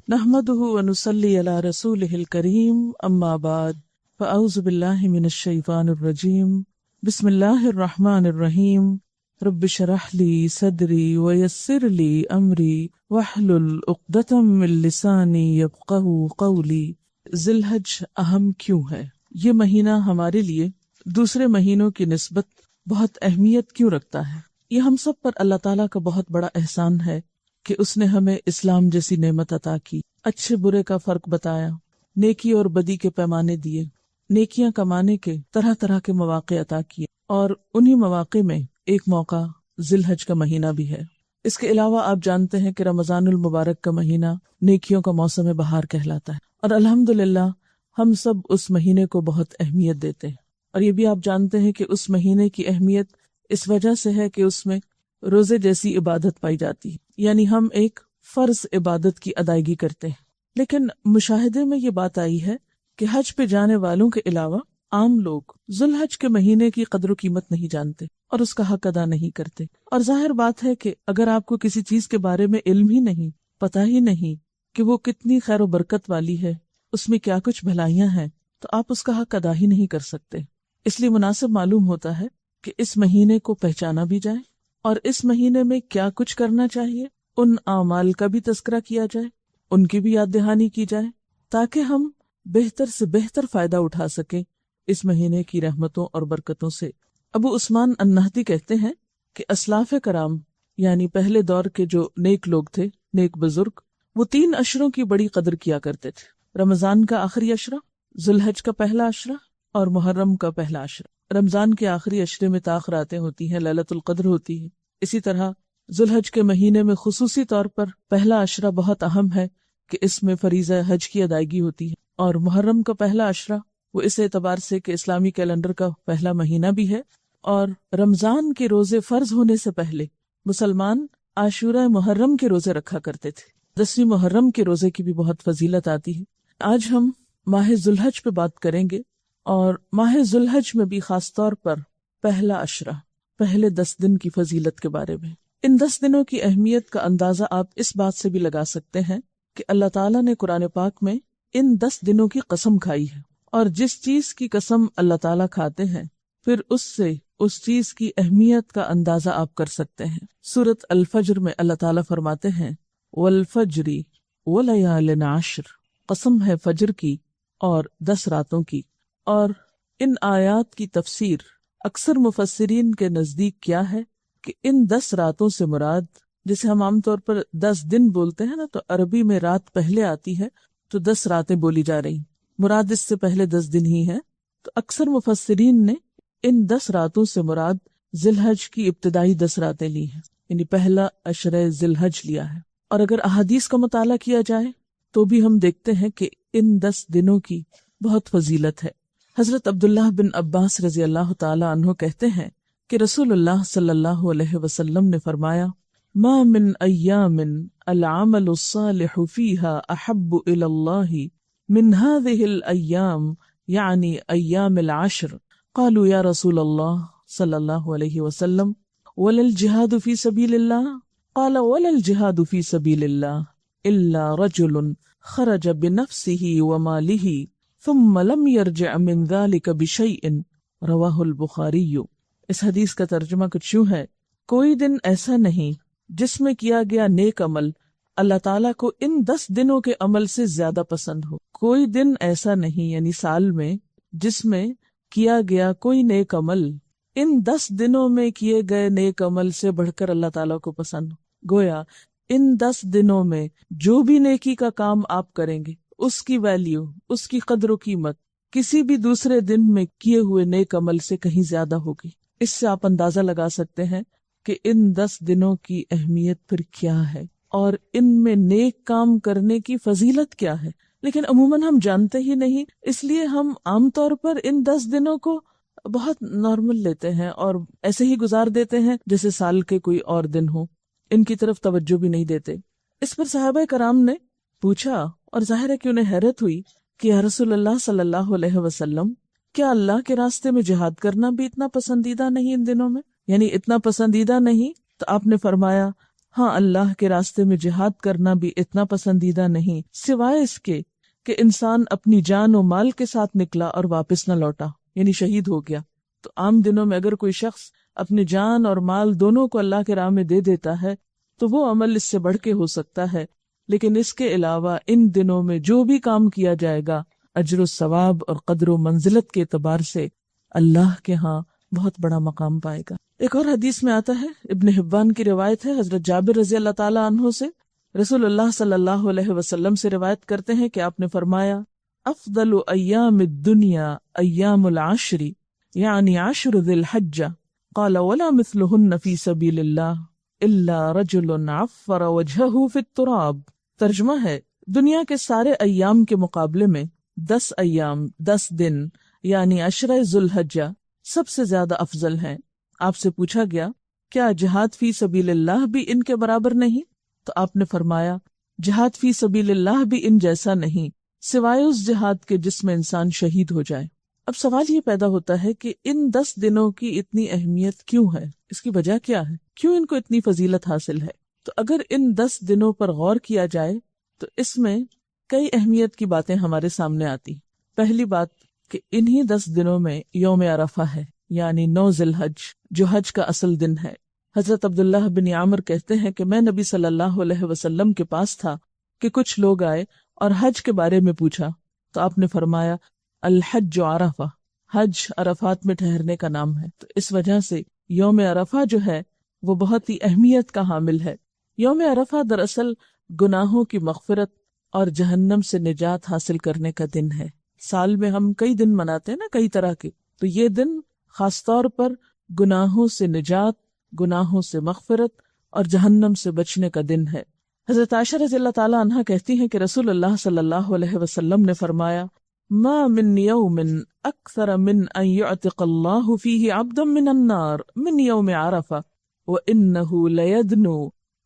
نحمده ونصلي على رسوله الكريم اما بعد فاعوذ بالله من الشيطان الرجيم بسم الله الرحمن الرحيم رب اشرح لي صدري ويسر لي امري واحلل عقدة من لساني يفقهوا قولي۔ ذی الحج اہم کیوں ہے؟ یہ مہینہ ہمارے لیے دوسرے مہینوں کی نسبت بہت اہمیت کیوں رکھتا ہے؟ یہ ہم سب پر اللہ تعالیٰ کا بہت بڑا احسان ہے کہ اس نے ہمیں اسلام جیسی نعمت عطا کی، اچھے برے کا فرق بتایا، نیکی اور بدی کے پیمانے دیے، نیکیاں کمانے کے طرح طرح کے مواقع عطا کیے، اور انہی مواقع میں ایک موقع ذی الحج کا مہینہ بھی ہے۔ اس کے علاوہ آپ جانتے ہیں کہ رمضان المبارک کا مہینہ نیکیوں کا موسم بہار کہلاتا ہے، اور الحمدللہ ہم سب اس مہینے کو بہت اہمیت دیتے ہیں۔ اور یہ بھی آپ جانتے ہیں کہ اس مہینے کی اہمیت اس وجہ سے ہے کہ اس میں روزے جیسی عبادت پائی جاتی ہے، یعنی ہم ایک فرض عبادت کی ادائیگی کرتے ہیں۔ لیکن مشاہدے میں یہ بات آئی ہے کہ حج پہ جانے والوں کے علاوہ عام لوگ ذی الحج کے مہینے کی قدر و قیمت نہیں جانتے اور اس کا حق ادا نہیں کرتے۔ اور ظاہر بات ہے کہ اگر آپ کو کسی چیز کے بارے میں علم ہی نہیں، پتہ ہی نہیں کہ وہ کتنی خیر و برکت والی ہے، اس میں کیا کچھ بھلائیاں ہیں، تو آپ اس کا حق ادا ہی نہیں کر سکتے۔ اس لیے مناسب معلوم ہوتا ہے کہ اس مہینے کو پہچانا بھی جائے، اور اس مہینے میں کیا کچھ کرنا چاہیے، ان اعمال کا بھی تذکرہ کیا جائے، ان کی بھی یاد دہانی کی جائے، تاکہ ہم بہتر سے بہتر فائدہ اٹھا سکیں اس مہینے کی رحمتوں اور برکتوں سے۔ ابو عثمان النہدی کہتے ہیں کہ اسلاف کرام یعنی پہلے دور کے جو نیک لوگ تھے، نیک بزرگ، وہ 3 عشروں کی بڑی قدر کیا کرتے تھے: رمضان کا آخری عشرہ، ذی الحج کا پہلا عشرہ، اور محرم کا پہلا عشرہ۔ رمضان کے آخری عشرے میں تاخراتیں ہوتی ہیں، لیلۃ القدر ہوتی ہے۔ اسی طرح ذی الحج کے مہینے میں خصوصی طور پر پہلا عشرہ بہت اہم ہے کہ اس میں فریضہ حج کی ادائیگی ہوتی ہے، اور محرم کا پہلا عشرہ وہ اس اعتبار سے کہ اسلامی کیلنڈر کا پہلا مہینہ بھی ہے، اور رمضان کے روزے فرض ہونے سے پہلے مسلمان عاشورہ محرم کے روزے رکھا کرتے تھے۔ 10ویں محرم کے روزے کی بھی بہت فضیلت آتی ہے۔ آج ہم ماہ ذی الحج پہ بات کریں گے، اور ماہ ذی الحج میں بھی خاص طور پر پہلا عشرہ، پہلے 10 دن کی فضیلت کے بارے میں۔ ان 10 دنوں کی اہمیت کا اندازہ آپ اس بات سے بھی لگا سکتے ہیں کہ اللہ تعالیٰ نے قرآن پاک میں ان 10 دنوں کی قسم کھائی ہے، اور جس چیز کی قسم اللہ تعالیٰ کھاتے ہیں پھر اس سے اس چیز کی اہمیت کا اندازہ آپ کر سکتے ہیں۔ سورۃ الفجر میں اللہ تعالیٰ فرماتے ہیں والفجر ولیال عشر، قسم ہے فجر کی اور 10 راتوں کی۔ اور ان آیات کی تفسیر اکثر مفسرین کے نزدیک کیا ہے کہ ان 10 راتوں سے مراد، جسے ہم عام طور پر 10 دن بولتے ہیں نا، تو عربی میں رات پہلے آتی ہے تو 10 راتیں بولی جا رہی، مراد اس سے پہلے 10 دن ہی ہے۔ تو اکثر مفسرین نے ان 10 راتوں سے مراد ذی الحج کی ابتدائی 10 راتیں لی ہیں، یعنی پہلا عشرہ ذی الحج لیا ہے۔ اور اگر احادیث کا مطالعہ کیا جائے تو بھی ہم دیکھتے ہیں کہ ان 10 دنوں کی بہت فضیلت ہے۔ حضرت عبداللہ بن عباس رضی اللہ تعالی عنہ کہتے ہیں کہ رسول اللہ صلی اللہ علیہ وسلم نے فرمایا ما من ایام العمل الصالح فیہا احب الی اللہ من هذه الایام یعنی ایام العشر۔ قالوا یا رسول اللہ صلی اللہ علیہ وسلم ولا الجہاد فی سبیل اللہ؟ قال ولا الجہاد فی سبیل اللہ الا رجل خرج بنفسه وماله ثم لم يرجع من ذلك بشيء رواہ البخاری۔ اس حدیث کا ترجمہ کچھ یوں ہے، کوئی دن ایسا نہیں جس میں کیا گیا نیک عمل اللہ تعالیٰ کو ان 10 دنوں کے عمل سے زیادہ پسند ہو۔ کوئی دن ایسا نہیں یعنی سال میں جس میں کیا گیا کوئی نیک عمل ان 10 دنوں میں کیے گئے نیک عمل سے بڑھ کر اللہ تعالیٰ کو پسند ہو۔ گویا ان 10 دنوں میں جو بھی نیکی کا کام آپ کریں گے اس کی ویلیو، اس کی قدر و قیمت کسی بھی دوسرے دن میں کیے ہوئے نیک عمل سے کہیں زیادہ ہوگی۔ اس سے آپ اندازہ لگا سکتے ہیں کہ ان 10 دنوں کی اہمیت پھر کیا ہے اور ان میں نیک کام کرنے کی فضیلت کیا ہے۔ لیکن عموماً ہم جانتے ہی نہیں، اس لیے ہم عام طور پر ان 10 دنوں کو بہت نارمل لیتے ہیں اور ایسے ہی گزار دیتے ہیں جیسے سال کے کوئی اور دن ہو، ان کی طرف توجہ بھی نہیں دیتے۔ اس پر صحابہ کرام نے پوچھا، اور ظاہر ہے کہ انہیں حیرت ہوئی کہ یا رسول اللہ صلی اللہ علیہ وسلم، کیا اللہ کے راستے میں جہاد کرنا بھی اتنا پسندیدہ نہیں ان دنوں میں؟ یعنی اتنا پسندیدہ نہیں؟ تو آپ نے فرمایا ہاں اللہ کے راستے میں جہاد کرنا بھی اتنا پسندیدہ نہیں سوائے اس کے کہ انسان اپنی جان و مال کے ساتھ نکلا اور واپس نہ لوٹا، یعنی شہید ہو گیا۔ تو عام دنوں میں اگر کوئی شخص اپنی جان اور مال دونوں کو اللہ کے راہ میں دے دیتا ہے تو وہ عمل اس سے بڑھ کے ہو سکتا ہے، لیکن اس کے علاوہ ان دنوں میں جو بھی کام کیا جائے گا اجر و ثواب اور قدر و منزلت کے اعتبار سے اللہ کے ہاں بہت بڑا مقام پائے گا۔ ایک اور حدیث میں آتا ہے، ابن حبان کی روایت ہے، حضرت جابر رضی اللہ تعالیٰ عنہ سے، رسول اللہ صلی اللہ علیہ وسلم سے روایت کرتے ہیں کہ آپ نے فرمایا افضل ایام الدنیا ایام العشر یعنی عشر ذی الحجہ قال ولا مثلہن فی سبیل اللہ الا رجل عفر وجہہ فی التراب۔ ترجمہ ہے، دنیا کے سارے ایام کے مقابلے میں 10 ایام 10 دن یعنی عشرہ ذی الحجہ سب سے زیادہ افضل ہیں۔ آپ سے پوچھا گیا کیا جہاد فی سبیل اللہ بھی ان کے برابر نہیں؟ تو آپ نے فرمایا جہاد فی سبیل اللہ بھی ان جیسا نہیں سوائے اس جہاد کے جس میں انسان شہید ہو جائے۔ اب سوال یہ پیدا ہوتا ہے کہ ان 10 دنوں کی اتنی اہمیت کیوں ہے؟ اس کی وجہ کیا ہے؟ کیوں ان کو اتنی فضیلت حاصل ہے؟ تو اگر ان 10 دنوں پر غور کیا جائے تو اس میں کئی اہمیت کی باتیں ہمارے سامنے آتی۔ پہلی بات کہ انہی 10 دنوں میں یوم عرفہ ہے، یعنی 9 ذی الحج، جو حج کا اصل دن ہے۔ حضرت عبداللہ بن عامر کہتے ہیں کہ میں نبی صلی اللہ علیہ وسلم کے پاس تھا کہ کچھ لوگ آئے اور حج کے بارے میں پوچھا تو آپ نے فرمایا الحج عرفہ، حج عرفات میں ٹھہرنے کا نام ہے۔ تو اس وجہ سے یوم عرفہ جو ہے وہ بہت ہی اہمیت کا حامل ہے۔ یوم عرفہ دراصل گناہوں کی مغفرت اور جہنم سے نجات حاصل کرنے کا دن ہے۔ سال میں ہم کئی دن مناتے ہیں نا، کئی طرح کے، تو یہ دن خاص طور پر گناہوں سے نجات، گناہوں سے مغفرت اور جہنم سے بچنے کا دن ہے۔ حضرت عائشہ رضی اللہ تعالی عنہا کہتی ہیں کہ رسول اللہ صلی اللہ علیہ وسلم نے فرمایا ما من یوم اکثر من ان یعتق اللہ فیہ عبدا من النار من یوم عرفہ وانہ لیدنو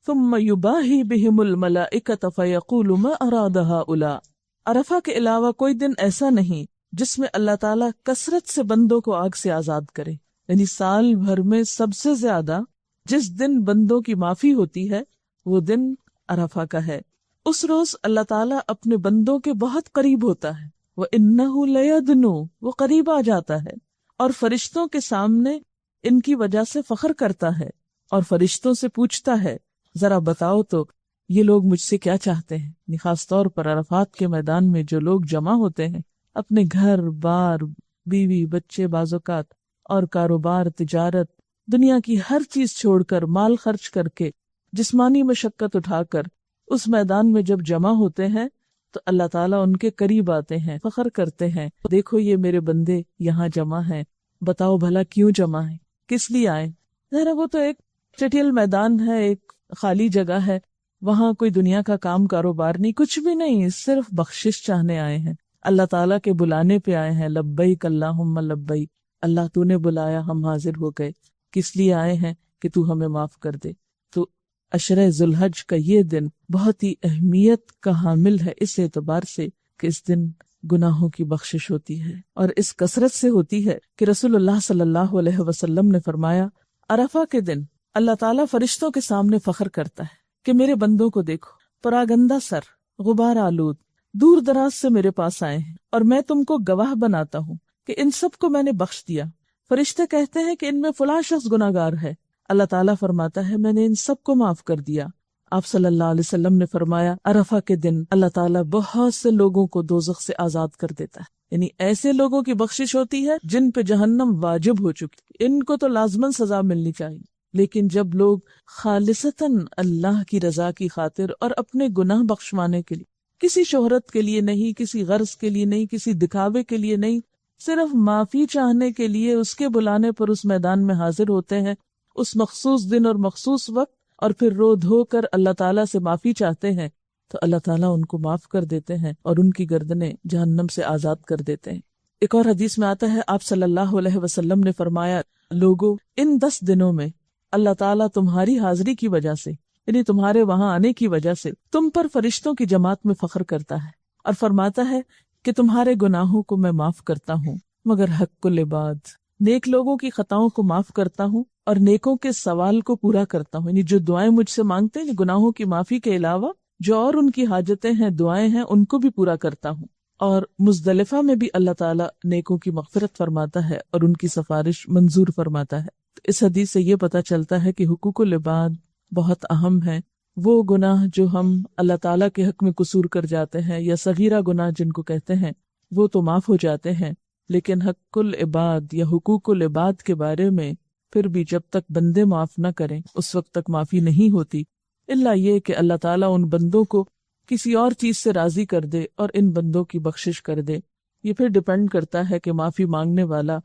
ثم یباہی بہم الملائکۃ فیقول ما اراد ہؤلاء۔ عرفہ کے علاوہ کوئی دن ایسا نہیں جس میں اللہ تعالیٰ کثرت سے بندوں کو آگ سے آزاد کرے، یعنی سال بھر میں سب سے زیادہ جس دن بندوں کی معافی ہوتی ہے وہ دن عرفہ کا ہے۔ اس روز اللہ تعالیٰ اپنے بندوں کے بہت قریب ہوتا ہے، وَإِنَّهُ لَيَدْنُو، وہ قریب آ جاتا ہے اور فرشتوں کے سامنے ان کی وجہ سے فخر کرتا ہے اور فرشتوں سے پوچھتا ہے ذرا بتاؤ تو یہ لوگ مجھ سے کیا چاہتے ہیں۔ خاص طور پر عرفات کے میدان میں جو لوگ جمع ہوتے ہیں اپنے گھر بار، بیوی بچے، بعض اوقات اور کاروبار، تجارت، دنیا کی ہر چیز چھوڑ کر، مال خرچ کر کے، جسمانی مشقت اٹھا کر اس میدان میں جب جمع ہوتے ہیں تو اللہ تعالیٰ ان کے قریب آتے ہیں، فخر کرتے ہیں، دیکھو یہ میرے بندے یہاں جمع ہیں، بتاؤ بھلا کیوں جمع ہیں، کس لیے آئے؟ ذرا وہ تو ایک چٹیل میدان ہے، ایک خالی جگہ ہے، وہاں کوئی دنیا کا کام کاروبار نہیں، کچھ بھی نہیں، صرف بخشش چاہنے آئے ہیں، اللہ تعالیٰ کے بلانے پہ آئے ہیں، لبیک اللہم لبیک، اللہ تو نے بلایا ہم حاضر ہو گئے، کس لیے آئے ہیں کہ تو ہمیں معاف کر دے۔ تو عشرہ ذی الحج کا یہ دن بہت ہی اہمیت کا حامل ہے اس اعتبار سے کہ اس دن گناہوں کی بخشش ہوتی ہے، اور اس کثرت سے ہوتی ہے کہ رسول اللہ صلی اللہ علیہ وسلم نے فرمایا عرفہ کے دن اللہ تعالیٰ فرشتوں کے سامنے فخر کرتا ہے کہ میرے بندوں کو دیکھو، پراگندہ سر، غبار آلود، دور دراز سے میرے پاس آئے ہیں اور میں تم کو گواہ بناتا ہوں کہ ان سب کو میں نے بخش دیا۔ فرشتے کہتے ہیں کہ ان میں فلاں شخص گناہگار ہے، اللہ تعالیٰ فرماتا ہے میں نے ان سب کو معاف کر دیا۔ آپ صلی اللہ علیہ وسلم نے فرمایا عرفہ کے دن اللہ تعالیٰ بہت سے لوگوں کو دوزخ سے آزاد کر دیتا ہے، یعنی ایسے لوگوں کی بخشش ہوتی ہے جن پہ جہنم واجب ہو چکی، ان کو تو لازماً سزا ملنی چاہیے، لیکن جب لوگ خالصتاً اللہ کی رضا کی خاطر اور اپنے گناہ بخشوانے کے لیے، کسی شہرت کے لیے نہیں، کسی غرض کے لیے نہیں، کسی دکھاوے کے لیے نہیں، صرف معافی چاہنے کے لیے اس کے بلانے پر اس میدان میں حاضر ہوتے ہیں اس مخصوص دن اور مخصوص وقت، اور پھر رو دھو کر اللہ تعالیٰ سے معافی چاہتے ہیں تو اللہ تعالیٰ ان کو معاف کر دیتے ہیں اور ان کی گردنیں جہنم سے آزاد کر دیتے ہیں۔ ایک اور حدیث میں آتا ہے آپ صلی اللہ علیہ وسلم نے فرمایا لوگو ان 10 دنوں میں اللہ تعالیٰ تمہاری حاضری کی وجہ سے، یعنی تمہارے وہاں آنے کی وجہ سے تم پر فرشتوں کی جماعت میں فخر کرتا ہے اور فرماتا ہے کہ تمہارے گناہوں کو میں معاف کرتا ہوں، مگر حق العباد، نیک لوگوں کی خطاؤں کو معاف کرتا ہوں اور نیکوں کے سوال کو پورا کرتا ہوں. یعنی جو دعائیں مجھ سے مانگتے ہیں گناہوں کی معافی کے علاوہ جو اور ان کی حاجتیں ہیں دعائیں ہیں ان کو بھی پورا کرتا ہوں. اور مزدلفہ میں بھی اللہ تعالیٰ نیکوں کی مغفرت فرماتا ہے اور ان کی سفارش منظور فرماتا ہے. تو اس حدیث سے یہ پتہ چلتا ہے کہ حقوق العباد بہت اہم ہے. وہ گناہ جو ہم اللہ تعالیٰ کے حق میں قصور کر جاتے ہیں یا صغیرہ گناہ جن کو کہتے ہیں وہ تو معاف ہو جاتے ہیں، لیکن حق العباد یا حقوق العباد کے بارے میں پھر بھی جب تک بندے معاف نہ کریں اس وقت تک معافی نہیں ہوتی، الا یہ کہ اللہ تعالیٰ ان بندوں کو کسی اور چیز سے راضی کر دے اور ان بندوں کی بخشش کر دے. یہ پھر ڈیپینڈ کرتا ہے کہ معافی مانگنے والا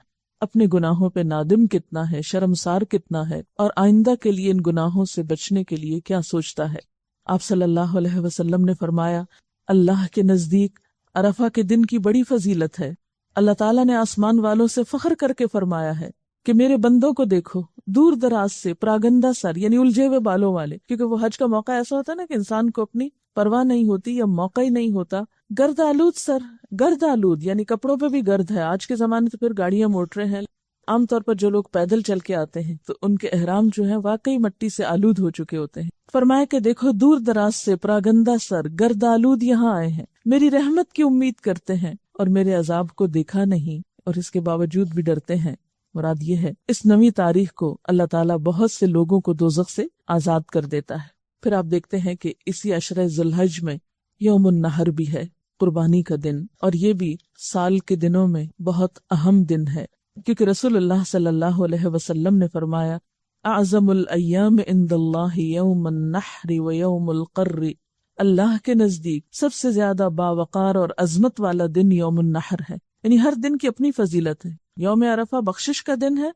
اپنے گناہوں پہ نادم کتنا ہے، شرمسار کتنا ہے، اور آئندہ کے لیے ان گناہوں سے بچنے کے لیے کیا سوچتا ہے. آپ صلی اللہ علیہ وسلم نے فرمایا، اللہ کے نزدیک عرفہ کے دن کی بڑی فضیلت ہے. اللہ تعالیٰ نے آسمان والوں سے فخر کر کے فرمایا ہے کہ میرے بندوں کو دیکھو، دور دراز سے، پراگندہ سر یعنی الجھے ہوئے بالوں والے، کیونکہ وہ حج کا موقع ایسا ہوتا ہے نا کہ انسان کو اپنی پرواہ نہیں ہوتی یا موقع ہی نہیں ہوتا. گرد آلود سر، گرد آلود یعنی کپڑوں پہ بھی گرد ہے. آج کے زمانے تو پھر گاڑیاں موٹریں ہیں. عام طور پر جو لوگ پیدل چل کے آتے ہیں تو ان کے احرام جو ہیں واقعی مٹی سے آلود ہو چکے ہوتے ہیں. فرمایا کہ دیکھو دور دراز سے پراگندہ سر گرد آلود یہاں آئے ہیں، میری رحمت کی امید کرتے ہیں اور میرے عذاب کو دیکھا نہیں اور اس کے باوجود بھی ڈرتے ہیں. مراد یہ ہے اس نویں تاریخ کو اللہ تعالیٰ بہت سے لوگوں کو دوزخ سے آزاد کر دیتا ہے. پھر آپ دیکھتے ہیں کہ اسی عشرہ ذی الحج میں یوم النحر بھی ہے، قربانی کا دن، اور یہ بھی سال کے دنوں میں بہت اہم دن ہے، کیونکہ رسول اللہ صلی اللہ علیہ وسلم نے فرمایا اعظم الایام عند اللہ یوم النحر و یوم القر. اللہ کے نزدیک سب سے زیادہ باوقار اور عظمت والا دن یوم النحر ہے. یعنی ہر دن کی اپنی فضیلت ہے. یوم عرفہ بخشش کا دن ہے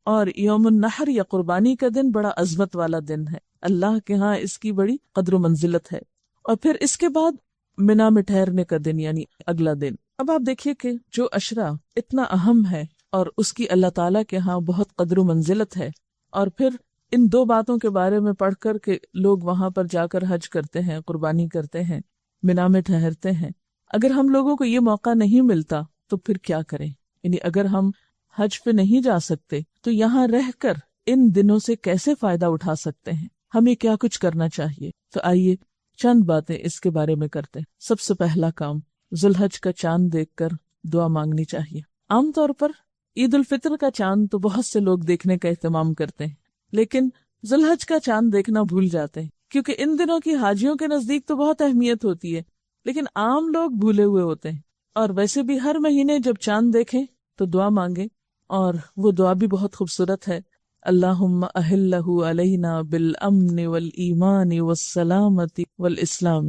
اور یوم النحر یا قربانی کا دن بڑا عظمت والا دن ہے. اللہ کے ہاں اس کی بڑی قدر و منزلت ہے. اور پھر اس کے بعد منا میں ٹھہرنے کا دن یعنی اگلا دن. اب آپ دیکھیے کہ جو عشرہ اتنا اہم ہے اور اس کی اللہ تعالیٰ کے ہاں بہت قدر و منزلت ہے، اور پھر ان دو باتوں کے بارے میں پڑھ کر کے لوگ وہاں پر جا کر حج کرتے ہیں، قربانی کرتے ہیں، منا میں ٹھہرتے ہیں. اگر ہم لوگوں کو یہ موقع نہیں ملتا تو پھر کیا کریں؟ یعنی اگر ہم حج پہ نہیں جا سکتے تو یہاں رہ کر ان دنوں سے کیسے فائدہ اٹھا سکتے ہیں؟ ہمیں کیا کچھ کرنا چاہیے؟ تو آئیے چند باتیں اس کے بارے میں کرتے ہیں. سب سے پہلا کام، ذوالحج کا چاند دیکھ کر دعا مانگنی چاہیے. عام طور پر عید الفطر کا چاند تو بہت سے لوگ دیکھنے کا اہتمام کرتے ہیں، لیکن ذوالحج کا چاند دیکھنا بھول جاتے ہیں، کیونکہ ان دنوں کی حاجیوں کے نزدیک تو بہت اہمیت ہوتی ہے، لیکن عام لوگ بھولے ہوئے ہوتے ہیں. اور ویسے بھی ہر مہینے جب چاند دیکھیں تو دعا مانگیں، اور وہ دعا بھی بہت خوبصورت ہے. اللہم اہلہ علینا بالامن والایمان والسلامت والاسلام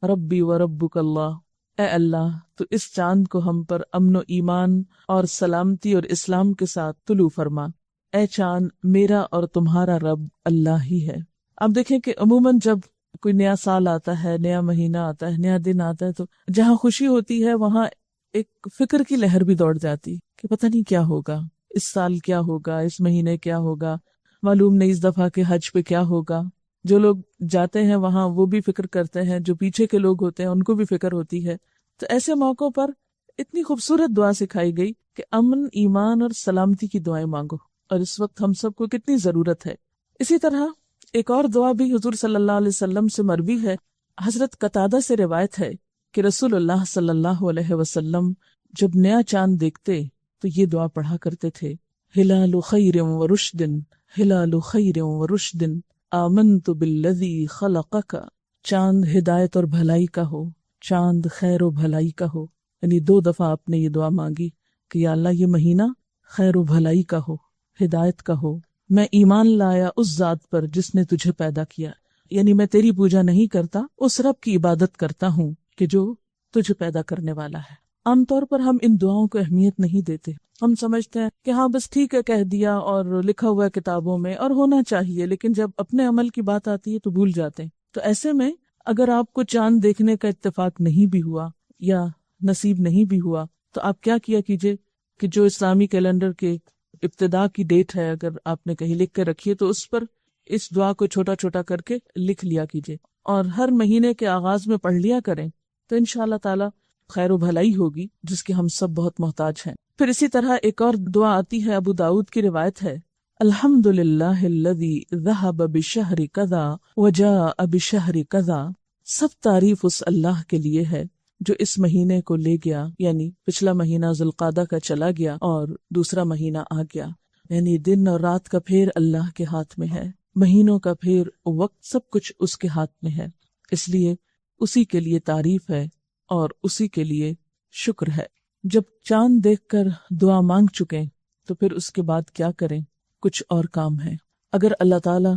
ربی وربک اللہ. اے اللہ تو اس چاند کو ہم پر امن و ایمان اور سلامتی اور اسلام کے ساتھ طلوع فرما. اے چاند میرا اور تمہارا رب اللہ ہی ہے. اب دیکھیں کہ عموماً جب کوئی نیا سال آتا ہے، نیا مہینہ آتا ہے، نیا دن آتا ہے، تو جہاں خوشی ہوتی ہے وہاں ایک فکر کی لہر بھی دوڑ جاتی کہ پتہ نہیں کیا ہوگا، اس سال کیا ہوگا، اس مہینے کیا ہوگا، معلوم نہیں اس دفعہ کے حج پہ کیا ہوگا. جو لوگ جاتے ہیں وہاں وہ بھی فکر کرتے ہیں، جو پیچھے کے لوگ ہوتے ہیں ان کو بھی فکر ہوتی ہے. تو ایسے موقعوں پر اتنی خوبصورت دعا سکھائی گئی کہ امن، ایمان اور سلامتی کی دعائیں مانگو، اور اس وقت ہم سب کو کتنی ضرورت ہے. اسی طرح ایک اور دعا بھی حضور صلی اللہ علیہ وسلم سے مروی ہے. حضرت قتادہ سے روایت ہے کہ رسول اللہ صلی اللہ علیہ وسلم جب نیا چاند دیکھتے تو یہ دعا پڑھا کرتے تھے، ہلال خیر و رشد، ہلال خیر و رشد، آمنت بالذی خلقک. چاند ہدایت اور بھلائی کا ہو، چاند خیر و بھلائی کا ہو. یعنی 2 دفعہ آپ نے یہ دعا مانگی کہ یا اللہ یہ مہینہ خیر و بھلائی کا ہو، ہدایت کا ہو. میں ایمان لایا اس ذات پر جس نے تجھے پیدا کیا. یعنی میں تیری پوجا نہیں کرتا، اس رب کی عبادت کرتا ہوں کہ جو تجھے پیدا کرنے والا ہے. عام طور پر ہم ان دعاؤں کو اہمیت نہیں دیتے. ہم سمجھتے ہیں کہ ہاں بس ٹھیک ہے کہہ دیا اور لکھا ہوا ہے کتابوں میں اور ہونا چاہیے، لیکن جب اپنے عمل کی بات آتی ہے تو بھول جاتے ہیں. تو ایسے میں اگر آپ کو چاند دیکھنے کا اتفاق نہیں بھی ہوا یا نصیب نہیں بھی ہوا تو آپ کیا کیجئے کہ جو اسلامی کیلنڈر کے ابتدا کی ڈیٹ ہے اگر آپ نے کہیں لکھ کے رکھی ہے تو اس پر اس دعا کو چھوٹا چھوٹا کر کے لکھ لیا کیجئے، اور ہر مہینے کے آغاز میں پڑھ لیا کریں. تو انشاءاللہ تعالی خیر و بھلائی ہوگی جس کے ہم سب بہت محتاج ہیں۔ پھر اسی طرح ایک اور دعا آتی ہے، ابو داؤد کی روایت ہے، الحمدللہ الذی ذہب بشہر کذا وجاء بشہر کذا، سب تعریف اس اللہ کے لیے ہے جو اس مہینے کو لے گیا، یعنی پچھلا مہینہ ذوالقعدہ کا چلا گیا اور دوسرا مہینہ آ گیا، یعنی دن اور رات کا پھیر اللہ کے ہاتھ میں ہے، مہینوں کا پھیر، وقت، سب کچھ اس کے ہاتھ میں ہے، اس لیے اسی کے لیے تعریف ہے اور اسی کے لیے شکر ہے۔ جب چاند دیکھ کر دعا مانگ چکے تو پھر اس کے بعد کیا کریں؟ کچھ اور کام ہے۔ اگر اللہ تعالی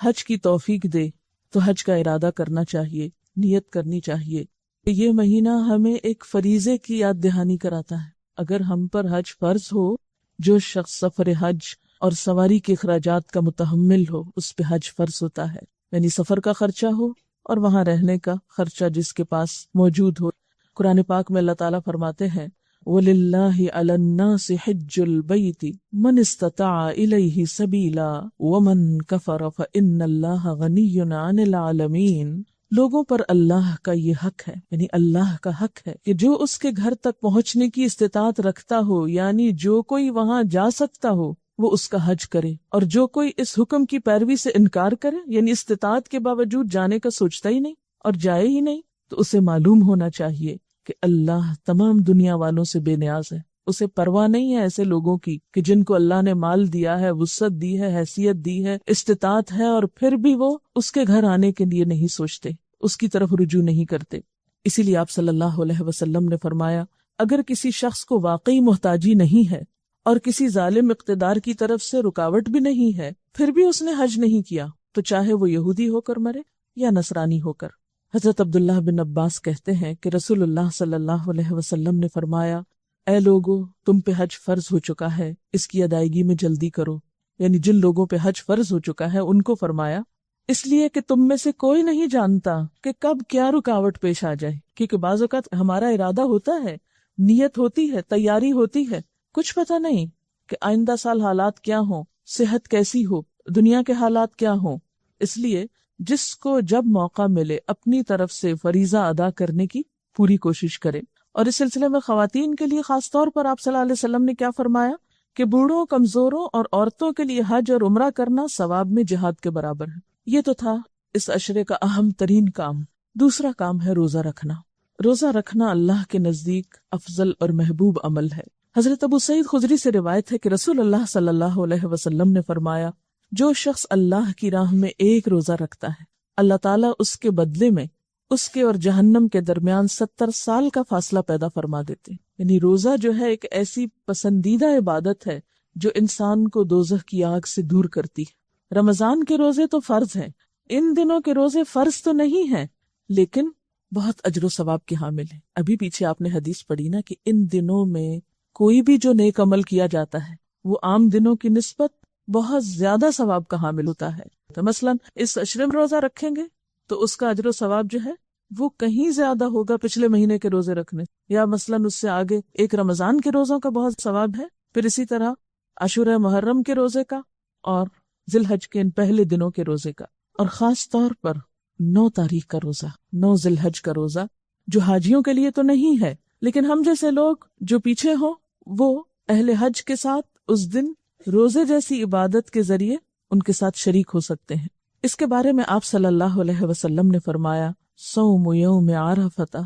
حج کی توفیق دے تو حج کا ارادہ کرنا چاہیے، نیت کرنی چاہیے۔ یہ مہینہ ہمیں ایک فریضے کی یاد دہانی کراتا ہے۔ اگر ہم پر حج فرض ہو، جو شخص سفر حج اور سواری کے اخراجات کا متحمل ہو اس پہ حج فرض ہوتا ہے، یعنی سفر کا خرچہ ہو اور وہاں رہنے کا خرچہ جس کے پاس موجود ہو۔ قرآن پاک میں اللہ تعالیٰ فرماتے ہیں وَلِلَّهِ عَلَى النَّاسِ حِجُّ الْبَيْتِ مَنِ اسْتَطَاعَ إِلَيْهِ سَبِيلًا وَمَنْ كَفَرَ فَإِنَّ اللَّهَ غَنِيٌّ عَنِ الْعَالَمِينَ۔ لوگوں پر اللہ کا یہ حق ہے، یعنی اللہ کا حق ہے کہ جو اس کے گھر تک پہنچنے کی استطاعت رکھتا ہو، یعنی جو کوئی وہاں جا سکتا ہو وہ اس کا حج کرے، اور جو کوئی اس حکم کی پیروی سے انکار کرے، یعنی استطاعت کے باوجود جانے کا سوچتا ہی نہیں اور جائے ہی نہیں، تو اسے معلوم ہونا چاہیے کہ اللہ تمام دنیا والوں سے بے نیاز ہے۔ اسے پرواہ نہیں ہے ایسے لوگوں کی کہ جن کو اللہ نے مال دیا ہے، وسعت دی ہے، حیثیت دی ہے، استطاعت ہے، اور پھر بھی وہ اس کے گھر آنے کے لیے نہیں سوچتے، اس کی طرف رجوع نہیں کرتے۔ اسی لیے آپ صلی اللہ علیہ وسلم نے فرمایا اگر کسی شخص کو واقعی محتاجی نہیں ہے اور کسی ظالم اقتدار کی طرف سے رکاوٹ بھی نہیں ہے، پھر بھی اس نے حج نہیں کیا، تو چاہے وہ یہودی ہو کر مرے یا نصرانی ہو کر۔ حضرت عبداللہ بن عباس کہتے ہیں کہ رسول اللہ صلی اللہ علیہ وسلم نے فرمایا اے لوگو، تم پہ حج فرض ہو چکا ہے، اس کی ادائیگی میں جلدی کرو، یعنی جن لوگوں پہ حج فرض ہو چکا ہے ان کو فرمایا، اس لیے کہ تم میں سے کوئی نہیں جانتا کہ کب کیا رکاوٹ پیش آ جائے، کیونکہ بعض اوقات ہمارا ارادہ ہوتا ہے، نیت ہوتی ہے، تیاری ہوتی ہے، کچھ پتہ نہیں کہ آئندہ سال حالات کیا ہوں، صحت کیسی ہو، دنیا کے حالات کیا ہوں۔ اس لیے جس کو جب موقع ملے اپنی طرف سے فریضہ ادا کرنے کی پوری کوشش کرے۔ اور اس سلسلے میں خواتین کے لیے خاص طور پر آپ صلی اللہ علیہ وسلم نے کیا فرمایا کہ بوڑھوں، کمزوروں اور عورتوں کے لیے حج اور عمرہ کرنا ثواب میں جہاد کے برابر ہے۔ یہ تو تھا اس عشرے کا اہم ترین کام۔ دوسرا کام ہے روزہ رکھنا۔ روزہ رکھنا اللہ کے نزدیک افضل اور محبوب عمل ہے۔ حضرت ابو سعید خدری سے روایت ہے کہ رسول اللہ صلی اللہ علیہ وسلم نے فرمایا جو شخص اللہ کی راہ میں ایک روزہ رکھتا ہے، اللہ تعالیٰ اس کے بدلے میں اس کے اور جہنم کے درمیان 70 سال کا فاصلہ پیدا فرما دیتے۔ یعنی روزہ جو ہے ایک ایسی پسندیدہ عبادت ہے جو انسان کو دوزخ کی آگ سے دور کرتی ہے۔ رمضان کے روزے تو فرض ہیں، ان دنوں کے روزے فرض تو نہیں ہیں لیکن بہت اجر و ثواب کے حامل ہیں۔ ابھی پیچھے آپ نے حدیث پڑھی نا کہ ان دنوں میں کوئی بھی جو نیک عمل کیا جاتا ہے وہ عام دنوں کی نسبت بہت زیادہ ثواب کا حامل ہوتا ہے۔ تو مثلا اس عشرے میں روزہ رکھیں گے تو اس کا اجر و ثواب جو ہے وہ کہیں زیادہ ہوگا پچھلے مہینے کے روزے رکھنے، یا مثلا اس سے آگے ایک رمضان کے روزوں کا بہت ثواب ہے، پھر اسی طرح عاشورہ محرم کے روزے کا اور ذی الحج کے ان پہلے دنوں کے روزے کا، اور خاص طور پر 9 تاریخ کا روزہ، 9 ذی الحج کا روزہ، جو حاجیوں کے لیے تو نہیں ہے لیکن ہم جیسے لوگ جو پیچھے ہوں وہ اہل حج کے ساتھ اس دن روزے جیسی عبادت کے ذریعے ان کے ساتھ شریک ہو سکتے ہیں۔ اس کے بارے میں آپ صلی اللہ علیہ وسلم نے فرمایا صوم یوم عرفہ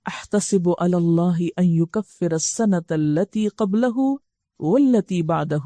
احتسب علی اللہ ان یکفر السنۃ التي قبلہ والتي بعدہ۔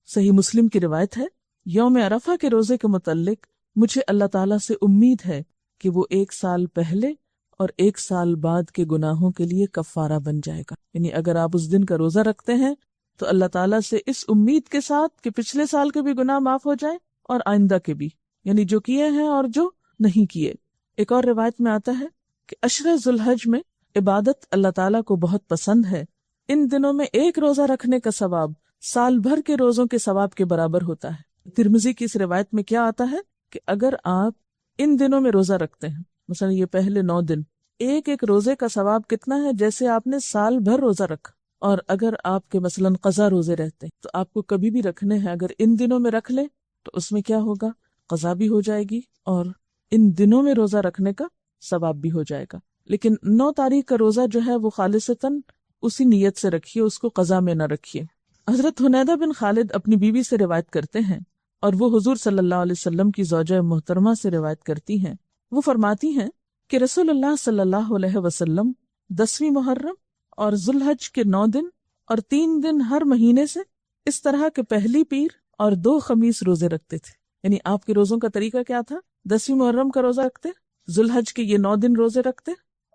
صحیح مسلم کی روایت ہے، یوم عرفہ کے روزے کے متعلق مجھے اللہ تعالیٰ سے امید ہے کہ وہ 1 سال پہلے اور 1 سال بعد کے گناہوں کے لیے کفارہ بن جائے گا۔ یعنی اگر آپ اس دن کا روزہ رکھتے ہیں تو اللہ تعالیٰ سے اس امید کے ساتھ کہ پچھلے سال کے بھی گناہ معاف ہو جائیں اور آئندہ کے بھی، یعنی جو کیے ہیں اور جو نہیں کیے۔ ایک اور روایت میں آتا ہے کہ عشرہ ذی الحج میں عبادت اللہ تعالیٰ کو بہت پسند ہے، ان دنوں میں ایک روزہ رکھنے کا ثواب سال بھر کے روزوں کے ثواب کے برابر ہوتا ہے۔ ترمذی کی اس روایت میں کیا آتا ہے کہ اگر آپ ان دنوں میں روزہ رکھتے ہیں، مثلا یہ پہلے 9 دن، ایک ایک روزے کا ثواب کتنا ہے جیسے آپ نے سال بھر روزہ رکھا۔ اور اگر آپ کے مثلا قضا روزے رہتے ہیں تو آپ کو کبھی بھی رکھنے ہیں، اگر ان دنوں میں رکھ لیں تو اس میں کیا ہوگا، قضا بھی ہو جائے گی اور ان دنوں میں روزہ رکھنے کا ثواب بھی ہو جائے گا۔ لیکن 9 تاریخ کا روزہ جو ہے وہ خالصتاً اسی نیت سے رکھیے، اس کو قضا میں نہ رکھیے۔ حضرت حنیدہ بن خالد اپنی بیوی سے روایت کرتے ہیں اور وہ حضور صلی اللہ علیہ وسلم کی زوجہ محترمہ سے روایت کرتی ہیں، وہ فرماتی ہیں کہ رسول اللہ صلی اللہ علیہ وسلم 10ویں محرم اور ذوالحج کے 9 دن اور 3 دن ہر مہینے سے اس طرح کے پہلی پیر اور 2 خمیس روزے رکھتے تھے۔ یعنی آپ کے روزوں کا طریقہ کیا تھا؟ 10ویں محرم کا روزہ رکھتے، ذوالحج کے یہ 9 دن روزے رکھتے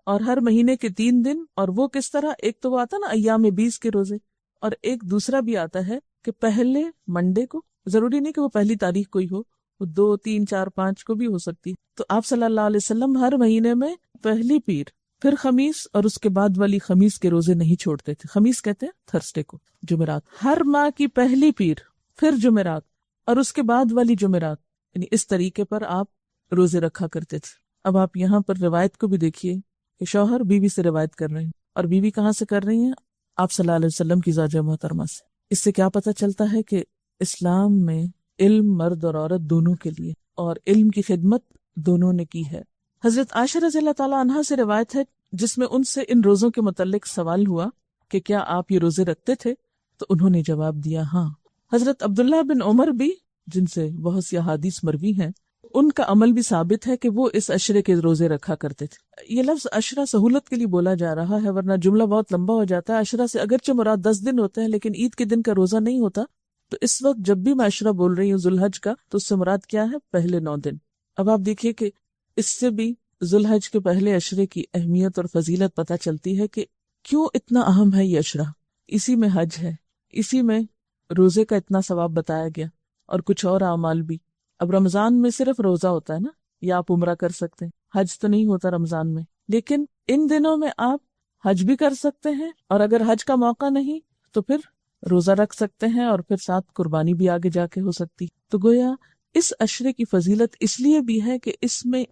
اور ہر مہینے کے 3 دن، اور وہ کس طرح؟ ایک تو وہ آتا نا ایام 20 کے روزے، اور ایک دوسرا بھی آتا ہے کہ پہلے منڈے کو، ضروری نہیں کہ وہ پہلی تاریخ کو ہی ہو، وہ 2، 3، 4، 5 کو بھی ہو سکتی۔ تو آپ صلی اللہ علیہ وسلم ہر مہینے میں پہلی پیر، پھر خمیس اور اس کے بعد والی خمیس کے روزے نہیں چھوڑتے تھے۔ خمیس کہتے ہیں تھرسڈے کو، جمعرات، ہر ماہ کی پہلی پیر، پھر جمعرات اور اس کے بعد والی جمعرات، یعنی اس طریقے پر آپ روزے رکھا کرتے تھے۔ اب آپ یہاں پر روایت کو بھی دیکھیے کہ شوہر بیوی سے روایت کر رہے ہیں، اور بیوی کہاں سے کر رہی ہیں؟ آپ صلی اللہ علیہ وسلم کی زوجہ محترمہ سے۔ اس سے کیا پتہ چلتا ہے کہ اسلام میں علم مرد اور عورت دونوں کے لیے، اور علم کی خدمت دونوں نے کی ہے۔ حضرت عائشہ رضی اللہ تعالیٰ عنہا سے روایت ہے جس میں ان سے ان روزوں کے متعلق سوال ہوا کہ کیا آپ یہ روزے رکھتے تھے؟ تو انہوں نے جواب دیا ہاں۔ حضرت عبداللہ بن عمر بھی، جن سے بہت سی احادیث مروی ہیں، ان کا عمل بھی ثابت ہے کہ وہ اس عشرے کے روزے رکھا کرتے تھے۔ یہ لفظ عشرہ سہولت کے لیے بولا جا رہا ہے، ورنہ جملہ بہت لمبا ہو جاتا ہے۔ عشرہ سے اگرچہ مراد 10 دن ہوتے ہیں، لیکن عید کے دن کا روزہ نہیں ہوتا، تو اس وقت جب بھی میں عشرہ بول رہی ہوں ذوالحج کا، تو اس سے مراد کیا ہے؟ پہلے 9 دن۔ اب آپ دیکھیے کہ اس سے بھی ذوالحج کے پہلے عشرے کی اہمیت اور فضیلت پتہ چلتی ہے کہ کیوں اتنا اہم ہے یہ عشرہ۔ اسی میں حج ہے، اسی میں روزے کا اتنا ثواب بتایا گیا، اور کچھ اور اعمال بھی۔ اب رمضان میں صرف روزہ ہوتا ہے نا، یا آپ عمرہ کر سکتے ہیں، حج تو نہیں ہوتا رمضان میں، لیکن ان دنوں میں آپ حج بھی کر سکتے ہیں، اور اگر حج کا موقع نہیں تو پھر روزہ رکھ سکتے ہیں، اور پھر ساتھ قربانی بھی آگے جا کے ہو سکتی۔ تو گویا اس عشرے کی فضیلت اس لیے بھی ہے کہ اس میں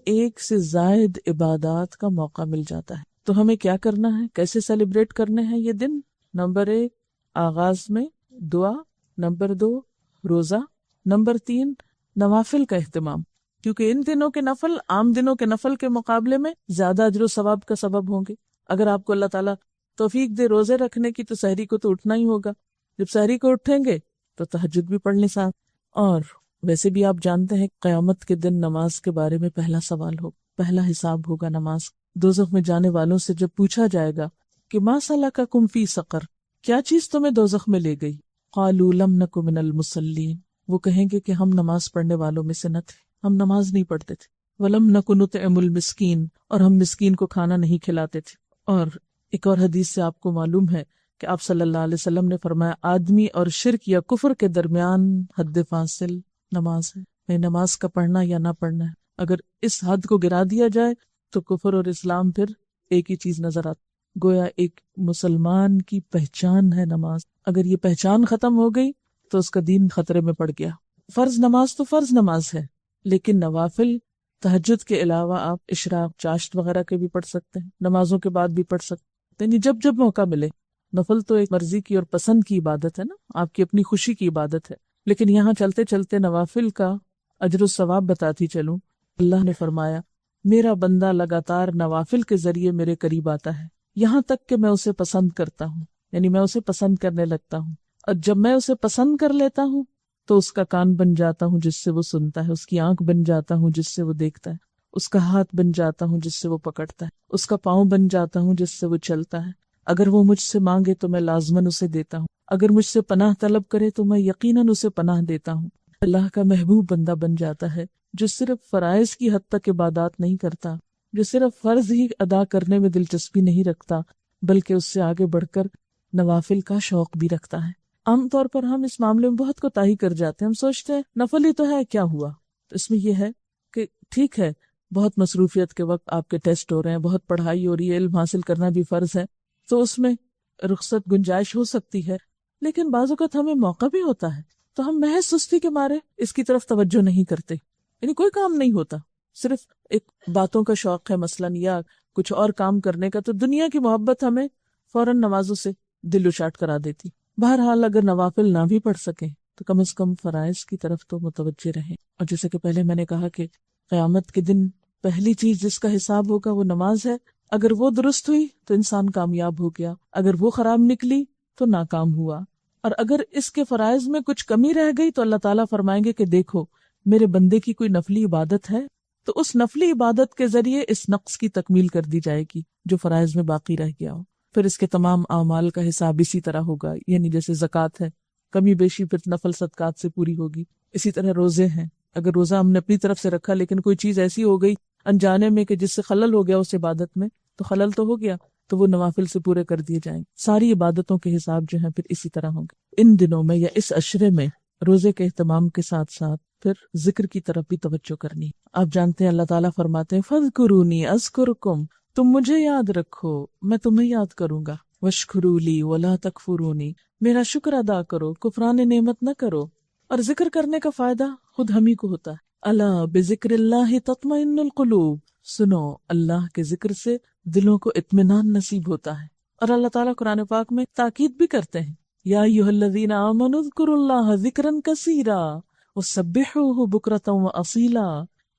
ایک سے زائد عبادات کا موقع مل جاتا ہے۔ تو ہمیں کیا کرنا ہے، کیسے سیلیبریٹ کرنے ہیں یہ دن؟ نمبر 1 آغاز میں دعا، نمبر 2 روزہ، نمبر 3 نوافل کا اہتمام، کیونکہ ان دنوں کے نفل عام دنوں کے نفل کے مقابلے میں زیادہ اجر و ثواب کا سبب ہوں گے۔ اگر آپ کو اللہ تعالیٰ توفیق دے روزے رکھنے کی تو سحری کو تو اٹھنا ہی ہوگا، جب سحری کو اٹھیں گے تو تہجد بھی پڑھ لیں ساتھ۔ اور ویسے بھی آپ جانتے ہیں قیامت کے دن نماز کے بارے میں پہلا سوال ہوگا، پہلا حساب ہوگا نماز۔ دوزخ میں جانے والوں سے جب پوچھا جائے گا کہ ما سلککم فی سقر، کیا چیز تمہیں دوزخ میں لے گئی؟ قالوا لم نک من المصلین، وہ کہیں گے کہ ہم نماز پڑھنے والوں میں سے نہ تھے، ہم نماز نہیں پڑھتے تھے۔ ولم نک نطعم المسکین، اور ہم مسکین کو کھانا نہیں کھلاتے تھے۔ اور ایک اور حدیث سے آپ کو معلوم ہے کہ آپ صلی اللہ علیہ وسلم نے فرمایا آدمی اور شرک یا کفر کے درمیان حد فاصل نماز ہے، نماز کا پڑھنا یا نہ پڑھنا ہے۔ اگر اس حد کو گرا دیا جائے تو کفر اور اسلام پھر ایک ہی چیز نظر آتی۔ گویا ایک مسلمان کی پہچان ہے نماز، اگر یہ پہچان ختم ہو گئی تو اس کا دین خطرے میں پڑ گیا۔ فرض نماز تو فرض نماز ہے، لیکن نوافل تہجد کے علاوہ آپ اشراق، چاشت وغیرہ کے بھی پڑھ سکتے ہیں، نمازوں کے بعد بھی پڑھ سکتے ہیں، یعنی جب جب موقع ملے۔ نفل تو ایک مرضی کی اور پسند کی عبادت ہے نا، آپ کی اپنی خوشی کی عبادت ہے، لیکن یہاں چلتے چلتے نوافل کا اجر و ثواب بتاتی چلوں۔ اللہ نے فرمایا میرا بندہ لگاتار نوافل کے ذریعے میرے قریب آتا ہے، یہاں تک کہ میں اسے پسند کرتا ہوں، یعنی میں اسے پسند کرنے لگتا ہوں، اور جب میں اسے پسند کر لیتا ہوں تو اس کا کان بن جاتا ہوں جس سے وہ سنتا ہے، اس کی آنکھ بن جاتا ہوں جس سے وہ دیکھتا ہے، اس کا ہاتھ بن جاتا ہوں جس سے وہ پکڑتا ہے، اس کا پاؤں بن جاتا ہوں جس سے وہ چلتا ہے۔ اگر وہ مجھ سے مانگے تو میں لازماً اسے دیتا ہوں، اگر مجھ سے پناہ طلب کرے تو میں یقیناً اسے پناہ دیتا ہوں۔ اللہ کا محبوب بندہ بن جاتا ہے جو صرف فرائض کی حد تک عبادات نہیں کرتا، جو صرف فرض ہی ادا کرنے میں دلچسپی نہیں رکھتا، بلکہ اس سے آگے بڑھ کر نوافل کا شوق بھی رکھتا ہے۔ عام طور پر ہم اس معاملے میں بہت کوتاہی کر جاتے ہیں، ہم سوچتے ہیں نفل ہی تو ہے، کیا ہوا؟ تو اس میں یہ ہے کہ ٹھیک ہے، بہت مصروفیت کے وقت آپ کے ٹیسٹ ہو رہے ہیں، بہت پڑھائی ہو رہی ہے، علم حاصل کرنا بھی فرض ہے، تو اس میں رخصت گنجائش ہو سکتی ہے، لیکن بعض اوقات ہمیں موقع بھی ہوتا ہے تو ہم محض سستی کے مارے اس کی طرف توجہ نہیں کرتے، یعنی کوئی کام نہیں ہوتا، صرف ایک باتوں کا شوق ہے مثلاً، یا کچھ اور کام کرنے کا، تو دنیا کی محبت ہمیں فوراً نمازوں سے دل اچاٹ کرا دیتی۔ بہرحال اگر نوافل نہ بھی پڑھ سکیں تو کم از کم فرائض کی طرف تو متوجہ رہیں۔ اور جیسے کہ پہلے میں نے کہا کہ قیامت کے دن پہلی چیز جس کا حساب ہوگا وہ نماز ہے، اگر وہ درست ہوئی تو انسان کامیاب ہو گیا، اگر وہ خراب نکلی تو ناکام ہوا۔ اور اگر اس کے فرائض میں کچھ کمی رہ گئی تو اللہ تعالیٰ فرمائیں گے کہ دیکھو میرے بندے کی کوئی نفلی عبادت ہے، تو اس نفلی عبادت کے ذریعے اس نقص کی تکمیل کر دی جائے گی جو فرائض میں باقی رہ گیا ہو۔ پھر اس کے تمام اعمال کا حساب اسی طرح ہوگا، یعنی جیسے زکوٰۃ ہے، کمی بیشی پھر نفل صدقات سے پوری ہوگی۔ اسی طرح روزے ہیں، اگر روزہ ہم نے اپنی طرف سے رکھا لیکن کوئی چیز ایسی ہو گئی انجانے میں کہ جس سے خلل ہو گیا اس عبادت میں، تو خلل تو ہو گیا، تو وہ نوافل سے پورے کر دیے جائیں گے۔ ساری عبادتوں کے حساب جو ہیں پھر اسی طرح ہوں گے۔ ان دنوں میں یا اس عشرے میں روزے کے اہتمام کے ساتھ ساتھ پھر ذکر کی طرف بھی توجہ کرنی۔ آپ جانتے ہیں اللہ تعالیٰ فرماتے ہیں فَاذْكُرُونِي أَذْكُرْكُمْ، تم مجھے یاد رکھو میں تمہیں یاد کروں گا، وَاشْكُرُوا لِي وَلَا تَكْفُرُونِي، میرا شکر ادا کرو، کفران نعمت نہ کرو۔ اور ذکر کرنے کا فائدہ خود ہم ہی کو ہوتا ہے۔ الا بذکر اللہ تطمئن القلوب، سنو اللہ کے ذکر سے دلوں کو اطمینان نصیب ہوتا ہے۔ اور اللہ تعالیٰ قرآن پاک میں تاکید بھی کرتے ہیں، یا ایھا الذین آمنوا اذکروا اللہ ذکرا کثیرا وسبحوہ بکرۃ واصیلا،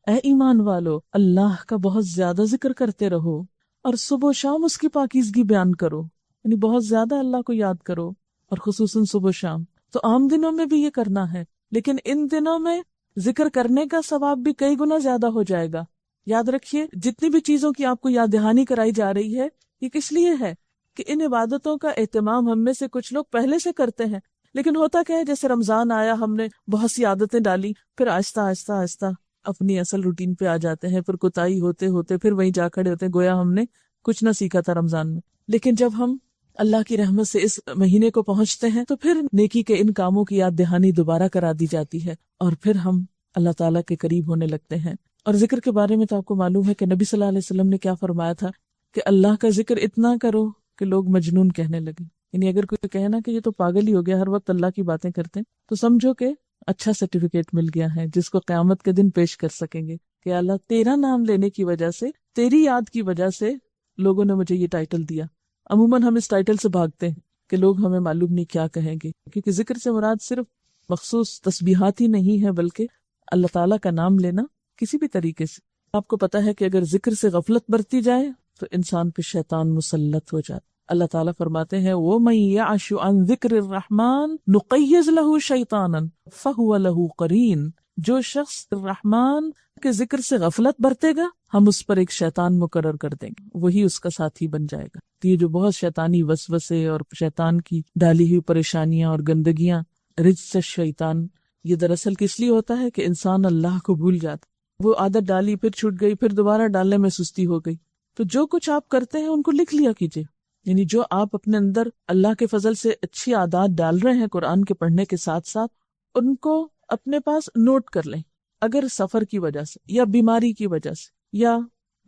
اے ایمان والو اللہ کا بہت زیادہ ذکر کرتے رہو اور صبح و شام اس کی پاکیزگی بیان کرو، یعنی بہت زیادہ اللہ کو یاد کرو، اور خصوصاً صبح و شام۔ تو عام دنوں میں بھی یہ کرنا ہے، لیکن ان دنوں میں ذکر کرنے کا ثواب بھی کئی گنا زیادہ ہو جائے گا۔ یاد رکھیے جتنی بھی چیزوں کی آپ کو یاد دہانی کرائی جا رہی ہے، یہ کس لیے ہے کہ ان عبادتوں کا اہتمام ہم میں سے کچھ لوگ پہلے سے کرتے ہیں، لیکن ہوتا کیا ہے جیسے رمضان آیا ہم نے بہت سی عادتیں ڈالی، پھر آہستہ آہستہ آہستہ اپنی اصل روٹین پہ آ جاتے ہیں، پھر کوتاہی ہوتے ہوتے پھر وہیں جا کھڑے ہوتے ہیں گویا ہم نے کچھ نہ سیکھا تھا رمضان میں۔ لیکن جب ہم اللہ کی رحمت سے اس مہینے کو پہنچتے ہیں تو پھر نیکی کے ان کاموں کی یاد دہانی دوبارہ کرا دی جاتی ہے، اور پھر ہم اللہ تعالیٰ کے قریب ہونے لگتے ہیں۔ اور ذکر کے بارے میں تو آپ کو معلوم ہے کہ نبی صلی اللہ علیہ وسلم نے کیا فرمایا تھا کہ اللہ کا ذکر اتنا کرو کہ لوگ مجنون کہنے لگے، یعنی اگر کوئی کہے نا کہ یہ تو پاگل ہی ہو گیا، ہر وقت اللہ کی باتیں کرتے ہیں، تو سمجھو کہ اچھا سرٹیفکیٹ مل گیا ہے جس کو قیامت کے دن پیش کر سکیں گے کہ اللہ تیرا نام لینے کی وجہ سے، تیری یاد کی وجہ سے لوگوں نے مجھے یہ ٹائٹل دیا۔ عموماً ہم اس ٹائٹل سے بھاگتے ہیں کہ لوگ ہمیں معلوم نہیں کیا کہیں گے، کیونکہ ذکر سے مراد صرف مخصوص تسبیحات ہی نہیں ہے بلکہ اللہ تعالیٰ کا نام لینا کسی بھی طریقے سے۔ آپ کو پتا ہے کہ اگر ذکر سے غفلت برتی جائے تو انسان پہ شیطان مسلط ہو جاتا۔ اللہ تعالیٰ فرماتے ہیں وَمَن يَعْشُ عَن ذِكْرِ الرَّحْمَنِ نُقَيِّضْ لَهُ شَيْطَانًا فَهُوَ لَهُ قَرِينٌ، جو شخص رحمان کے ذکر سے غفلت برتے گا ہم اس پر ایک شیطان مقرر کر دیں گے، وہی اس کا ساتھی بن جائے گا۔ تو یہ جو بہت شیطانی وسوسے اور شیطان کی ڈالی ہوئی پریشانیاں اور گندگیاں، رجس الشیطان، یہ دراصل کس لیے ہوتا ہے کہ انسان اللہ کو بھول جاتا، وہ عادت ڈالی پھر چھوٹ گئی، پھر دوبارہ ڈالنے میں سستی ہو گئی۔ تو جو کچھ آپ کرتے ہیں ان کو لکھ لیا کیجیے، یعنی جو آپ اپنے اندر اللہ کے فضل سے اچھی عادات ڈال رہے ہیں قرآن کے پڑھنے کے ساتھ ساتھ، ان کو اپنے پاس نوٹ کر لیں۔ اگر سفر کی وجہ سے یا بیماری کی وجہ سے یا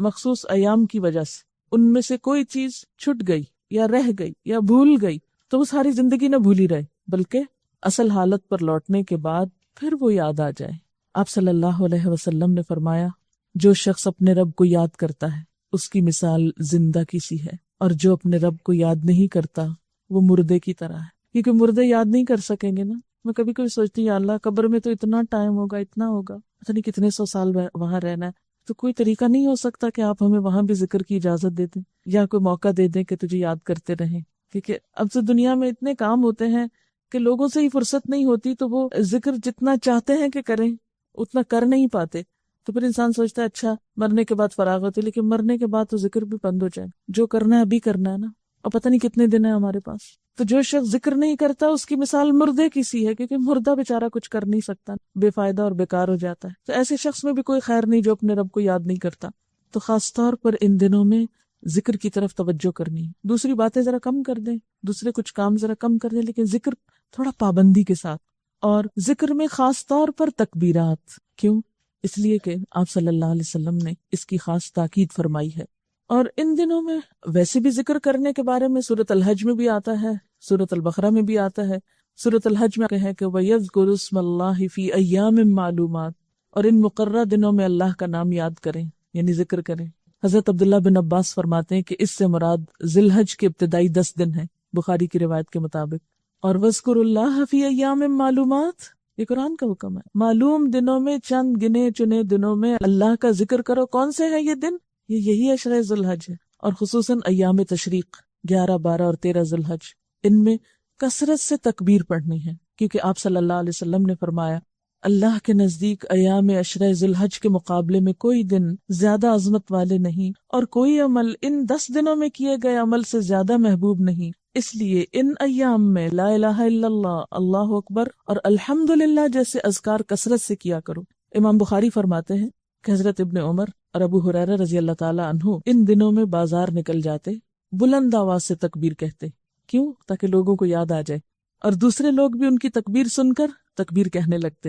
مخصوص ایام کی وجہ سے ان میں سے کوئی چیز چھٹ گئی یا رہ گئی یا بھول گئی تو وہ ساری زندگی نہ بھولی رہے، بلکہ اصل حالت پر لوٹنے کے بعد پھر وہ یاد آ جائے۔ آپ صلی اللہ علیہ وسلم نے فرمایا جو شخص اپنے رب کو یاد کرتا ہے اس کی مثال زندہ کی سی ہے، اور جو اپنے رب کو یاد نہیں کرتا وہ مردے کی طرح ہے، کیونکہ مردے یاد نہیں کر سکیں گے نا۔ میں کبھی کبھی سوچتی یا اللہ قبر میں تو اتنا ٹائم ہوگا، اتنا ہوگا، پتہ نہیں کتنے 100 سال وہاں رہنا ہے، تو کوئی طریقہ نہیں ہو سکتا کہ آپ ہمیں وہاں بھی ذکر کی اجازت دے دیں یا کوئی موقع دے دیں کہ تجھے یاد کرتے رہیں، کیونکہ اب تو دنیا میں اتنے کام ہوتے ہیں کہ لوگوں سے ہی فرصت نہیں ہوتی، تو وہ ذکر جتنا چاہتے ہیں کہ کریں اتنا کر نہیں پاتے۔ تو پھر انسان سوچتا ہے اچھا مرنے کے بعد فراغ ہوتے، لیکن مرنے کے بعد تو ذکر بھی بند ہو جائے، جو کرنا ہے ابھی کرنا ہے نا، اور پتہ نہیں کتنے دن ہیں ہمارے پاس۔ تو جو شخص ذکر نہیں کرتا اس کی مثال مردے کی سی ہے، کیونکہ مردہ بیچارہ کچھ کر نہیں سکتا، بے فائدہ اور بیکار ہو جاتا ہے۔ تو ایسے شخص میں بھی کوئی خیر نہیں جو اپنے رب کو یاد نہیں کرتا۔ تو خاص طور پر ان دنوں میں ذکر کی طرف توجہ کرنی ہے، دوسری باتیں ذرا کم کر دیں، دوسرے کچھ کام ذرا کم کر دیں، لیکن ذکر تھوڑا پابندی کے ساتھ، اور ذکر میں خاص طور پر تکبیرات۔ کیوں؟ اس لیے کہ آپ صلی اللہ علیہ وسلم نے اس کی خاص تاکید فرمائی ہے۔ اور ان دنوں میں ویسے بھی ذکر کرنے کے بارے میں سورۃ الحج میں بھی آتا ہے، سورۃ البقرہ میں بھی آتا ہے۔ سورۃ الحج میں ہے کہ وَيَذْكُرُ اسْمَ اللَّهِ فِي أَيَّامٍ مَّعْلُومَاتٍ، اور ان مقررہ دنوں میں اللہ کا نام یاد کریں، یعنی ذکر کریں۔ حضرت عبداللہ بن عباس فرماتے ہیں کہ اس سے مراد ذی الحج کے ابتدائی 10 دن ہیں بخاری کی روایت کے مطابق۔ اور وَاذْكُرُوا اللَّهَ فِي أَيَّامٍ مَّعْلُومَاتٍ، یہ قرآن کا حکم ہے، معلوم دنوں میں، چند گنے چنے دنوں میں اللہ کا ذکر کرو۔ کون سے ہیں یہ دن؟ یہی عشرہ ذی الحج ہے۔ اور خصوصاً ایام تشریق 11، 12 اور 13 ذی الحج، ان میں کثرت سے تکبیر پڑھنی ہے، کیونکہ آپ صلی اللہ علیہ وسلم نے فرمایا اللہ کے نزدیک ایام عشرہ ذی الحج کے مقابلے میں کوئی دن زیادہ عظمت والے نہیں، اور کوئی عمل ان 10 دنوں میں کیے گئے عمل سے زیادہ محبوب نہیں، اس لیے ان ایام میں لا الہ الا اللہ، اللہ اکبر اور الحمدللہ جیسے اذکار کثرت سے کیا کرو۔ امام بخاری فرماتے ہیں کہ حضرت ابن عمر اور ابو ہریرہ رضی اللہ تعالی عنہ ان دنوں میں بازار نکل جاتے، بلند آواز سے تکبیر کہتے، کیوں؟ تاکہ لوگوں کو یاد آ جائے، اور دوسرے لوگ بھی ان کی تکبیر سن کر تکبیر کہنے لگتے۔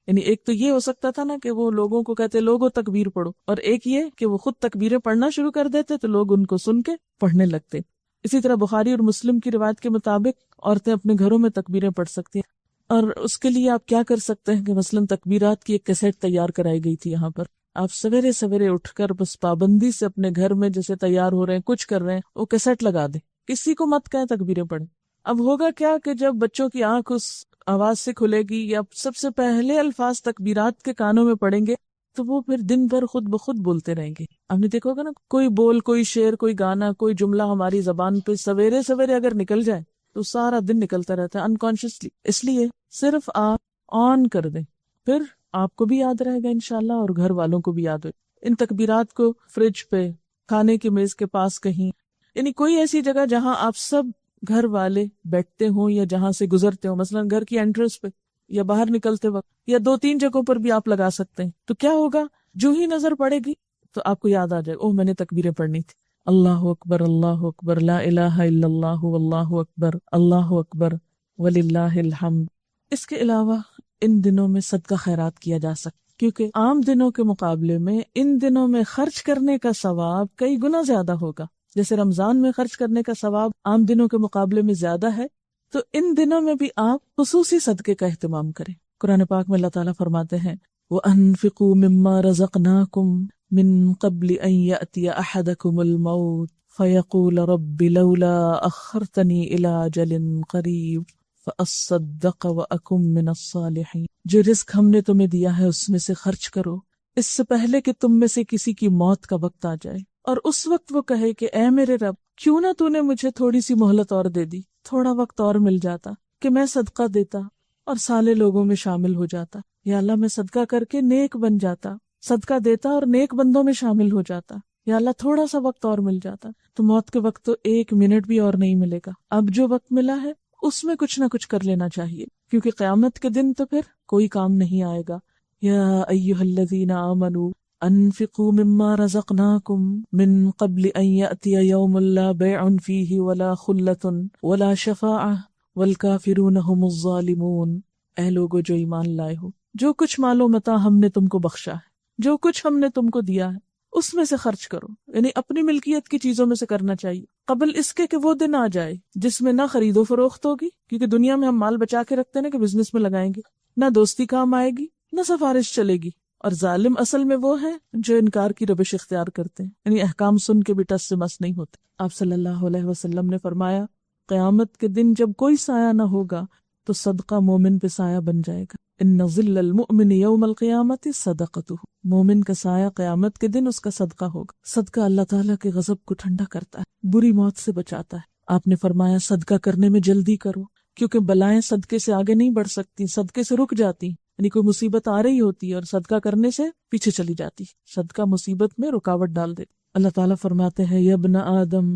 یعنی ایک تو یہ ہو سکتا تھا نا کہ وہ لوگوں کو کہتے لوگوں تکبیر پڑھو، اور ایک یہ کہ وہ خود تکبیریں پڑھنا شروع کر دیتے تو لوگ ان کو سن کے پڑھنے لگتے۔ اسی طرح بخاری اور مسلم کی روایت کے مطابق عورتیں اپنے گھروں میں تکبیریں پڑھ سکتی ہیں، اور اس کے لیے آپ کیا کر سکتے ہیں کہ مثلاً تکبیرات کی ایک کیسٹ تیار کرائی گئی تھی یہاں پر، آپ سویرے سویرے اٹھ کر بس پابندی سے اپنے گھر میں جیسے تیار ہو رہے ہیں کچھ کر رہے ہیں وہ کیسٹ لگا دیں، کسی کو مت کہیں تکبیریں پڑھیں۔ اب ہوگا کیا کہ جب بچوں کی آنکھ اس آواز سے کھلے گی یا سب سے پہلے الفاظ تکبیرات کے کانوں میں پڑیں گے تو وہ پھر دن بھر خود بخود بولتے رہیں گے۔ آپ نے دیکھا ہوگا نا، کوئی بول، کوئی شعر، کوئی گانا، کوئی جملہ ہماری زبان پہ سویرے سویرے اگر نکل جائے تو سارا دن نکلتا رہتا ہے انکانشیسلی۔ اس لیے صرف آپ آن کر دیں، پھر آپ کو بھی یاد رہے گا انشاءاللہ اور گھر والوں کو بھی یاد ہو۔ ان تکبیرات کو فریج پہ، کھانے کی میز کے پاس کہیں، یعنی کوئی ایسی جگہ جہاں آپ سب گھر والے بیٹھتے ہوں یا جہاں سے گزرتے ہوں، مثلا گھر کی انٹرنس پہ یا باہر نکلتے وقت، یا 2-3 جگہوں پر بھی آپ لگا سکتے ہیں۔ تو کیا ہوگا، جو ہی نظر پڑے گی تو آپ کو یاد آ جائے اوہ میں نے تکبیریں پڑھنی تھی، اللہ اکبر، اللہ اکبر، لا الہ الا اللہ، واللہ اکبر، اللہ اکبر، وللہ الحمد۔ اس کے علاوہ ان دنوں میں صدقہ خیرات کیا جا سکتا، کیونکہ عام دنوں کے مقابلے میں ان دنوں میں خرچ کرنے کا ثواب کئی گنا زیادہ ہوگا۔ جیسے رمضان میں خرچ کرنے کا ثواب عام دنوں کے مقابلے میں زیادہ ہے، تو ان دنوں میں بھی آپ خصوصی صدقے کا اہتمام کریں۔ قرآن پاک میں اللہ تعالیٰ فرماتے ہیں وَأَنفِقُوا مِمَّا رَزَقْنَاكُمْ مِن قَبْلِ أَن يَأْتِيَ أَحَدَكُمُ الْمَوْتُ فَيَقُولَ رَبِّ لَوْلَا أَخَّرْتَنِي إِلَىٰ أَجَلٍ قَرِيبٍ فَأَصَّدَّقَ وَأَكُن مِّنَ الصَّالِحِينَ۔ جو رزق ہم نے تمہیں دیا ہے اس میں سے خرچ کرو، اس سے پہلے کہ تم میں سے کسی کی موت کا وقت آ جائے، اور اس وقت وہ کہے کہ اے میرے رب، کیوں نہ تو نے مجھے تھوڑی سی مہلت اور دے دی، تھوڑا وقت اور مل جاتا کہ میں صدقہ دیتا اور صالح لوگوں میں شامل ہو جاتا، یا اللہ میں صدقہ کر کے نیک بن جاتا، صدقہ دیتا اور نیک بندوں میں شامل ہو جاتا، یا اللہ تھوڑا سا وقت اور مل جاتا۔ تو موت کے وقت تو 1 منٹ بھی اور نہیں ملے گا، اب جو وقت ملا ہے اس میں کچھ نہ کچھ کر لینا چاہیے، کیونکہ قیامت کے دن تو پھر کوئی کام نہیں آئے گا۔ یا ایھا الذین آمنوا انفقوا مما رزقناکم من قبل ان یأتی یوم لا بیع فیہ ولا خلۃ ولا شفاعۃ والکافرون هم الظالمون۔ اے لوگو جو ایمان لائے ہو، جو کچھ مال و متاع ہم نے تم کو بخشا ہے، جو کچھ ہم نے تم کو دیا ہے، اس میں سے خرچ کرو، یعنی اپنی ملکیت کی چیزوں میں سے کرنا چاہیے، قبل اس کے کہ وہ دن آ جائے جس میں نہ خرید و فروخت ہوگی، کیونکہ دنیا میں ہم مال بچا کے رکھتے ہیں کہ بزنس میں لگائیں گے، نہ دوستی کام آئے گی، نہ سفارش چلے گی، اور ظالم اصل میں وہ ہیں جو انکار کی روش اختیار کرتے ہیں، یعنی احکام سن کے بھی ٹس سے مس نہیں ہوتے۔ آپ صلی اللہ علیہ وسلم نے فرمایا قیامت کے دن جب کوئی سایہ نہ ہوگا تو صدقہ مومن پہ سایہ بن جائے گا۔ ان ظل المؤمن یوم القیامت صدقتہ، مومن کا سایہ قیامت کے دن اس کا صدقہ ہوگا۔ صدقہ اللہ تعالیٰ کے غضب کو ٹھنڈا کرتا ہے، بری موت سے بچاتا ہے۔ آپ نے فرمایا صدقہ کرنے میں جلدی کرو، کیونکہ بلائیں صدقے سے آگے نہیں بڑھ سکتی، صدقے سے رک جاتی، یعنی کوئی مصیبت آ رہی ہوتی ہے اور صدقہ کرنے سے پیچھے چلی جاتی، صدقہ مصیبت میں رکاوٹ ڈال دیتی۔ اللہ تعالیٰ فرماتے ہیں یا ابن آدم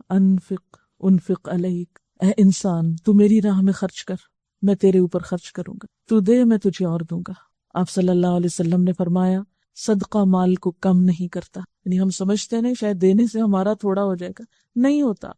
انفق علیک، اے انسان تو میری راہ میں خرچ کر، میں تیرے اوپر خرچ کروں گا، تو دے میں تجھے اور دوں گا۔ آپ صلی اللہ علیہ وسلم نے فرمایا صدقہ مال کو کم نہیں کرتا، یعنی ہم سمجھتے ہیں شاید دینے سے ہمارا تھوڑا ہو جائے گا، نہیں ہوتا،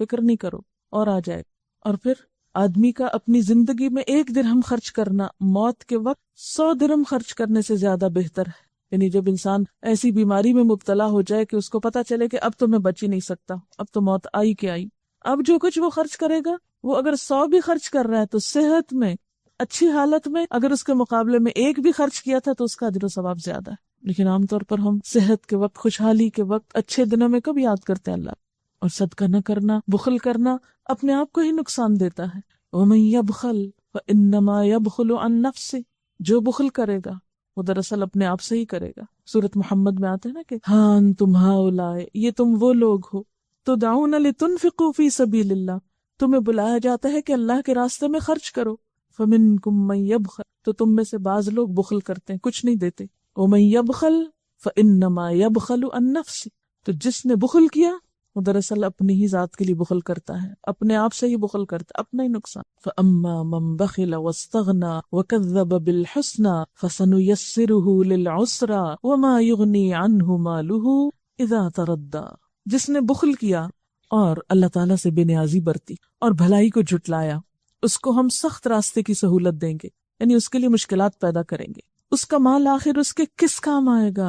فکر نہیں کرو اور آ جائے گا۔ اور پھر آدمی کا اپنی زندگی میں 1 درہم خرچ کرنا موت کے وقت 100 درہم خرچ کرنے سے زیادہ بہتر ہے۔ یعنی جب انسان ایسی بیماری میں مبتلا ہو جائے کہ اس کو پتا چلے کہ اب تو میں بچ ہی نہیں سکتا، اب تو موت آئی کہ آئی، اب جو کچھ وہ خرچ کرے گا، وہ اگر 100 بھی خرچ کر رہا ہے تو صحت میں، اچھی حالت میں، اگر اس کے مقابلے میں 1 بھی خرچ کیا تھا تو اس کا اجر و ثواب زیادہ ہے۔ لیکن عام طور پر ہم صحت کے وقت، خوشحالی کے وقت، اچھے دنوں میں کب یاد کرتے ہیں اللہ؟ اور صدقہ نہ کرنا، بخل کرنا اپنے آپ کو ہی نقصان دیتا ہے۔ وَمَن يَبْخَلْ فَإِنَّمَا يَبْخُلُ عَن نَفْسِهِ، جو بخل کرے گا وہ دراصل اپنے آپ سے ہی کرے گا۔ سورۃ محمد میں آتا ہے نا کہ ہاں انتم ہؤلاء، یہ تم وہ لوگ ہو تدعون لتنفقوا فی سبیل اللہ، تمہیں بلایا جاتا ہے کہ اللہ کے راستے میں خرچ کرو. فمنکم من یبخل، تو تم میں سے بعض لوگ بخل کرتے ہیں، کچھ نہیں دیتے. ومن یبخل فانما یبخل عن نفسہ، تو جس نے بخل کیا وہ دراصل اپنی ہی ذات کے لیے بخل کرتا ہے، اپنے آپ سے ہی بخل کرتا ہے، اپنا ہی نقصان. فاما من بخل واستغنى وكذب بالحسنى فسنيسره للعسرى وما يغني عنه ماله اذا تردى. جس نے بخل کیا اور اللہ تعالیٰ سے بے نیازی برتی اور بھلائی کو جھٹلایا، اس کو ہم سخت راستے کی سہولت دیں گے، یعنی اس کے لیے مشکلات پیدا کریں گے. اس کا مال آخر اس کے کس کام آئے گا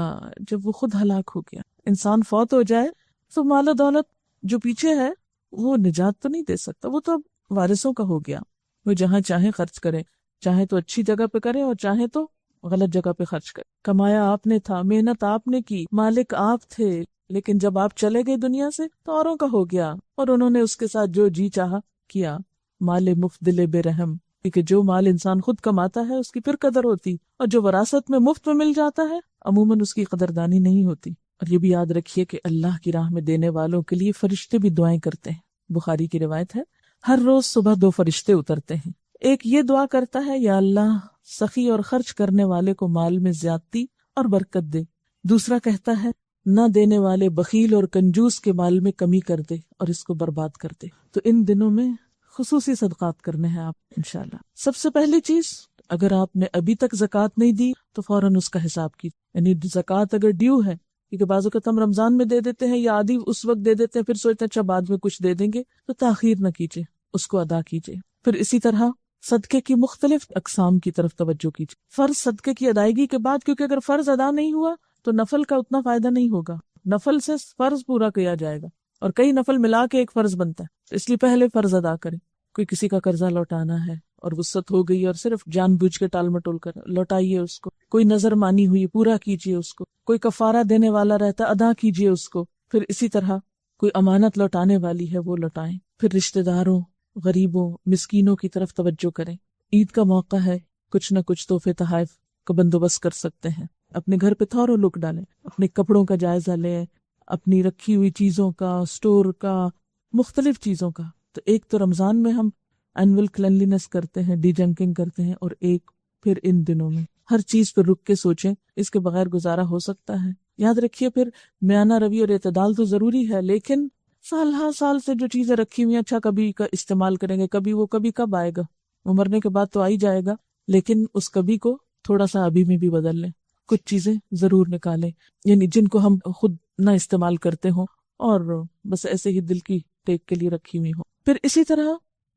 جب وہ خود ہلاک ہو گیا؟ انسان فوت ہو جائے تو مال و دولت جو پیچھے ہے وہ نجات تو نہیں دے سکتا، وہ تو اب وارثوں کا ہو گیا. وہ جہاں چاہیں خرچ کرے، چاہے تو اچھی جگہ پہ کرے اور چاہے تو غلط جگہ پہ خرچ کرے. کمایا آپ نے تھا، محنت آپ نے کی، مالک آپ تھے، لیکن جب آپ چلے گئے دنیا سے تو اوروں کا ہو گیا اور انہوں نے اس کے ساتھ جو جی چاہا کیا. مال مفت دل بے رحم، کیونکہ جو مال انسان خود کماتا ہے اس کی پھر قدر ہوتی، اور جو وراثت میں مفت میں مل جاتا ہے عموماً اس کی قدردانی نہیں ہوتی. اور یہ بھی یاد رکھیے کہ اللہ کی راہ میں دینے والوں کے لیے فرشتے بھی دعائیں کرتے ہیں. بخاری کی روایت ہے، ہر روز صبح 2 فرشتے اترتے ہیں. ایک یہ دعا کرتا ہے، یا اللہ سخی اور خرچ کرنے والے کو مال میں زیادتی اور برکت دے. دوسرا کہتا ہے، نہ دینے والے بخیل اور کنجوس کے مال میں کمی کر دے اور اس کو برباد کر دے. تو ان دنوں میں خصوصی صدقات کرنے ہیں آپ انشاءاللہ. سب سے پہلی چیز، اگر آپ نے ابھی تک زکوٰۃ نہیں دی تو فوراً اس کا حساب کیجیے. یعنی زکوٰۃ اگر ڈیو ہے، کیونکہ بعض اوقات ہم رمضان میں دے دیتے ہیں یا آدھی اس وقت دے دیتے ہیں، پھر سوچتے ہیں اچھا بعد میں کچھ دے دیں گے، تو تاخیر نہ کیجیے، اس کو ادا کیجیے. پھر اسی طرح صدقے کی مختلف اقسام کی طرف توجہ کیجیے. فرض صدقے کی ادائیگی کے بعد، کیونکہ اگر فرض ادا نہیں ہوا تو نفل کا اتنا فائدہ نہیں ہوگا، نفل سے فرض پورا کیا جائے گا اور کئی نفل ملا کے ایک فرض بنتا ہے. اس لیے پہلے فرض ادا کریں. کوئی کسی کا قرضہ لوٹانا ہے اور وسعت ہو گئی اور صرف جان بوجھ کے ٹال مٹول کر لوٹائیے اس کو. کوئی نظر مانی ہوئی پورا کیجیے اس کو. کوئی کفارہ دینے والا رہتا ادا کیجیے اس کو. پھر اسی طرح کوئی امانت لوٹانے والی ہے وہ لوٹائیں. پھر رشتہ داروں، غریبوں، مسکینوں کی طرف توجہ کریں. عید کا موقع ہے، کچھ نہ کچھ تحفے تحائف کا بندوبست کر سکتے ہیں. اپنے گھر پہ تھوڑا لک ڈالیں، اپنے کپڑوں کا جائزہ لیں، اپنی رکھی ہوئی چیزوں کا، سٹور کا، مختلف چیزوں کا. تو ایک تو رمضان میں ہم اینول کلینلینس کرتے ہیں، ڈی جنکنگ کرتے ہیں، اور ایک پھر ان دنوں میں ہر چیز پہ رک کے سوچیں، اس کے بغیر گزارا ہو سکتا ہے. یاد رکھیے پھر میانہ روی اور اعتدال تو ضروری ہے، لیکن سال ہر سال سے جو چیزیں رکھی ہوئی ہیں، اچھا کبھی کا استعمال کریں گے، کبھی کب آئے گا، وہ مرنے کے بعد تو آ ہی جائے گا، لیکن اس کبھی کو تھوڑا سا ابھی میں بھی بدل لیں. کچھ چیزیں ضرور نکالیں، یعنی جن کو ہم خود نہ استعمال کرتے ہوں اور بس ایسے ہی دل کی ٹیک کے لیے رکھی ہوئی ہوں. پھر اسی طرح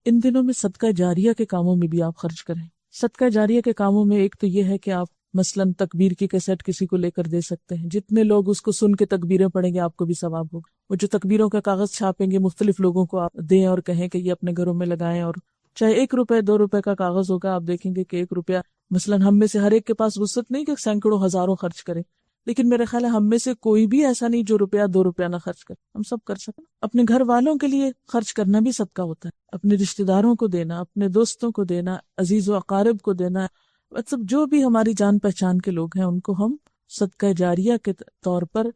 ان دنوں میں صدقہ جاریہ کے کاموں میں بھی آپ خرچ کریں. صدقہ جاریہ کے کاموں میں ایک تو یہ ہے کہ آپ مثلاً تکبیر کی کیسٹ کسی کو لے کر دے سکتے ہیں. جتنے لوگ اس کو سن کے تکبیریں پڑھیں گے آپ کو بھی ثواب ہوگا. وہ جو تکبیروں کا کاغذ چھاپیں گے مختلف لوگوں کو آپ دیں اور کہیں کہ یہ اپنے گھروں میں لگائیں، اور چاہے 1 روپے 2 روپے کا کاغذ ہوگا، آپ دیکھیں گے کہ 1 روپیہ مثلاً ہم میں سے ہر ایک کے پاس وسعت نہیں کہ سینکڑوں ہزاروں خرچ کرے، لیکن میرے خیال ہے ہم میں سے کوئی بھی ایسا نہیں جو 1 2 روپیہ نہ خرچ کرے. ہم سب کر سکیں. اپنے گھر والوں کے لیے خرچ کرنا بھی صدقہ ہوتا ہے. اپنے رشتہ داروں کو دینا، اپنے دوستوں کو دینا، عزیز و اقارب کو دینا، مطلب جو بھی ہماری جان پہچان کے لوگ ہیں ان کو ہم صدقہ جاریہ کے طور پر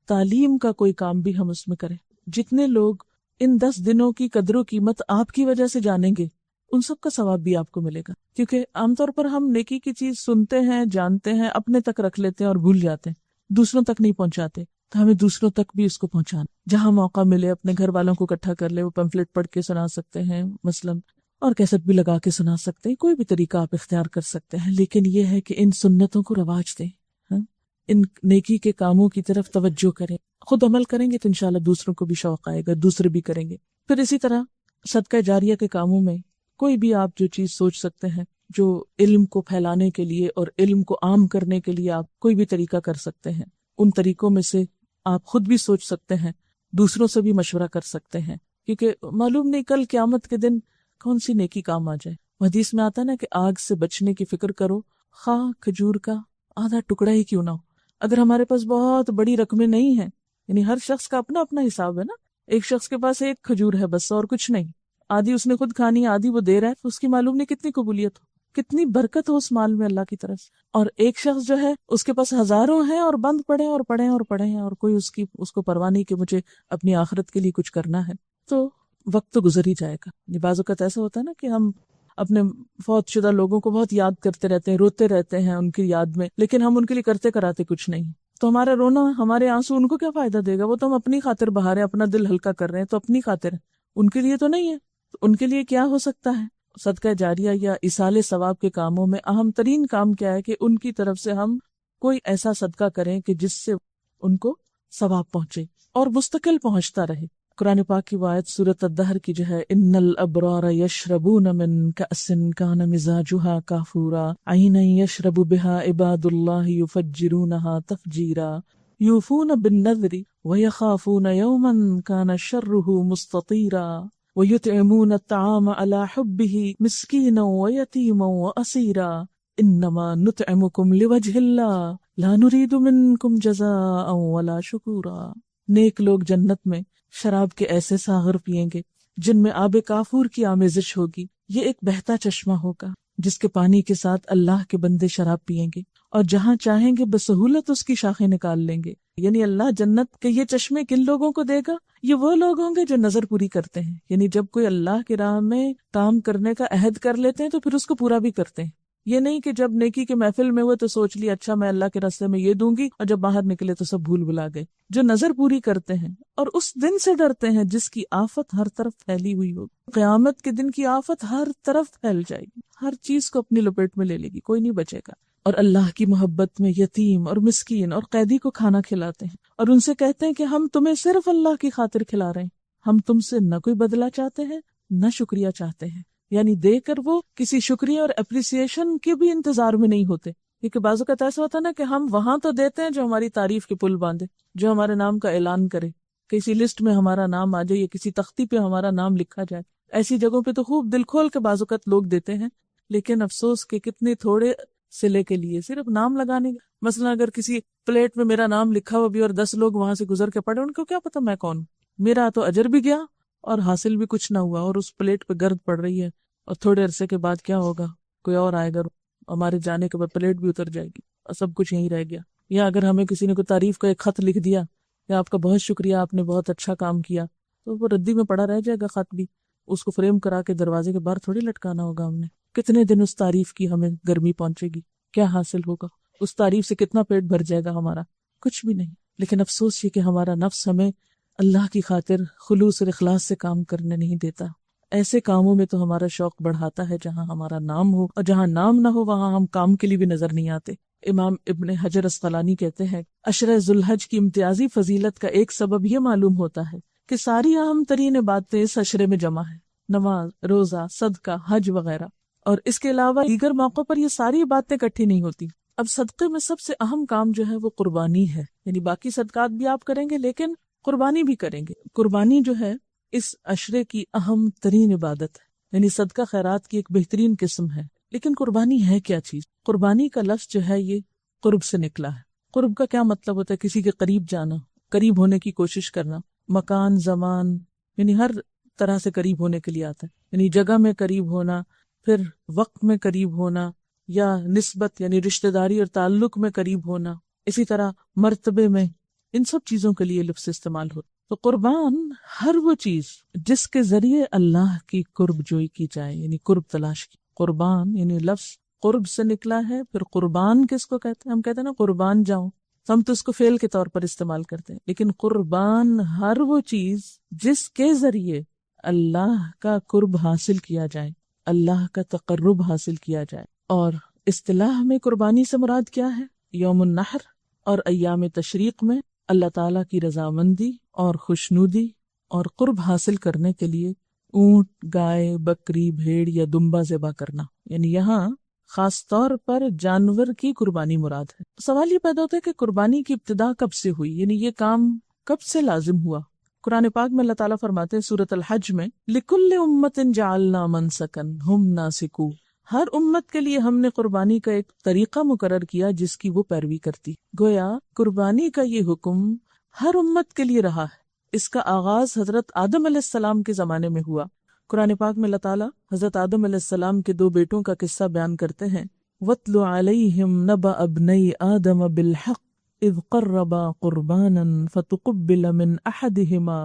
تعلیم کا کوئی کام بھی ہم اس میں کریں. جتنے لوگ ان 10 دنوں کی قدر و قیمت آپ کی وجہ سے جانیں گے ان سب کا ثواب بھی آپ کو ملے گا. کیونکہ عام طور پر ہم نیکی کی چیز سنتے ہیں، جانتے ہیں، اپنے تک رکھ لیتے ہیں اور بھول جاتے ہیں، دوسروں تک نہیں پہنچاتے. تو ہمیں دوسروں تک بھی اس کو پہنچانا. جہاں موقع ملے اپنے گھر والوں کو اکٹھا کر لے، وہ پمفلٹ پڑھ کے سنا سکتے ہیں مثلاً، اور کیسٹ بھی لگا کے سنا سکتے ہیں. کوئی بھی طریقہ آپ اختیار کر سکتے ہیں، لیکن یہ ہے کہ ان سنتوں کو رواج دیں، ان نیکی کے کاموں کی طرف توجہ کریں. خود عمل کریں گے تو انشاءاللہ دوسروں کو بھی شوق آئے گا، دوسرے بھی کریں گے. پھر اسی طرح صدقہ جاریہ کے کاموں میں کوئی بھی آپ جو چیز سوچ سکتے ہیں جو علم کو پھیلانے کے لیے اور علم کو عام کرنے کے لیے آپ کوئی بھی طریقہ کر سکتے ہیں. ان طریقوں میں سے آپ خود بھی سوچ سکتے ہیں، دوسروں سے بھی مشورہ کر سکتے ہیں، کیونکہ معلوم نہیں کل قیامت کے دن کون سی نیکی کام آ جائے. حدیث میں آتا نا کہ آگ سے بچنے کی فکر کرو، خواہ کھجور کا آدھا ٹکڑا ہی کیوں نہ ہو. اگر ہمارے پاس بہت بڑی رقمیں نہیں ہیں، یعنی ہر شخص کا اپنا اپنا حساب ہے نا، ایک شخص کے پاس 1 کھجور ہے بس اور کچھ نہیں، آدھی اس نے خود کھانی، آدھی وہ دے رہا ہے، تو اس کی معلوم نہیں کتنی قبولیت ہو. کتنی برکت ہو اس مال میں اللہ کی طرف سے. اور ایک شخص جو ہے اس کے پاس ہزاروں ہیں اور بند پڑے اور پڑے اور پڑے ہیں، اور کوئی اس کو پرواہ نہیں کہ مجھے اپنی آخرت کے لیے کچھ کرنا ہے. تو وقت تو گزر ہی جائے گا. بعض اوقات ایسا ہوتا ہے نا کہ ہم اپنے فوت شدہ لوگوں کو بہت یاد کرتے رہتے ہیں، روتے رہتے ہیں ان کی یاد میں، لیکن ہم ان کے لیے کرتے کراتے کچھ نہیں. تو ہمارا رونا، ہمارے آنسو ان کو کیا فائدہ دے گا؟ وہ تو ہم اپنی خاطر بہا رہے ہیں، اپنا دل ہلکا کر رہے ہیں، تو اپنی خاطر ہے، ان کے لیے تو نہیں ہے. تو ان کے لیے کیا ہو سکتا ہے؟ صدقہ جاریہ یا ایصال ثواب کے کاموں میں اہم ترین کام کیا ہے کہ ان کی طرف سے ہم کوئی ایسا صدقہ کریں کہ جس سے ان کو ثواب پہنچے اور مستقل پہنچتا رہے. قرآن پاک کی آیت سورۃ الدہر کی جو ہے، ان الابرار یشربون من کأس کان مزاجها کافورا عینا یشرب بها عباد اللہ یفجرونها تفجیرا یوفون بالنذر ویخافون یوما کان شرہ مستطیرا وَيُطْعِمُونَ الطَّعَامَ عَلَى حُبِّهِ مِسْكِينًا وَيَتِيمًا وَأَسِيرًا إِنَّمَا نُطْعِمُكُمْ لِوَجْهِ اللَّهِ لَا نُرِيدُ مِنكُمْ جَزَاءً وَلَا شُكُورًا. نیک لوگ جنت میں شراب کے ایسے ساغر پیئیں گے جن میں آب کافور کی آمیزش ہوگی. یہ ایک بہتا چشمہ ہوگا جس کے پانی کے ساتھ اللہ کے بندے شراب پیئیں گے اور جہاں چاہیں گے بسہولت اس کی شاخیں نکال لیں گے. یعنی اللہ جنت کے یہ چشمے کن لوگوں کو دے گا؟ یہ وہ لوگ ہوں گے جو نظر پوری کرتے ہیں. یعنی جب کوئی اللہ کی راہ میں کام کرنے کا عہد کر لیتے ہیں تو پھر اس کو پورا بھی کرتے ہیں. یہ نہیں کہ جب نیکی کے محفل میں ہوئے تو سوچ لیا اچھا میں اللہ کے راستے میں یہ دوں گی، اور جب باہر نکلے تو سب بھول بھلا گئے. جو نظر پوری کرتے ہیں اور اس دن سے ڈرتے ہیں جس کی آفت ہر طرف پھیلی ہوئی ہوگی. قیامت کے دن کی آفت ہر طرف پھیل جائے گی، ہر چیز کو اپنی لپیٹ میں لے لے گی، کوئی نہیں بچے گا. اور اللہ کی محبت میں یتیم اور مسکین اور قیدی کو کھانا کھلاتے ہیں اور ان سے کہتے ہیں کہ ہم تمہیں صرف اللہ کی خاطر کھلا رہے ہیں، ہم تم سے نہ کوئی بدلہ چاہتے ہیں نہ شکریہ چاہتے ہیں. یعنی دے کر وہ کسی شکریہ اور اپریسیشن کے بھی انتظار میں نہیں ہوتے. کیونکہ بعض اوقات ایسا ہوتا ہے نا کہ ہم وہاں تو دیتے ہیں جو ہماری تعریف کے پل باندھے، جو ہمارے نام کا اعلان کرے، کسی لسٹ میں ہمارا نام آ جائے یا کسی تختی پہ ہمارا نام لکھا جائے. ایسی جگہوں پہ تو خوب دل کھول کے بعض اوقات لوگ دیتے ہیں، لیکن افسوس کہ کتنے تھوڑے صلے کے لیے صرف نام لگانے کا. مثلا اگر کسی پلیٹ میں میرا نام لکھا ہوا بھی اور 10 لوگ وہاں سے گزر کے پڑے، ان کو کیا پتا میں کون ہوں؟ میرا تو اجر بھی گیا اور حاصل بھی کچھ نہ ہوا، اور اس پلیٹ پہ گرد پڑ رہی ہے. اور تھوڑے عرصے کے بعد کیا ہوگا؟ کوئی اور آئے گا، ہمارے جانے کے بعد پلیٹ بھی اتر جائے گی اور سب کچھ یہیں رہ گیا. یا اگر ہمیں کسی نے کوئی تعریف کا ایک خط لکھ دیا کہ آپ کا بہت شکریہ، آپ نے بہت اچھا کام کیا، تو وہ ردی میں پڑا رہ جائے گا خط بھی. اس کو فریم کرا کے دروازے کے باہر تھوڑی لٹکانا ہوگا ہم نے. کتنے دن اس تعریف کی ہمیں گرمی پہنچے گی؟ کیا حاصل ہوگا؟ اس تعریف سے کتنا پیٹ بھر جائے گا ہمارا؟ کچھ بھی نہیں. لیکن افسوس یہ کہ ہمارا نفس ہمیں اللہ کی خاطر خلوص اور اخلاص سے کام کرنے نہیں دیتا. ایسے کاموں میں تو ہمارا شوق بڑھاتا ہے جہاں ہمارا نام ہو، اور جہاں نام نہ ہو وہاں ہم کام کے لیے بھی نظر نہیں آتے. امام ابن حجر اسقلانی کہتے ہیں عشرہ ذوالحج کی امتیازی فضیلت کا ایک سبب یہ معلوم ہوتا ہے کہ ساری اہم ترین باتیں اس عشرے میں جمع ہیں: نماز، روزہ، صدقہ، حج وغیرہ. اور اس کے علاوہ دیگر موقعوں پر یہ ساری باتیں اکٹھی نہیں ہوتی. اب صدقے میں سب سے اہم کام جو ہے وہ قربانی ہے. یعنی باقی صدقات بھی آپ کریں گے لیکن قربانی بھی کریں گے. قربانی جو ہے اس عشرے کی اہم ترین عبادت ہے، یعنی صدقہ خیرات کی ایک بہترین قسم ہے. لیکن قربانی ہے کیا چیز؟ قربانی کا لفظ جو ہے یہ قرب سے نکلا ہے. قرب کا کیا مطلب ہوتا ہے؟ کسی کے قریب جانا، قریب ہونے کی کوشش کرنا. مکان، زمان، یعنی ہر طرح سے قریب ہونے کے لیے آتا ہے. یعنی جگہ میں قریب ہونا، پھر وقت میں قریب ہونا، یا نسبت یعنی رشتہ داری اور تعلق میں قریب ہونا، اسی طرح مرتبے میں. ان سب چیزوں کے لیے لفظ استعمال ہوتا. تو قربان ہر وہ چیز جس کے ذریعے اللہ کی قرب جوئی کی جائے، یعنی قرب تلاش کی. قربان یعنی لفظ قرب سے نکلا ہے. پھر قربان کس کو کہتے ہیں؟ ہم کہتے ہیں نا قربان جاؤں، ہم تو اس کو فعل کے طور پر استعمال کرتے ہیں. لیکن قربان ہر وہ چیز جس کے ذریعے اللہ کا قرب حاصل کیا جائے، اللہ کا تقرب حاصل کیا جائے. اور اصطلاح میں قربانی سے مراد کیا ہے؟ یوم النحر اور ایام تشریق میں اللہ تعالیٰ کی رضامندی اور خوشنودی اور قرب حاصل کرنے کے لیے اونٹ، گائے، بکری، بھیڑ یا دمبا ذبح کرنا. یعنی یہاں خاص طور پر جانور کی قربانی مراد ہے. سوال یہ پیدا ہوتا ہے کہ قربانی کی ابتدا کب سے ہوئی؟ یعنی یہ کام کب سے لازم ہوا؟ قرآن پاک میں اللہ تعالیٰ فرماتے ہیں سورۃ الحج میں لِكُلِّ أُمَّةٍ جَعَلْنَا مَنْسَكًا هُمْ نَاسِكُوهُ، ہر امت کے لیے ہم نے قربانی کا ایک طریقہ مقرر کیا جس کی وہ پیروی کرتی. گویا قربانی کا یہ حکم ہر امت کے لیے رہا ہے. اس کا آغاز حضرت آدم علیہ السلام کے زمانے میں ہوا. قرآن پاک میں اللہ تعالیٰ حضرت آدم علیہ السلام کے 2 بیٹوں کا قصہ بیان کرتے ہیں. وَاتْلُ عَلَيْهِمْ نَبَأَ ابْنَيْ آدَمَ بِالْحَقِّ إِذْ قَرَّبَا قُرْبَانًا فَتُقُبِّلَ مِنْ أَحَدِهِمَا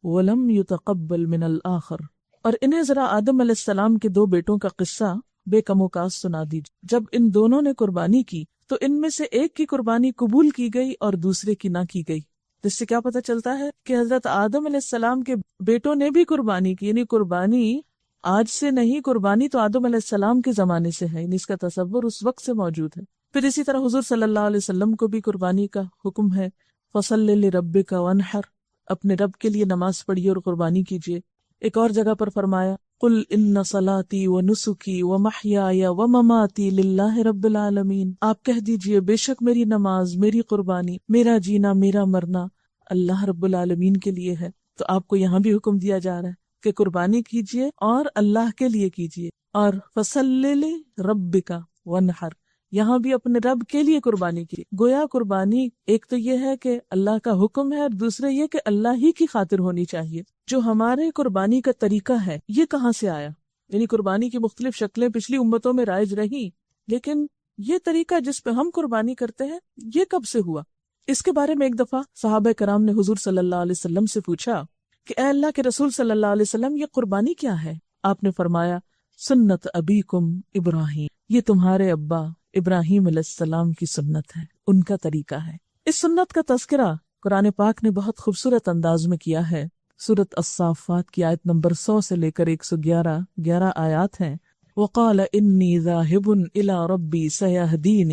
وَلَمْ يُتَقَبَّلْ مِنَ الْآخَرِ. اور انہیں ذرا آدم علیہ السلام کے 2 بیٹوں کا قصہ بے کم و کاس سنا دیجیے. جب ان دونوں نے قربانی کی تو ان میں سے ایک کی قربانی قبول کی گئی اور دوسرے کی نہ کی گئی. جس سے کیا پتہ چلتا ہے کہ حضرت آدم علیہ السلام کے بیٹوں نے بھی قربانی کی. یعنی قربانی آج سے نہیں، قربانی تو آدم علیہ السلام کے زمانے سے ہے، یعنی اس کا تصور اس وقت سے موجود ہے. پھر اسی طرح حضور صلی اللہ علیہ وسلم کو بھی قربانی کا حکم ہے. فَصَلِّ لِرَبِّكَ وَانْحَرْ، اپنے رب کے لیے نماز پڑھیے اور قربانی کیجیے. ایک اور جگہ پر فرمایا قُلْ إِنَّ صَلَاتِي وَنُسُكِي وَمَحْيَايَ وَمَمَاتِي لِلَّهِ رَبِّ الْعَالَمِينَ. آپ کہہ دیجئے بے شک میری نماز، میری قربانی، میرا جینا، میرا مرنا اللہ رب العالمین کے لیے ہے. تو آپ کو یہاں بھی حکم دیا جا رہا ہے کہ قربانی کیجئے اور اللہ کے لیے کیجئے. اور فَصَلِّ لِرَبِّكَ وَانْحَرْ، یہاں بھی اپنے رب کے لیے قربانی کی. گویا قربانی ایک تو یہ ہے کہ اللہ کا حکم ہے، اور دوسرے یہ کہ اللہ ہی کی خاطر ہونی چاہیے. جو ہمارے قربانی کا طریقہ ہے یہ کہاں سے آیا؟ یعنی قربانی کی مختلف شکلیں پچھلی امتوں میں رائج رہیں، لیکن یہ طریقہ جس پہ ہم قربانی کرتے ہیں یہ کب سے ہوا؟ اس کے بارے میں ایک دفعہ صحابہ کرام نے حضور صلی اللہ علیہ وسلم سے پوچھا کہ اے اللہ کے رسول صلی اللہ علیہ وسلم، یہ قربانی کیا ہے؟ آپ نے فرمایا سنت ابیکم ابراہیم، یہ تمہارے ابا ابراہیم علیہ السلام کی سنت ہے، ان کا طریقہ ہے. اس سنت کا تذکرہ قرآن پاک نے بہت خوبصورت انداز میں کیا ہے. سورۃ الصافات کی آیت نمبر 100 سے لے کر 111 آیات ہیں. وَقَالَ إِنِّي ذَاهِبٌ إِلَىٰ رَبِّي سَيَهْدِينِ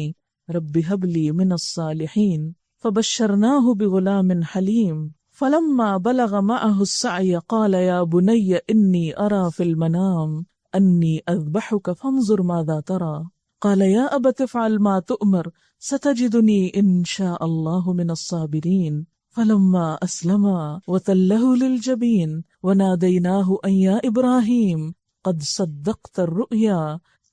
رَبِّ هَبْ لِي مِنَ الصَّالِحِينَ فَبَشَّرْنَاهُ بِغُلَامٍ حَلِيمٍ فَلَمَّا بَلَغَ مَعَهُ السَّعْيَ قَالَ يَا بُنَيَّ إِنِّي أَرَىٰ فِي الْمَنَامِ أَنِّي أَذْبَحُكَ فَانظُرْ مَاذَا تَرَىٰ قَالَ يَا أَبَتِ افْعَلْ مَا تُؤْمَرُ سَتَجِدُنِي إِن شَاءَ اللَّهُ مِنَ الصَّابِرِينَ فَلَمَّا أَسْلَمَا وَتَلَّهُ لِلْجَبِينِ وَنَادَيْنَاهُ أَن يَا إِبْرَاهِيمُ قَدْ صَدَّقْتَ الرُّؤْيَا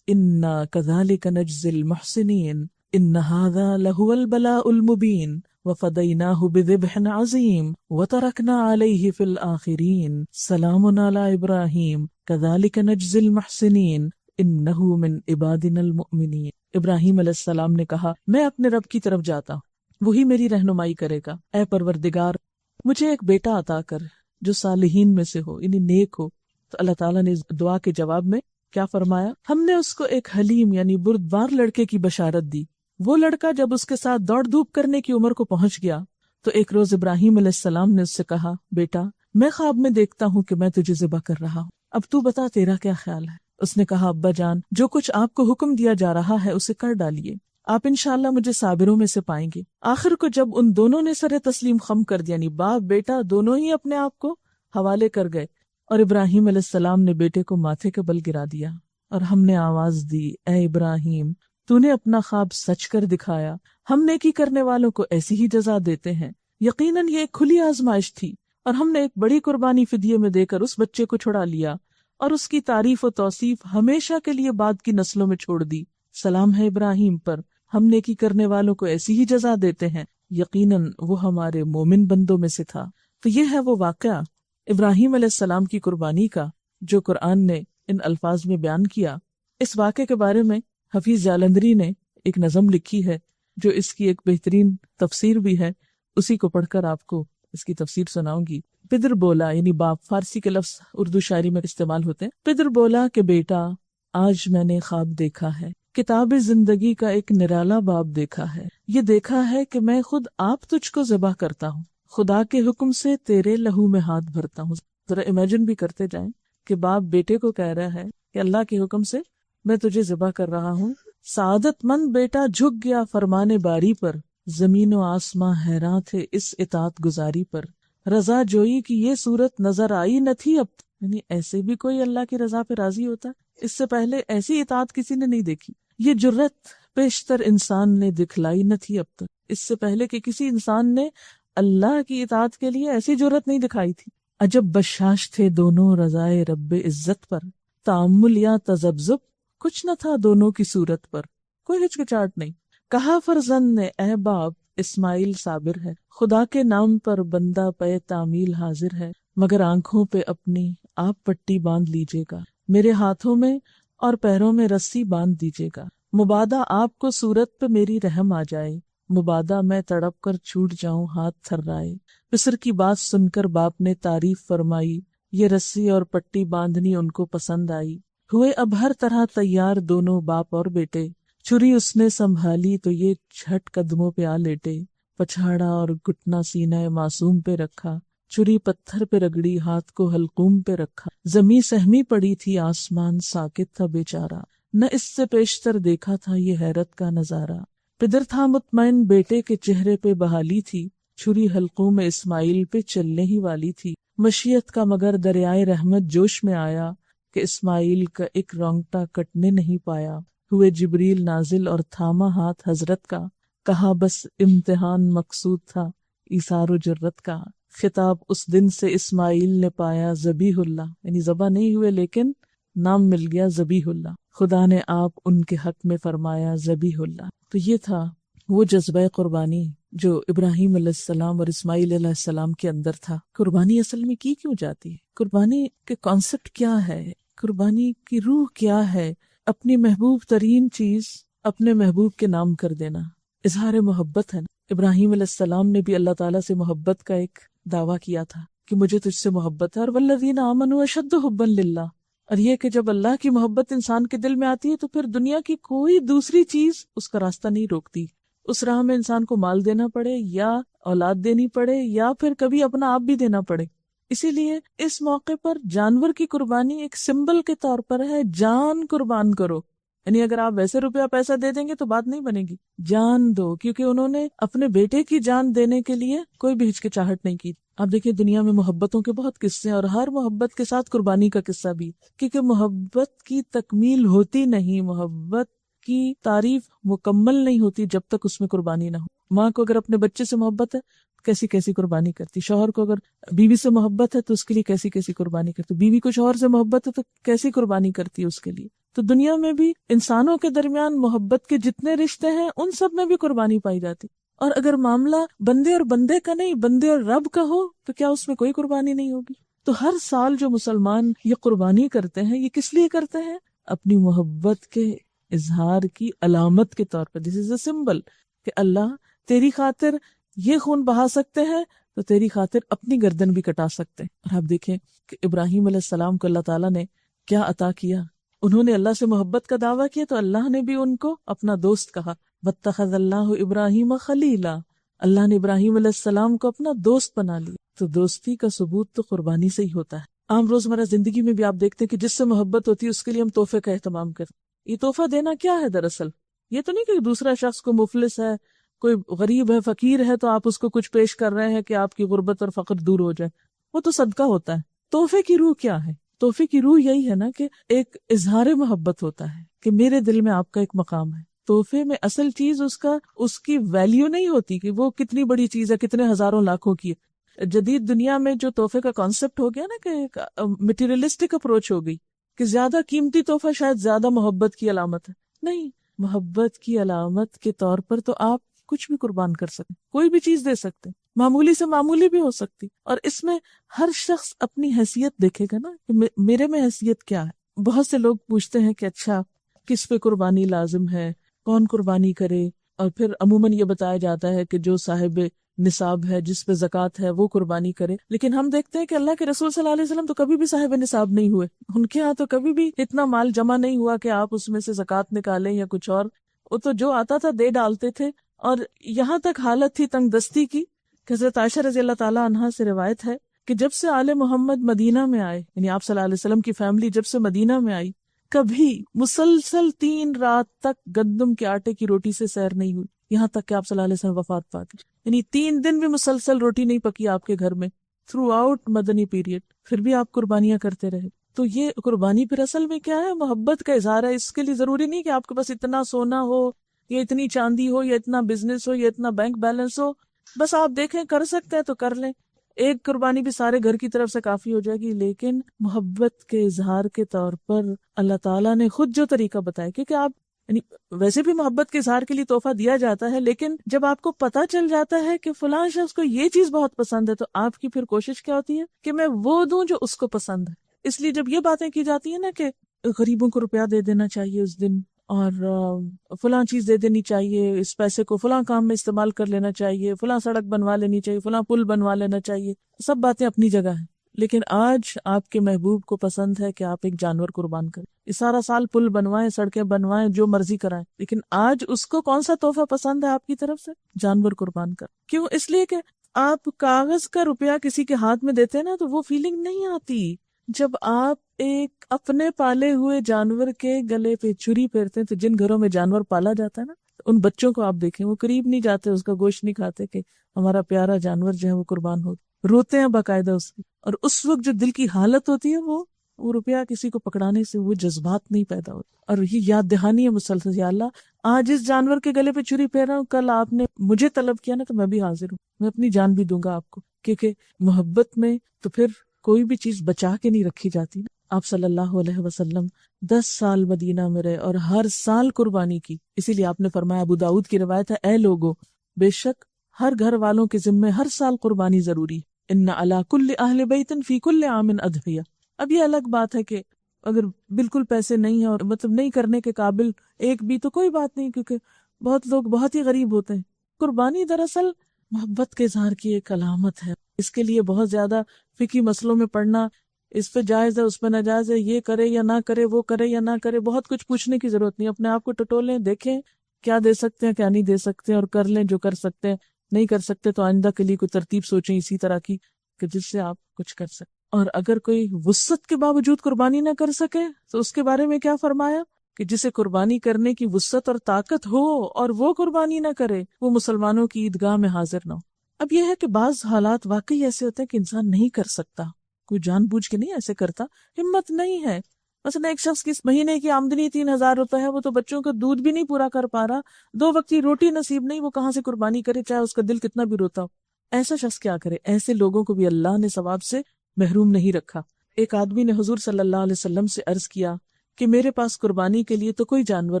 إِنَّا كَذَلِكَ نَجْزِي الْمُحْسِنِينَ إِنَّ هَذَا لَهُوَ الْبَلَاءُ الْمُبِينُ وَفَدَيْنَاهُ بِذِبْحٍ عَظِيمٍ وَتَرَكْنَا عَلَيْهِ فِي الْآخِرِينَ سَلَامٌ عَلَىٰ إِبْرَاهِيمَ كَذَلِكَ نَجْزِي الْمُحْسِنِينَ إِنَّهُ مِنْ عِبَادِنَا الْمُؤْمِنِينَ. ابراہیم علیہ السلام نے کہا میں اپنے رب کی طرف جاتا ہوں، وہی میری رہنمائی کرے گا. اے پروردگار، مجھے ایک بیٹا عطا کر جو صالحین میں سے ہو، یعنی نیک ہو. تو اللہ تعالیٰ نے دعا کے جواب میں کیا فرمایا؟ ہم نے اس کو ایک حلیم یعنی بردبار لڑکے کی بشارت دی. وہ لڑکا جب اس کے ساتھ دوڑ دھوپ کرنے کی عمر کو پہنچ گیا تو ایک روز ابراہیم علیہ السلام نے اس سے کہا بیٹا، میں خواب میں دیکھتا ہوں کہ میں تجھے ذبح کر رہا ہوں، اب تو بتا تیرا کیا خیال ہے؟ اس نے کہا ابا جان، جو کچھ آپ کو حکم دیا جا رہا ہے اسے کر ڈالیے، آپ انشاءاللہ مجھے صابروں میں سے پائیں گے. آخر کو جب ان دونوں نے سر تسلیم خم کر دیا، یعنی باپ بیٹا دونوں ہی اپنے آپ کو حوالے کر گئے، اور ابراہیم علیہ السلام نے بیٹے کو ماتھے کے بل گرا دیا اور ہم نے آواز دی اے ابراہیم، تو نے اپنا خواب سچ کر دکھایا، ہم نیکی کرنے والوں کو ایسی ہی جزا دیتے ہیں. یقیناً یہ ایک کھلی آزمائش تھی اور ہم نے ایک بڑی قربانی فدیے میں دے کر اس بچے کو چھڑا لیا اور اس کی تعریف و توصیف ہمیشہ کے لیے بعد کی نسلوں میں چھوڑ دی. سلام ہے ابراہیم پر، ہم نیکی کرنے والوں کو ایسی ہی جزا دیتے ہیں، یقیناً وہ ہمارے مومن بندوں میں سے تھا. تو یہ ہے وہ واقعہ ابراہیم علیہ السلام کی قربانی کا جو قرآن نے ان الفاظ میں بیان کیا. اس واقعے کے بارے میں حفیظ جالندری نے ایک نظم لکھی ہے جو اس کی ایک بہترین تفسیر بھی ہے، اسی کو پڑھ کر آپ کو اس کی تفسیر سناؤں گی. پدر بولا یعنی باپ، فارسی کے لفظ اردو شاعری میں استعمال ہوتے ہیں. پدر بولا کہ بیٹا آج میں نے خواب دیکھا ہے، کتاب زندگی کا ایک نرالا باب دیکھا ہے. یہ دیکھا ہے کہ میں خود آپ تجھ کو ذبح کرتا ہوں، خدا کے حکم سے تیرے لہو میں ہاتھ بھرتا ہوں. ذرا امیجن بھی کرتے جائیں کہ باپ بیٹے کو کہہ رہا ہے کہ اللہ کے حکم سے میں تجھے ذبح کر رہا ہوں. سعادت مند بیٹا جھک گیا فرمانے باری پر، زمین و آسماں حیراں تھے اس اطاعت گزاری پر. رضا جوئی کی یہ صورت نظر آئی نہ تھی اب، یعنی ایسے بھی کوئی اللہ کی رضا پہ راضی ہوتا ہے؟ اس سے پہلے ایسی اطاعت کسی نے نہیں دیکھی. یہ جرت پیشتر انسان نے دکھلائی نہ تھی اب تک، اس سے پہلے کہ کسی انسان نے اللہ کی اطاعت کے لیے ایسی جرت نہیں دکھائی تھی. عجب بشاش تھے دونوں رضائے رب عزت پر، تأمل یا تذبذب کچھ نہ تھا دونوں کی صورت پر، کوئی ہچکچاہٹ نہیں. کہا فرزند نے اے باپ اسماعیل صابر ہے، خدا کے نام پر بندہ پے تعمیل حاضر ہے. مگر آنکھوں پہ اپنی آپ پٹی باندھ لیجیے گا، میرے ہاتھوں میں اور پیروں میں رسی باندھ دیجیے گا، مبادا آپ کو صورت پہ میری رحم آ جائے، مبادا میں تڑپ کر چھوٹ جاؤں ہاتھ تھرائے۔ پسر کی بات سن کر باپ نے تعریف فرمائی، یہ رسی اور پٹی باندھنی ان کو پسند آئی۔ ہوئے اب ہر طرح تیار دونوں باپ اور بیٹے، چھری اس نے سنبھالی تو یہ جھٹ قدموں پہ آ لیٹے، پچھاڑا اور گھٹنا سینہ معصوم پہ رکھا، چھری پتھر پہ رگڑی ہاتھ کو حلقوم پہ رکھا، زمیں سہمی پڑی تھی آسمان ساکت تھا بیچارہ، نہ اس سے پیشتر دیکھا تھا یہ حیرت کا نظارہ۔ پدر تھا مطمئن بیٹے کے چہرے پہ بحالی تھی، چھری حلقوم میں اسماعیل پہ چلنے ہی والی تھی، مشیت کا مگر دریائے رحمت جوش میں آیا کہ اسماعیل کا ایک رونگٹا کٹنے نہیں پایا۔ ہوئے جبریل نازل اور تھاما ہاتھ حضرت کا، کہا بس امتحان مقصود تھا ایثار و جرت کا، خطاب اس دن سے اسماعیل نے پایا ذبیح اللہ، یعنی ذبح نہیں ہوئے لیکن نام مل گیا ذبیح اللہ، خدا نے آپ ان کے حق میں فرمایا ذبیح اللہ۔ تو یہ تھا وہ جذبہ قربانی جو ابراہیم علیہ السلام اور اسماعیل علیہ السلام کے اندر تھا۔ قربانی اصل میں کی کیوں جاتی ہے؟ قربانی کے کانسیپٹ کیا ہے؟ قربانی کی روح کیا ہے؟ اپنی محبوب ترین چیز اپنے محبوب کے نام کر دینا، اظہار محبت ہے نا۔ ابراہیم علیہ السلام نے بھی اللہ تعالیٰ سے محبت کا ایک دعویٰ کیا تھا کہ مجھے تجھ سے محبت ہے، اور والذین آمنوا اشد حبا للہ، اور یہ کہ جب اللہ کی محبت انسان کے دل میں آتی ہے تو پھر دنیا کی کوئی دوسری چیز اس کا راستہ نہیں روکتی۔ اس راہ میں انسان کو مال دینا پڑے یا اولاد دینی پڑے یا پھر کبھی اپنا آپ بھی دینا پڑے۔ اسی لیے اس موقع پر جانور کی قربانی ایک سمبل کے طور پر ہے، جان قربان کرو، یعنی اگر آپ ویسے روپیہ پیسہ دے دیں گے تو بات نہیں بنے گی، جان دو، کیونکہ انہوں نے اپنے بیٹے کی جان دینے کے لیے کوئی بھی ہچکچاہٹ نہیں کی۔ آپ دیکھیں دنیا میں محبتوں کے بہت قصے ہیں، اور ہر محبت کے ساتھ قربانی کا قصہ بھی، کیونکہ محبت کی تکمیل ہوتی نہیں، محبت کی تعریف مکمل نہیں ہوتی جب تک اس میں قربانی نہ ہو۔ ماں کو اگر اپنے بچے سے محبت ہے کیسی کیسی قربانی کرتی، شوہر کو اگر بیوی سے محبت ہے تو اس کے لیے کیسی کیسی قربانی کرتی، بیوی کو شوہر سے محبت ہے تو کیسی قربانی کرتی ہے اس کے لیے۔ تو دنیا میں بھی انسانوں کے درمیان محبت کے جتنے رشتے ہیں ان سب میں بھی قربانی پائی جاتی، اور اگر معاملہ بندے اور بندے کا نہیں، بندے اور رب کا ہو تو کیا اس میں کوئی قربانی نہیں ہوگی؟ تو ہر سال جو مسلمان یہ قربانی کرتے ہیں یہ کس لیے کرتے ہیں؟ اپنی محبت کے اظہار کی علامت کے طور پر، دس از اے سمبل کہ اللہ تیری خاطر یہ خون بہا سکتے ہیں تو تیری خاطر اپنی گردن بھی کٹا سکتے ہیں۔ اور آپ دیکھیں کہ ابراہیم علیہ السلام کو اللہ تعالیٰ نے کیا عطا کیا، انہوں نے اللہ سے محبت کا دعویٰ کیا تو اللہ نے بھی ان کو اپنا دوست کہا، واتخذ اللہ ابراہیم خلیلا، اللہ نے ابراہیم علیہ السلام کو اپنا دوست بنا لیا۔ تو دوستی کا ثبوت تو قربانی سے ہی ہوتا ہے۔ عام روزمرہ زندگی میں بھی آپ دیکھتے ہیں کہ جس سے محبت ہوتی ہے اس کے لیے ہم تحفے کا اہتمام کرتے ہیں۔ یہ تحفہ دینا کیا ہے دراصل؟ یہ تو نہیں کہ دوسرا شخص کو مفلس ہے، کوئی غریب ہے، فقیر ہے تو آپ اس کو کچھ پیش کر رہے ہیں کہ آپ کی غربت اور فقر دور ہو جائے، وہ تو صدقہ ہوتا ہے۔ تحفے کی روح کیا ہے؟ تحفے کی روح یہی ہے نا کہ ایک اظہار محبت ہوتا ہے کہ میرے دل میں آپ کا ایک مقام ہے۔ تحفے میں اصل چیز اس کی ویلیو نہیں ہوتی کہ وہ کتنی بڑی چیز ہے، کتنے ہزاروں لاکھوں کی ہے۔ جدید دنیا میں جو تحفے کا کانسیپٹ ہو گیا نا کہ مٹیریلسٹک اپروچ ہو گئی کہ زیادہ قیمتی تحفہ شاید زیادہ محبت کی علامت ہے، نہیں، محبت کی علامت کے طور پر تو آپ کچھ بھی قربان کر سکتے، کوئی بھی چیز دے سکتے، معمولی سے معمولی بھی ہو سکتی، اور اس میں ہر شخص اپنی حیثیت دیکھے گا نا کہ میرے میں حیثیت کیا ہے۔ بہت سے لوگ پوچھتے ہیں کہ اچھا کس پہ قربانی لازم ہے، کون قربانی کرے، اور پھر عموماً یہ بتایا جاتا ہے کہ جو صاحب نصاب ہے، جس پہ زکوٰۃ ہے، وہ قربانی کرے، لیکن ہم دیکھتے ہیں کہ اللہ کے رسول صلی اللہ علیہ وسلم تو کبھی بھی صاحب نصاب نہیں ہوئے، ان کے ہاں تو کبھی بھی اتنا مال جمع نہیں ہوا کہ آپ اس میں سے زکوٰۃ نکالیں یا کچھ اور، وہ تو جو آتا تھا دے ڈالتے تھے۔ اور یہاں تک حالت تھی تنگ دستی کی کہ حضرت عائشہ رضی اللہ تعالیٰ عنہا سے روایت ہے کہ جب سے آل محمد مدینہ میں آئے، یعنی آپ صلی اللہ علیہ وسلم کی فیملی جب سے مدینہ میں آئی، کبھی مسلسل 3 رات تک گندم کے آٹے کی روٹی سے سیر نہیں ہوئی، یہاں تک کہ آپ صلی اللہ علیہ وسلم وفات پا گئے، یعنی 3 دن بھی مسلسل روٹی نہیں پکی آپ کے گھر میں تھرو آؤٹ مدنی پیریڈ، پھر بھی آپ قربانیاں کرتے رہے۔ تو یہ قربانی پھر اصل میں کیا ہے؟ محبت کا اظہار ہے۔ اس کے لیے ضروری نہیں کہ آپ کے پاس اتنا سونا ہو یا اتنی چاندی ہو یا اتنا بزنس ہو یا اتنا بینک بیلنس ہو، بس آپ دیکھیں کر سکتے ہیں تو کر لیں، ایک قربانی بھی سارے گھر کی طرف سے کافی ہو جائے گی۔ لیکن محبت کے اظہار کے طور پر اللہ تعالیٰ نے خود جو طریقہ بتایا، کیونکہ آپ یعنی ویسے بھی محبت کے اظہار کے لیے تحفہ دیا جاتا ہے، لیکن جب آپ کو پتا چل جاتا ہے کہ فلاں شخص کو یہ چیز بہت پسند ہے، تو آپ کی پھر کوشش کیا ہوتی ہے کہ میں وہ دوں جو اس کو پسند ہے۔ اس لیے جب یہ باتیں کی جاتی ہیں نا کہ غریبوں کو روپیہ دے دینا چاہیے اس دن، اور فلاں چیز دے دینی چاہیے، اس پیسے کو فلاں کام میں استعمال کر لینا چاہیے، فلاں سڑک بنوا لینی چاہیے، فلاں پل بنوا لینا چاہیے، سب باتیں اپنی جگہ ہیں، لیکن آج آپ کے محبوب کو پسند ہے کہ آپ ایک جانور قربان کریں۔ یہ سارا سال پل بنوائیں، سڑکیں بنوائیں، جو مرضی کرائیں، لیکن آج اس کو کون سا تحفہ پسند ہے آپ کی طرف سے؟ جانور قربان کر۔ کیوں؟ اس لیے کہ آپ کاغذ کا روپیہ کسی کے ہاتھ میں دیتے ہیں نا، تو وہ فیلنگ نہیں آتی جب آپ ایک اپنے پالے ہوئے جانور کے گلے پہ چھری پھیرتے ہیں۔ تو جن گھروں میں جانور پالا جاتا ہے نا، ان بچوں کو آپ دیکھیں، وہ قریب نہیں جاتے، اس کا گوشت نہیں کھاتے کہ ہمارا پیارا جانور جو ہے وہ قربان ہو، روتے ہیں باقاعدہ اس کی۔ اور اس وقت جو دل کی حالت ہوتی ہے، وہ روپیہ کسی کو پکڑانے سے وہ جذبات نہیں پیدا ہوتے، اور یہ یاد دہانی ہے مسلسل، یا اللہ آج اس جانور کے گلے پہ چھری پھیر رہا ہوں، کل آپ نے مجھے طلب کیا نا تو میں بھی حاضر ہوں، میں اپنی جان بھی دوں گا آپ کو، کیونکہ محبت میں تو پھر کوئی بھی چیز بچا کے نہیں رکھی جاتی نا۔ آپ صلی اللہ علیہ وسلم 10 سال مدینہ میں رہے اور ہر سال قربانی کی، اسی لیے آپ نے فرمایا، ابو داؤد کی روایت ہے، اے لوگو، بے شک ہر گھر والوں کے ذمے ہر سال قربانی ضروری، ان علی کل اہل بیت فی کل عام اضحیہ۔ اب یہ الگ بات ہے کہ اگر بالکل پیسے نہیں ہیں اور مطلب نہیں کرنے کے قابل ایک بھی، تو کوئی بات نہیں، کیونکہ بہت لوگ بہت ہی غریب ہوتے ہیں۔ قربانی دراصل محبت کے اظہار کی ایک علامت ہے، اس کے لیے بہت زیادہ فقہی مسئلوں میں پڑھنا، اس پہ جائز ہے، اس پہ ناجائز ہے، یہ کرے یا نہ کرے، وہ کرے یا نہ کرے، بہت کچھ پوچھنے کی ضرورت نہیں، اپنے آپ کو ٹٹولیں، دیکھیں کیا دے سکتے ہیں، کیا نہیں دے سکتے، اور کر لیں جو کر سکتے ہیں، نہیں کر سکتے تو آئندہ کے لیے کوئی ترتیب سوچیں اسی طرح کی کہ جس سے آپ کچھ کر سکیں۔ اور اگر کوئی وسعت کے باوجود قربانی نہ کر سکے تو اس کے بارے میں کیا فرمایا کہ جسے قربانی کرنے کی وسعت اور طاقت ہو اور وہ قربانی نہ کرے، وہ مسلمانوں کی عیدگاہ میں حاضر نہ ہو۔ اب یہ ہے کہ بعض حالات واقعی ایسے ہوتے ہیں کہ انسان نہیں کر سکتا، کوئی جان بوجھ کے نہیں ایسے کرتا، ہمت نہیں ہے۔ مثلا ایک شخص کی مہینے کی آمدنی 3000 روپے ہے، وہ تو بچوں کا دودھ بھی نہیں پورا کر پا رہا، 2 وقت کی روٹی نصیب نہیں، وہ کہاں سے قربانی کرے، چاہے اس کا دل کتنا بھی روتا ہو۔ ایسا شخص کیا کرے؟ ایسے لوگوں کو بھی اللہ نے ثواب سے محروم نہیں رکھا۔ ایک آدمی نے حضور صلی اللہ علیہ وسلم سے عرض کیا کہ میرے پاس قربانی کے لیے تو کوئی جانور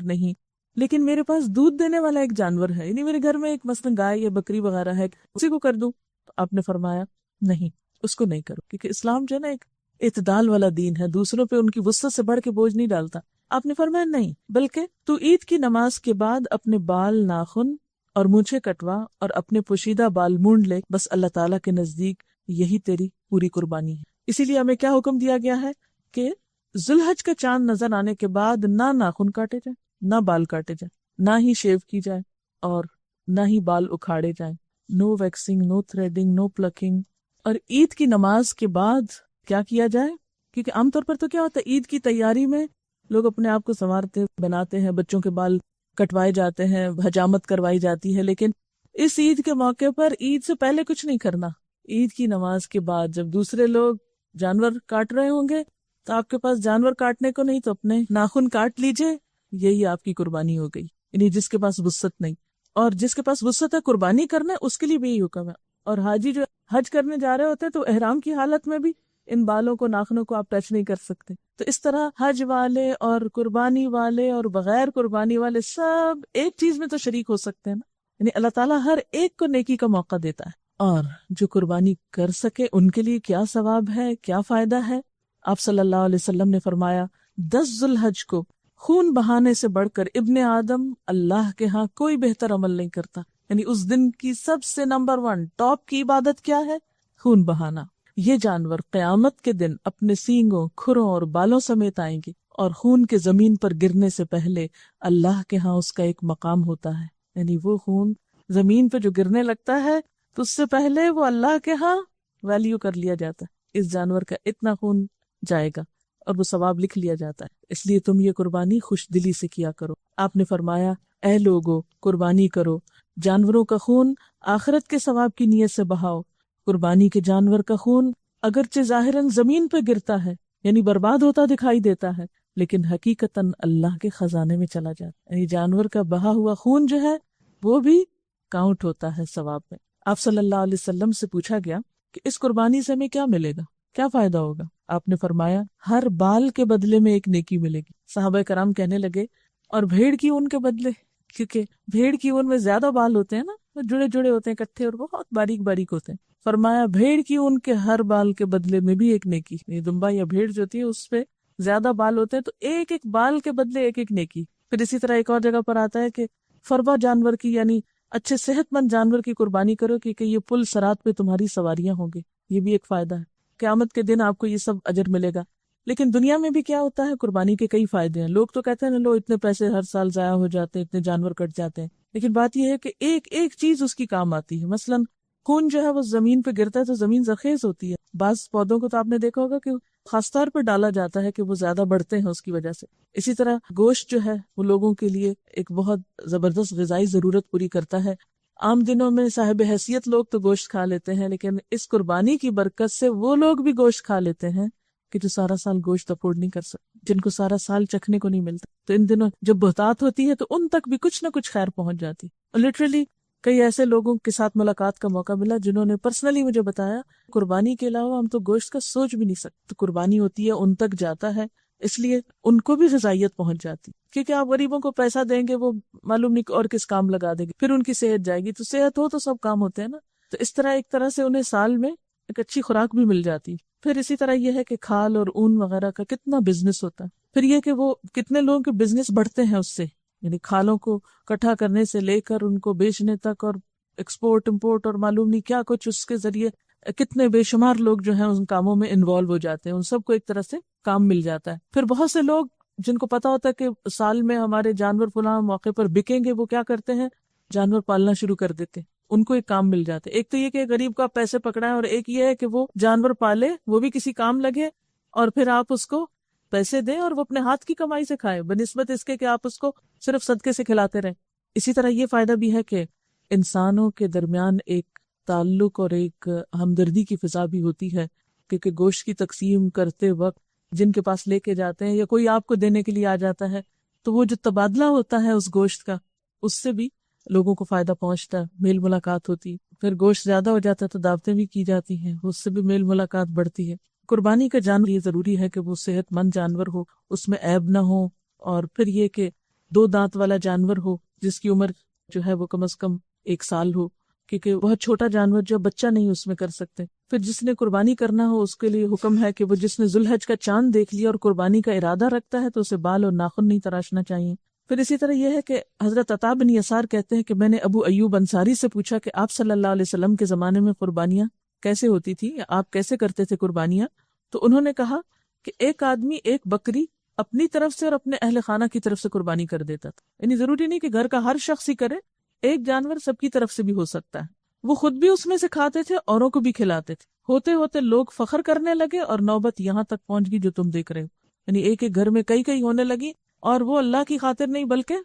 نہیں، لیکن میرے پاس دودھ دینے والا ایک جانور ہے، یعنی میرے گھر میں ایک مثلا گائے یا بکری وغیرہ ہے، اسی کو کر دوں؟ تو آپ نے فرمایا نہیں، اس کو نہیں کرو، کیونکہ اسلام جو ہے نا ایک اعتدال والا دین ہے، دوسروں پہ ان کی وسعت سے بڑھ کے بوجھ نہیں ڈالتا۔ آپ نے فرمایا نہیں، بلکہ تو عید کی نماز کے بعد اپنے بال، ناخن اور مونچھیں کٹوا اور اپنے پوشیدہ بال مونڈ لے، بس اللہ تعالیٰ کے نزدیک یہی تیری پوری قربانی ہے۔ اسی لیے ہمیں کیا حکم دیا گیا ہے کہ ذوالحج کا چاند نظر آنے کے بعد نہ ناخن کاٹے جائیں، نہ بال کاٹے جائیں، نہ ہی شیو کی جائے، اور نہ ہی بال اکھاڑے جائیں، نو ویکسنگ، نو تھریڈنگ، نو پلکنگ۔ اور عید کی نماز کے بعد کیا کیا جائے؟ کیونکہ عام طور پر تو کیا ہوتا ہے، عید کی تیاری میں لوگ اپنے آپ کو سنوارتے بناتے ہیں، بچوں کے بال کٹوائے جاتے ہیں، حجامت کروائی جاتی ہے، لیکن اس عید کے موقع پر عید سے پہلے کچھ نہیں کرنا۔ عید کی نماز کے بعد جب دوسرے لوگ جانور کاٹ رہے ہوں گے تو آپ کے پاس جانور کاٹنے کو نہیں، تو اپنے ناخن کاٹ لیجئے، یہی آپ کی قربانی ہو گئی۔ یعنی جس کے پاس وسعت نہیں، اور جس کے پاس وسعت ہے قربانی کرنا، اس کے لیے بھی یہی حکم ہے۔ اور حاجی جو حج کرنے جا رہے ہوتے ہیں تو احرام کی حالت میں بھی ان بالوں کو، ناخنوں کو آپ ٹچ نہیں کر سکتے۔ تو اس طرح حج والے اور قربانی والے اور بغیر قربانی والے سب ایک چیز میں تو شریک ہو سکتے ہیں نا، یعنی اللہ تعالیٰ ہر ایک کو نیکی کا موقع دیتا ہے، اور جو قربانی کر سکے ان کے لیے کیا ثواب ہے، کیا فائدہ ہے۔ آپ صلی اللہ علیہ وسلم نے فرمایا، 10 ذوالحج کو خون بہانے سے بڑھ کر ابن آدم اللہ کے ہاں کوئی بہتر عمل نہیں کرتا۔ یعنی اس دن کی سب سے نمبر 1 ٹاپ کی عبادت کیا ہے؟ خون بہانا۔ یہ جانور قیامت کے دن اپنے سینگوں، کھروں اور بالوں سمیت آئیں گے، اور خون کے زمین پر گرنے سے پہلے اللہ کے ہاں اس کا ایک مقام ہوتا ہے۔ یعنی وہ خون زمین پہ جو گرنے لگتا ہے تو اس سے پہلے وہ اللہ کے ہاں ویلیو کر لیا جاتا ہے، اس جانور کا اتنا خون جائے گا، اور وہ ثواب لکھ لیا جاتا ہے۔ اس لیے تم یہ قربانی خوش دلی سے کیا کرو۔ آپ نے فرمایا، اے لوگو، قربانی کرو، جانوروں کا خون آخرت کے ثواب کی نیت سے بہاؤ۔ قربانی کے جانور کا خون اگرچہ ظاہراً زمین پہ گرتا ہے، یعنی برباد ہوتا دکھائی دیتا ہے، لیکن حقیقتاً اللہ کے خزانے میں چلا جاتا ہے۔ یعنی جانور کا بہا ہوا خون جو ہے وہ بھی کاؤنٹ ہوتا ہے ثواب میں۔ آپ صلی اللہ علیہ وسلم سے پوچھا گیا کہ اس قربانی سے ہمیں کیا ملے گا، کیا فائدہ ہوگا؟ آپ نے فرمایا، ہر بال کے بدلے میں ایک نیکی ملے گی۔ صحابہ کرام کہنے لگے، اور بھیڑ کی اون کے بدلے، کیونکہ بھیڑ کی اون میں زیادہ بال ہوتے ہیں نا، وہ جڑے جڑے ہوتے ہیں اکٹھے اور بہت باریک باریک ہوتے ہیں، فرمایا بھیڑ کی اون کے ہر بال کے بدلے میں بھی ایک نیکی. یہ دمبا یا بھیڑ جو ہوتی ہے اس پہ زیادہ بال ہوتے ہیں تو ایک ایک بال کے بدلے ایک ایک نیکی. پھر اسی طرح ایک اور جگہ پر آتا ہے کہ فربا جانور کی یعنی اچھے صحت مند جانور کی قربانی کرو، کیونکہ یہ پل صراط پہ تمہاری سواریاں ہوں گے. یہ بھی ایک فائدہ ہے، قیامت کے دن آپ کو یہ سب اجر ملے گا. لیکن دنیا میں بھی کیا ہوتا ہے، قربانی کے کئی فائدے ہیں. لوگ تو کہتے ہیں نا لو اتنے پیسے ہر سال ضائع ہو جاتے ہیں، اتنے جانور کٹ جاتے ہیں، لیکن بات یہ ہے کہ ایک ایک چیز اس کی کام آتی ہے. مثلاً خون جو ہے وہ زمین پہ گرتا ہے تو زمین زرخیز ہوتی ہے. بعض پودوں کو تو آپ نے دیکھا ہوگا کہ خاص طور پر ڈالا جاتا ہے کہ وہ زیادہ بڑھتے ہیں اس کی وجہ سے. اسی طرح گوشت جو ہے وہ لوگوں کے لیے ایک بہت زبردست غذائی ضرورت پوری کرتا ہے. عام دنوں میں صاحب حیثیت لوگ تو گوشت کھا لیتے ہیں، لیکن اس قربانی کی برکت سے وہ لوگ بھی گوشت کھا لیتے ہیں کہ جو سارا سال گوشت افورڈ نہیں کر سکتے، جن کو سارا سال چکھنے کو نہیں ملتا. تو ان دنوں جب بہتات ہوتی ہے تو ان تک بھی کچھ نہ کچھ خیر پہنچ جاتی. اور لٹرلی کئی ایسے لوگوں کے ساتھ ملاقات کا موقع ملا جنہوں نے پرسنلی مجھے بتایا قربانی کے علاوہ ہم تو گوشت کا سوچ بھی نہیں سکتے. تو قربانی ہوتی ہے ان تک جاتا ہے، اس لیے ان کو بھی غذائیت پہنچ جاتی. کیونکہ آپ غریبوں کو پیسہ دیں گے وہ معلوم نہیں اور کس کام لگا دیں گے، پھر ان کی صحت جائے گی. تو صحت ہو تو سب کام ہوتے ہیں نا. تو اس طرح ایک طرح سے انہیں سال میں ایک اچھی خوراک بھی مل جاتی. پھر اسی طرح یہ ہے کہ کھال اور اون وغیرہ کا کتنا بزنس ہوتا ہے. پھر یہ کہ وہ کتنے لوگوں کے بزنس بڑھتے ہیں اس سے، یعنی کھالوں کو اکٹھا کرنے سے لے کر ان کو بیچنے تک اور ایکسپورٹ امپورٹ اور معلوم نہیں کیا کچھ، اس کے ذریعے کتنے بے شمار لوگ جو ہیں ان کاموں میں انوالو ہو جاتے ہیں. ان سب کو ایک طرح سے کام مل جاتا ہے. پھر بہت سے لوگ جن کو پتا ہوتا ہے کہ سال میں ہمارے جانور فلاں موقع پر بکیں گے، وہ کیا کرتے ہیں، جانور پالنا شروع کر دیتے ہیں. ان کو ایک کام مل جاتا ہے. ایک تو یہ کہ غریب کا پیسے پکڑائیں، اور ایک یہ ہے کہ وہ جانور پالے، وہ بھی کسی کام لگے، اور پھر آپ اس کو پیسے دیں اور وہ اپنے ہاتھ کی کمائی سے کھائے، بنسبت اس کے کہ آپ اس کو صرف صدقے سے کھلاتے رہیں. اسی طرح یہ فائدہ بھی ہے کہ انسانوں کے درمیان ایک تعلق اور ایک ہمدردی کی فضا بھی ہوتی ہے، کیونکہ گوشت کی تقسیم کرتے وقت جن کے پاس لے کے جاتے ہیں یا کوئی آپ کو دینے کے لیے آ جاتا ہے تو وہ جو تبادلہ ہوتا ہے اس گوشت کا، اس سے بھی لوگوں کو فائدہ پہنچتا ہے، میل ملاقات ہوتی. پھر گوشت زیادہ ہو جاتا ہے تو دعوتیں بھی کی جاتی ہیں، اس سے بھی میل ملاقات بڑھتی ہے. قربانی کا جانور یہ ضروری ہے کہ وہ صحت مند جانور ہو، اس میں عیب نہ ہو، اور پھر یہ کہ 2 دانت والا جانور ہو جس کی عمر جو ہے وہ کم از کم 1 سال ہو، کیونکہ بہت چھوٹا جانور جو بچہ نہیں اس میں کر سکتے. پھر جس نے قربانی کرنا ہو اس کے لیے حکم ہے کہ وہ جس نے ذوالحج کا چاند دیکھ لیا اور قربانی کا ارادہ رکھتا ہے تو اسے بال اور ناخن نہیں تراشنا چاہیے. پھر اسی طرح یہ ہے کہ حضرت عطا بن یسار کہتے ہیں کہ میں نے ابو ایوب انصاری سے پوچھا کہ آپ صلی اللہ علیہ وسلم کے زمانے میں قربانیاں کیسے ہوتی تھی، آپ کیسے کرتے تھے قربانیاں؟ تو انہوں نے کہا کہ ایک آدمی ایک بکری اپنی طرف سے اور اپنے اہل خانہ کی طرف سے قربانی کر دیتا تھا. یعنی ضروری نہیں کہ گھر کا ہر شخص ہی کرے، ایک جانور سب کی طرف سے بھی ہو سکتا ہے. وہ خود بھی اس میں سے کھاتے تھے، اوروں کو بھی کھلاتے تھے. ہوتے ہوتے لوگ فخر کرنے لگے اور نوبت یہاں تک پہنچ گئی جو تم دیکھ رہے ہو. یعنی ایک ایک گھر میں کئی کئی ہونے لگی، اور وہ اللہ کی خاطر نہیں بلکہ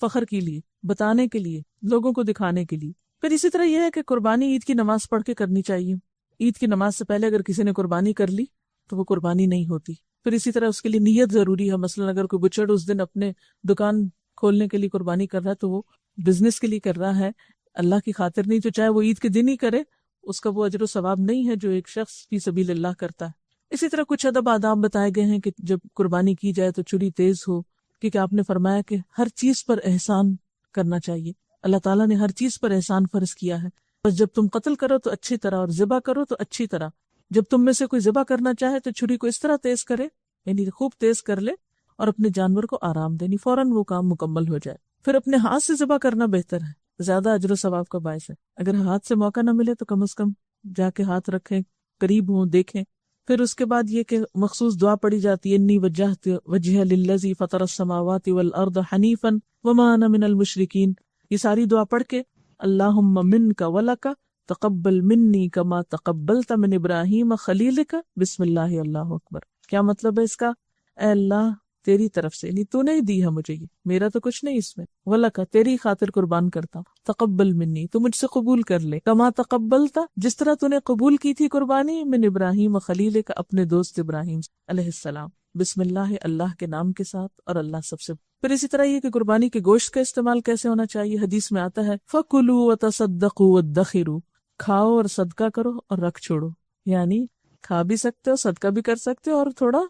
فخر کے لیے، بتانے کے لیے، لوگوں کو دکھانے کے لیے. پھر اسی طرح یہ ہے کہ قربانی عید کی نماز پڑھ کے کرنی چاہیے. عید کی نماز سے پہلے اگر کسی نے قربانی کر لی تو وہ قربانی نہیں ہوتی. پھر اسی طرح اس کے لیے نیت ضروری ہے. مثلا اگر کوئی بچڑ اس دن اپنے دکان کھولنے کے لیے قربانی کر رہا ہے تو وہ بزنس کے لیے کر رہا ہے، اللہ کی خاطر نہیں. تو چاہے وہ عید کے دن ہی کرے، اس کا وہ اجر و ثواب نہیں ہے جو ایک شخص فی سبیل اللہ کرتا ہے. اسی طرح کچھ ادب آداب بتائے گئے ہیں کہ جب قربانی کی جائے تو چھری تیز ہو، کیونکہ آپ نے فرمایا کہ ہر چیز پر احسان کرنا چاہیے. اللہ تعالیٰ نے ہر چیز پر احسان فرض کیا ہے. بس جب تم قتل کرو تو اچھی طرح، اور ذبح کرو تو اچھی طرح. جب تم میں سے کوئی ذبح کرنا چاہے تو چھری کو اس طرح تیز کرے، یعنی خوب تیز کر لے، اور اپنے جانور کو آرام دینی فوراً وہ کام مکمل ہو جائے. پھر اپنے ہاتھ سے ذبح کرنا بہتر ہے، زیادہ اجر و ثواب کا باعث ہے. اگر ہاتھ سے موقع نہ ملے تو کم از کم جا کے ہاتھ رکھیں، قریب ہوں، دیکھیں. پھر اس کے بعد یہ کہ مخصوص دعا پڑھی جاتی ہے، انی وجہت وجہ للذی فطر السماوات والارض حنیفا وما انا من المشرکین. یہ ساری دعا پڑھ کے اللہم منک ولک تقبل منی کما تقبلت من ابراہیم خلیلک بسم اللہ اللہ اکبر. کیا مطلب ہے اس کا؟ اے اللہ تیری طرف سے، یعنی تو نے دی ہے مجھے، یہ میرا تو کچھ نہیں اس میں، ولک تیری خاطر قربان کرتا ہوں، تقبل منی تو مجھ سے قبول کر لے، کما تقبلتا جس طرح تو نے قبول کی تھی قربانی، من ابراہیم خلیلک اپنے دوست ابراہیم علیہ السلام. بسم اللہ اللہ کے نام کے ساتھ، اور اللہ سب سے. پھر اسی طرح یہ کہ قربانی کے گوشت کا استعمال کیسے ہونا چاہیے. حدیث میں آتا ہے فَكُلُوا وَتَصَدَّقُوا وَادَّخِرُوا، کھاؤ اور صدقہ کرو اور رکھ چھوڑو. یعنی کھا بھی سکتے ہو، صدقہ بھی کر سکتے ہو، اور تھوڑا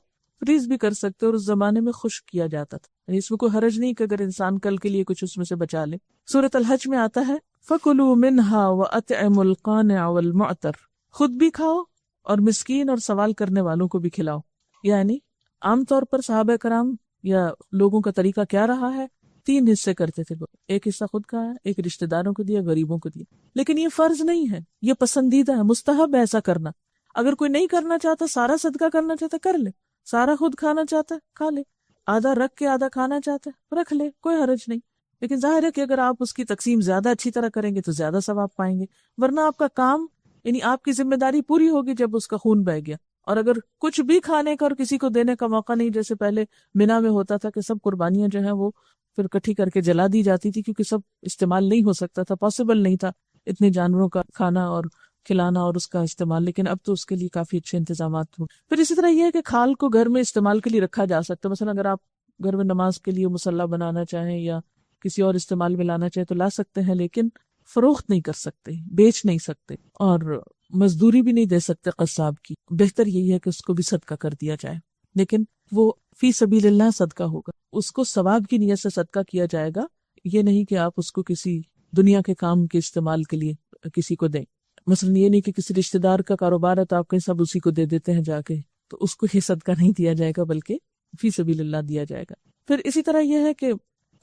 فریز بھی کر سکتے اور اس زمانے میں خشک کیا جاتا تھا، یعنی اس میں کوئی حرج نہیں کہ اگر انسان کل کے لیے کچھ اس میں سے بچا لے۔ سورۃ الحج میں آتا ہے فَكُلُوا مِنْهَا وَأَطْعِمُوا الْقَانِعَ وَالْمُعْتَرَ، خود بھی کھاؤ اور مسکین اور سوال کرنے والوں کو بھی کھلاؤ۔ یعنی عام طور پر صحابہ کرام یا لوگوں کا طریقہ کیا رہا ہے، 3 حصے کرتے تھے، ایک حصہ خود کھایا، ایک رشتہ داروں کو دیا، غریبوں کو دیا۔ لیکن یہ فرض نہیں ہے، یہ پسندیدہ ہے، مستحب ہے ایسا کرنا۔ اگر کوئی نہیں کرنا چاہتا، سارا صدقہ کرنا چاہتا کر لے، سارا خود کھانا چاہتا ہے کھا لے، آدھا رکھ کے آدھا کھانا چاہتا ہے رکھ لے، کوئی حرج نہیں۔ لیکن ظاہر ہے کہ اگر آپ اس کی تقسیم زیادہ اچھی طرح کریں گے تو زیادہ ثواب پائیں گے، ورنہ آپ کا کام یعنی آپ کی ذمہ داری پوری ہوگی جب اس کا خون بہہ گیا۔ اور اگر کچھ بھی کھانے کا اور کسی کو دینے کا موقع نہیں، جیسے پہلے مینا میں ہوتا تھا کہ سب قربانیاں جو ہیں وہ پھر اکٹھی کر کے جلا دی جاتی تھی، کیونکہ سب استعمال نہیں ہو سکتا تھا، پاسبل نہیں تھا اتنے جانوروں کا کھانا اور کھلانا اور اس کا استعمال، لیکن اب تو اس کے لیے کافی اچھے انتظامات ہو۔ پھر اسی طرح یہ ہے کہ کھال کو گھر میں استعمال کے لیے رکھا جا سکتا ہے، مثلا اگر آپ گھر میں نماز کے لیے مصلی بنانا چاہیں یا کسی اور استعمال میں لانا چاہیں تو لا سکتے ہیں، لیکن فروخت نہیں کر سکتے، بیچ نہیں سکتے، اور مزدوری بھی نہیں دے سکتے قصاب کی۔ بہتر یہی ہے کہ اس کو بھی صدقہ کر دیا جائے، لیکن وہ فی سبیل اللہ صدقہ ہوگا، اس کو ثواب کی نیت سے صدقہ کیا جائے گا، یہ نہیں کہ آپ اس کو کسی دنیا کے کام کے استعمال کے لیے کسی کو دیں۔ مثلا یہ نہیں کہ کسی رشتہ دار کا کاروبار ہے تو آپ کہیں سب اسی کو دے دیتے ہیں جا کے، تو اس کو یہ صدقہ نہیں دیا جائے گا بلکہ فی سبیل اللہ دیا جائے گا۔ پھر اسی طرح یہ ہے کہ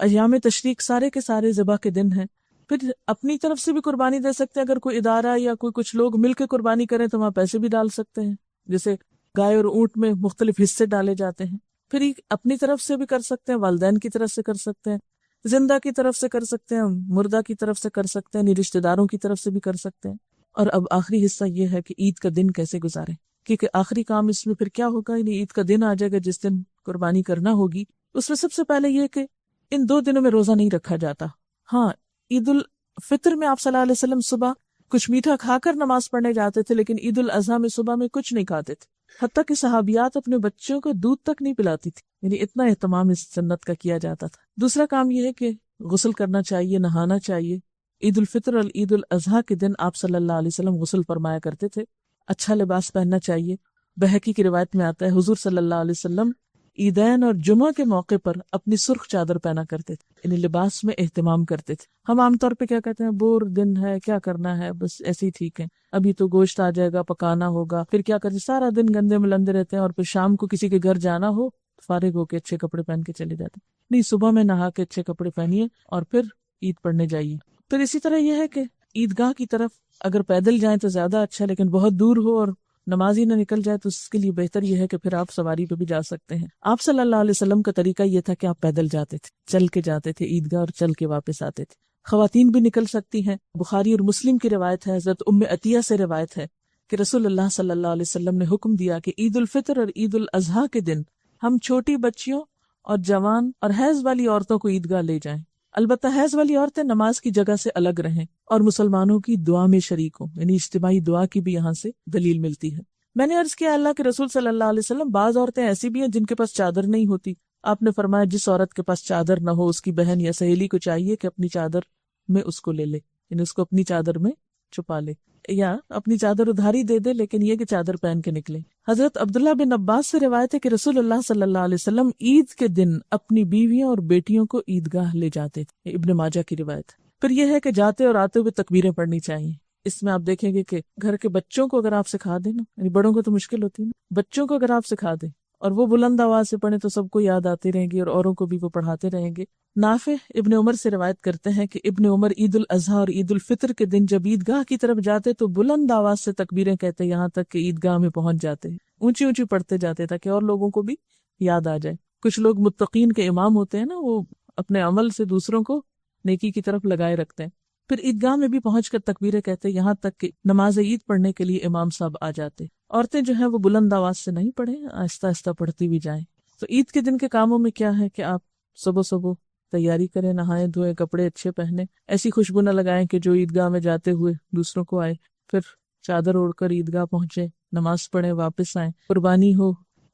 ایام تشریق سارے کے سارے ذبح کے دن ہیں، پھر اپنی طرف سے بھی قربانی دے سکتے ہیں، اگر کوئی ادارہ یا کوئی کچھ لوگ مل کے قربانی کریں تو وہاں پیسے بھی ڈال سکتے ہیں، جیسے گائے اور اونٹ میں مختلف حصے ڈالے جاتے ہیں۔ پھر اپنی طرف سے بھی کر سکتے ہیں، والدین کی طرف سے کر سکتے ہیں، زندہ کی طرف سے کر سکتے ہیں، مردہ کی طرف سے کر سکتے ہیں، رشتہ داروں کی طرف سے بھی کر سکتے ہیں۔ اور اب آخری حصہ یہ ہے کہ عید کا دن کیسے گزاریں، کیونکہ آخری کام اس میں پھر کیا ہوگا، یعنی عید کا دن آ جائے گا جس دن قربانی کرنا ہوگی۔ اس میں سب سے پہلے یہ کہ ان 2 دنوں میں روزہ نہیں رکھا جاتا۔ ہاں، عید الفطر میں آپ صلی اللہ علیہ وسلم صبح کچھ میٹھا کھا کر نماز پڑھنے جاتے تھے، لیکن عید الاضحیٰ میں صبح میں کچھ نہیں کھاتے تھے، حتیٰ کہ صحابیات اپنے بچوں کو دودھ تک نہیں پلاتی تھی، یعنی اتنا اہتمام اس سنت کا کیا جاتا تھا۔ دوسرا کام یہ ہے کہ غسل کرنا چاہیے، نہانا چاہیے۔ عید الفطر اور عید الاضحیٰ کے دن آپ صلی اللہ علیہ وسلم غسل فرمایا کرتے تھے، اچھا لباس پہننا چاہیے۔ بہقی کی روایت میں آتا ہے حضور صلی اللہ علیہ وسلم عیدین اور جمعہ کے موقع پر اپنی سرخ چادر پہنا کرتے تھے، یعنی لباس میں اہتمام کرتے تھے۔ ہم عام طور پہ کیا کہتے ہیں، بور دن ہے، کیا کرنا ہے، بس ایسے ہی ٹھیک ہے، ابھی تو گوشت آ جائے گا، پکانا ہوگا، پھر کیا کرتے سارا دن گندے ملندے رہتے ہیں، اور پھر شام کو کسی کے گھر جانا ہو فارغ ہو کے اچھے کپڑے پہن کے چلے جاتے ہیں۔ نہیں، صبح میں نہا کے اچھے کپڑے پہنیے اور پھر عید پڑھنے جائیے۔ پھر اسی طرح یہ ہے کہ عیدگاہ کی طرف اگر پیدل جائیں تو زیادہ اچھا، لیکن بہت دور ہو اور نماز ہی نہ نکل جائے تو اس کے لیے بہتر یہ ہے کہ پھر آپ سواری پہ بھی جا سکتے ہیں۔ آپ صلی اللہ علیہ وسلم کا طریقہ یہ تھا کہ آپ پیدل جاتے تھے، چل کے جاتے تھے عیدگاہ اور چل کے واپس آتے تھے۔ خواتین بھی نکل سکتی ہیں، بخاری اور مسلم کی روایت ہے، حضرت ام عطیہ سے روایت ہے کہ رسول اللہ صلی اللہ علیہ وسلم نے حکم دیا کہ عید الفطر اور عید الاضحیٰ کے دن ہم چھوٹی بچیوں اور جوان اور حیض والی عورتوں کو عیدگاہ لے جائیں، البتہ حیض والی عورتیں نماز کی جگہ سے الگ رہیں اور مسلمانوں کی دعا میں شریک ہوں، یعنی اجتماعی دعا کی بھی یہاں سے دلیل ملتی ہے۔ میں نے عرض کیا اللہ کے رسول صلی اللہ علیہ وسلم، بعض عورتیں ایسی بھی ہیں جن کے پاس چادر نہیں ہوتی، آپ نے فرمایا جس عورت کے پاس چادر نہ ہو اس کی بہن یا سہیلی کو چاہیے کہ اپنی چادر میں اس کو لے لے، یعنی اس کو اپنی چادر میں چھپا لے یا اپنی چادر ادھاری دے دے، لیکن یہ کہ چادر پہن کے نکلے۔ حضرت عبداللہ بن عباس سے روایت ہے کہ رسول اللہ صلی اللہ علیہ وسلم عید کے دن اپنی بیویوں اور بیٹیوں کو عیدگاہ لے جاتے تھے، ابن ماجہ کی روایت۔ پھر یہ ہے کہ جاتے اور آتے ہوئے تکبیریں پڑھنی چاہیے۔ اس میں آپ دیکھیں گے کہ گھر کے بچوں کو اگر آپ سکھا دیں نا، یعنی بڑوں کو تو مشکل ہوتی ہے نا، بچوں کو اگر آپ سکھا دیں اور وہ بلند آواز سے پڑھیں تو سب کو یاد آتی رہیں گی اور اوروں کو بھی وہ پڑھاتے رہیں گے۔ نافع ابن عمر سے روایت کرتے ہیں کہ ابن عمر عید الاضحیٰ اور عید الفطر کے دن جب عیدگاہ کی طرف جاتے تو بلند آواز سے تکبیریں کہتے یہاں تک کہ عیدگاہ میں پہنچ جاتے، اونچی اونچی پڑھتے جاتے تاکہ اور لوگوں کو بھی یاد آ جائے۔ کچھ لوگ متقین کے امام ہوتے ہیں نا، وہ اپنے عمل سے دوسروں کو نیکی کی طرف لگائے رکھتے ہیں۔ پھر عیدگاہ میں بھی پہنچ کر تکبیریں کہتے یہاں تک کہ نماز عید پڑھنے کے لیے امام صاحب آ جاتے۔ عورتیں جو ہیں وہ بلند آواز سے نہیں پڑھیں، آہستہ آہستہ پڑھتی بھی جائیں۔ تو عید کے دن کے کاموں میں کیا ہے کہ آپ صبح صبح تیاری کریں، نہائیں دھوئیں، کپڑے اچھے پہنیں، ایسی خوشبو نہ لگائیں کہ جو عیدگاہ میں جاتے ہوئے دوسروں کو آئے۔ پھر چادر اوڑھ کر عیدگاہ پہنچے، نماز پڑھیں، واپس آئیں۔ قربانی ہو،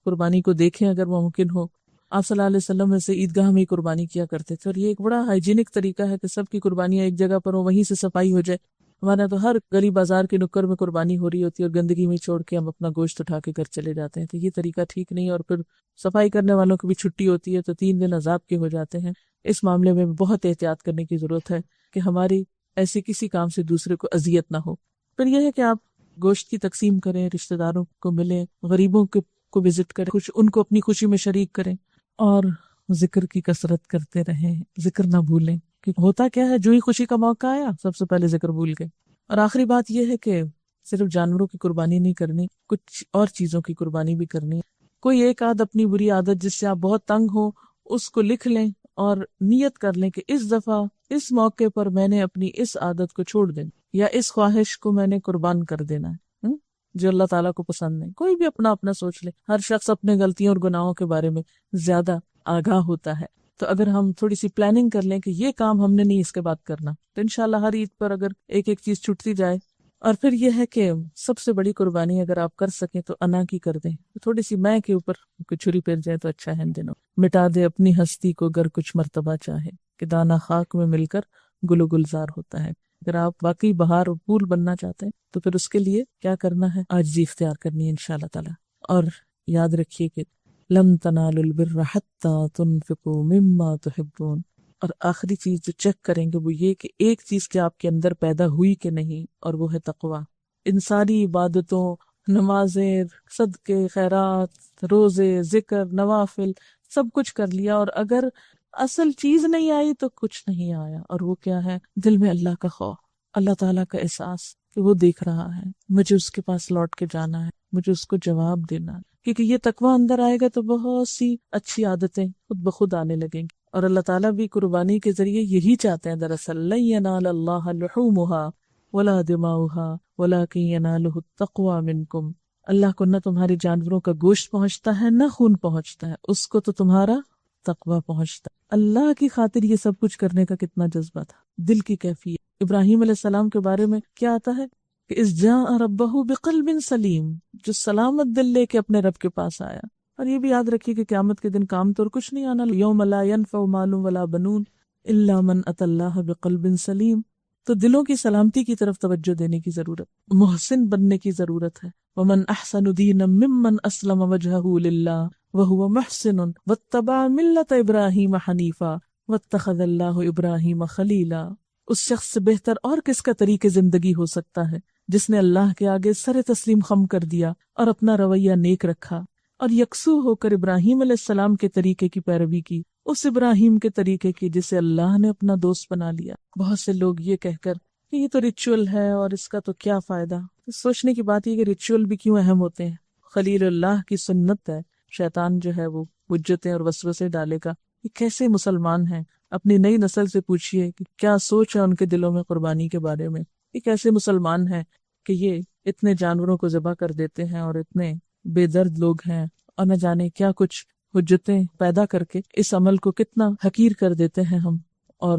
قربانی کو دیکھیں اگر ممکن ہو۔ آپ صلی اللہ علیہ وسلم ویسے عیدگاہ میں ہی قربانی کیا کرتے تھے، اور یہ ایک بڑا ہائیجینک طریقہ ہے کہ سب کی قربانیاں ایک جگہ پر ہو، وہیں سے صفائی ہو جائے، ہمارا تو ہر گلی بازار کے نکڑ میں قربانی ہو رہی ہوتی ہے اور گندگی میں چھوڑ کے ہم اپنا گوشت اٹھا کے گھر چلے جاتے ہیں. تو یہ طریقہ ٹھیک نہیں. اور پھر صفائی کرنے والوں کی بھی چھٹی ہوتی ہے تو 3 دن عذاب کے ہو جاتے ہیں. اس معاملے میں بہت احتیاط کرنے کی ضرورت ہے کہ ہماری ایسے کسی کام سے دوسرے کو اذیت نہ ہو. پھر یہ ہے کہ آپ گوشت کی تقسیم کریں، رشتہ داروں کو ملیں، غریبوں کو وزٹ کریں، ان کو اپنی خوشی میں شریک کریں، اور ذکر کی کثرت کرتے رہیں، ذکر نہ بھولیں. کہ ہوتا کیا ہے، جو ہی خوشی کا موقع آیا سب سے پہلے ذکر بھول گئے. اور آخری بات یہ ہے کہ صرف جانوروں کی قربانی نہیں کرنی، کچھ اور چیزوں کی قربانی بھی کرنی. کوئی ایک اپنی بری عادت جس سے آپ بہت تنگ ہو اس کو لکھ لیں اور نیت کر لیں کہ اس دفعہ اس موقع پر میں نے اپنی اس عادت کو چھوڑ دینا، یا اس خواہش کو میں نے قربان کر دینا ہے جو اللہ تعالیٰ کو پسند نہیں. کوئی بھی اپنا سوچ لے. ہر شخص اپنے غلطیوں اور گناہوں کے بارے میں زیادہ آگاہ ہوتا ہے. تو اگر ہم تھوڑی سی پلاننگ کر لیں کہ یہ کام ہم نے نہیں اس کے بعد کرنا، تو انشاءاللہ ہر عید پر اگر ایک ایک چیز چھٹتی جائے. اور پھر یہ ہے کہ سب سے بڑی قربانی اگر آپ کر سکیں تو انا کی کر دیں. تھوڑی سی میں کے اوپر کوئی چھری پھر جائے تو اچھا ہے. ان دنوں مٹا دے اپنی ہستی کو گر کچھ مرتبہ چاہے، کہ دانا خاک میں مل کر گل و گلزار ہوتا ہے. اگر آپ واقعی بہار و پھول بننا چاہتے ہیں تو پھر اس کے لیے کیا کرنا ہے؟ عاجزی اختیار کرنی ہے انشاءاللہ تعالی. اور یاد رکھیے کہ لن تنالوا البر حتى تنفقوا مما تحبون. اور آخری چیز جو چیک کریں گے وہ یہ کہ ایک چیز کیا آپ کے اندر پیدا ہوئی کہ نہیں، اور وہ ہے تقویٰ. ان ساری عبادتوں، نمازیں، صدقے، خیرات، روزے، ذکر، نوافل سب کچھ کر لیا، اور اگر اصل چیز نہیں آئی تو کچھ نہیں آیا. اور وہ کیا ہے؟ دل میں اللہ کا خوف، اللہ تعالیٰ کا احساس کہ وہ دیکھ رہا ہے، مجھے اس کے پاس لوٹ کے جانا ہے، مجھے اس کو جواب دینا ہے. کیونکہ یہ تقویٰ اندر آئے گا تو بہت سی اچھی عادتیں خود بخود آنے لگیں گی. اور اللہ تعالیٰ بھی قربانی کے ذریعے یہی چاہتے ہیں دراصل. لن ینال اللہ لحومها ولا دماؤها ولکن ینالہ التقوی منکم. اللہ کو نہ تمہارے جانوروں کا گوشت پہنچتا ہے نہ خون پہنچتا ہے، اس کو تو تمہارا تقوی پہنچتا ہے. اللہ کی خاطر یہ سب کچھ کرنے کا کتنا جذبہ تھا، دل کی کیفیت. ابراہیم علیہ السلام کے بارے میں کیا آتا ہے کہ اذ جاء ربہ بقلب سلیم، جو سلامت دل لے کے اپنے رب کے پاس آیا. اور یہ بھی یاد رکھیے کہ قیامت کے دن کام تو کچھ نہیں آنا. یوم لا ینفع مال ولا بنون الا من اتى اللہ بقلب سلیم. تو دلوں کی سلامتی کی طرف توجہ دینے کی ضرورت، محسن بننے کی ضرورت ہے. ومن احسن دینا ممن اسلم وجہہ للہ وہو محسن واتبع ملت ابراہیم حنیفا واتخذ اللہ ابراہیم خلیلا. اس شخص سے بہتر اور کس کا طریقہ زندگی ہو سکتا ہے جس نے اللہ کے آگے سر تسلیم خم کر دیا اور اپنا رویہ نیک رکھا، اور یکسو ہو کر ابراہیم علیہ السلام کے طریقے کی پیروی کی، اس ابراہیم کے طریقے کی جسے اللہ نے اپنا دوست بنا لیا. بہت سے لوگ یہ کہہ کر کہ یہ تو ریچول ہے اور اس کا تو کیا فائدہ. سوچنے کی بات یہ کہ ریچول بھی کیوں اہم ہوتے ہیں. خلیل اللہ کی سنت ہے. شیطان جو ہے وہ حجتیں اور وسوسے ڈالے گا. یہ کیسے مسلمان ہیں؟ اپنی نئی نسل سے پوچھئے کہ کیا سوچ ہے ان کے دلوں میں قربانی کے بارے میں. یہ کیسے مسلمان ہیں کہ یہ اتنے جانوروں کو ذبح کر دیتے ہیں، اور اتنے بے درد لوگ ہیں، اور نہ جانے کیا کچھ حجتیں پیدا کر کے اس عمل کو کتنا حقیر کر دیتے ہیں ہم، اور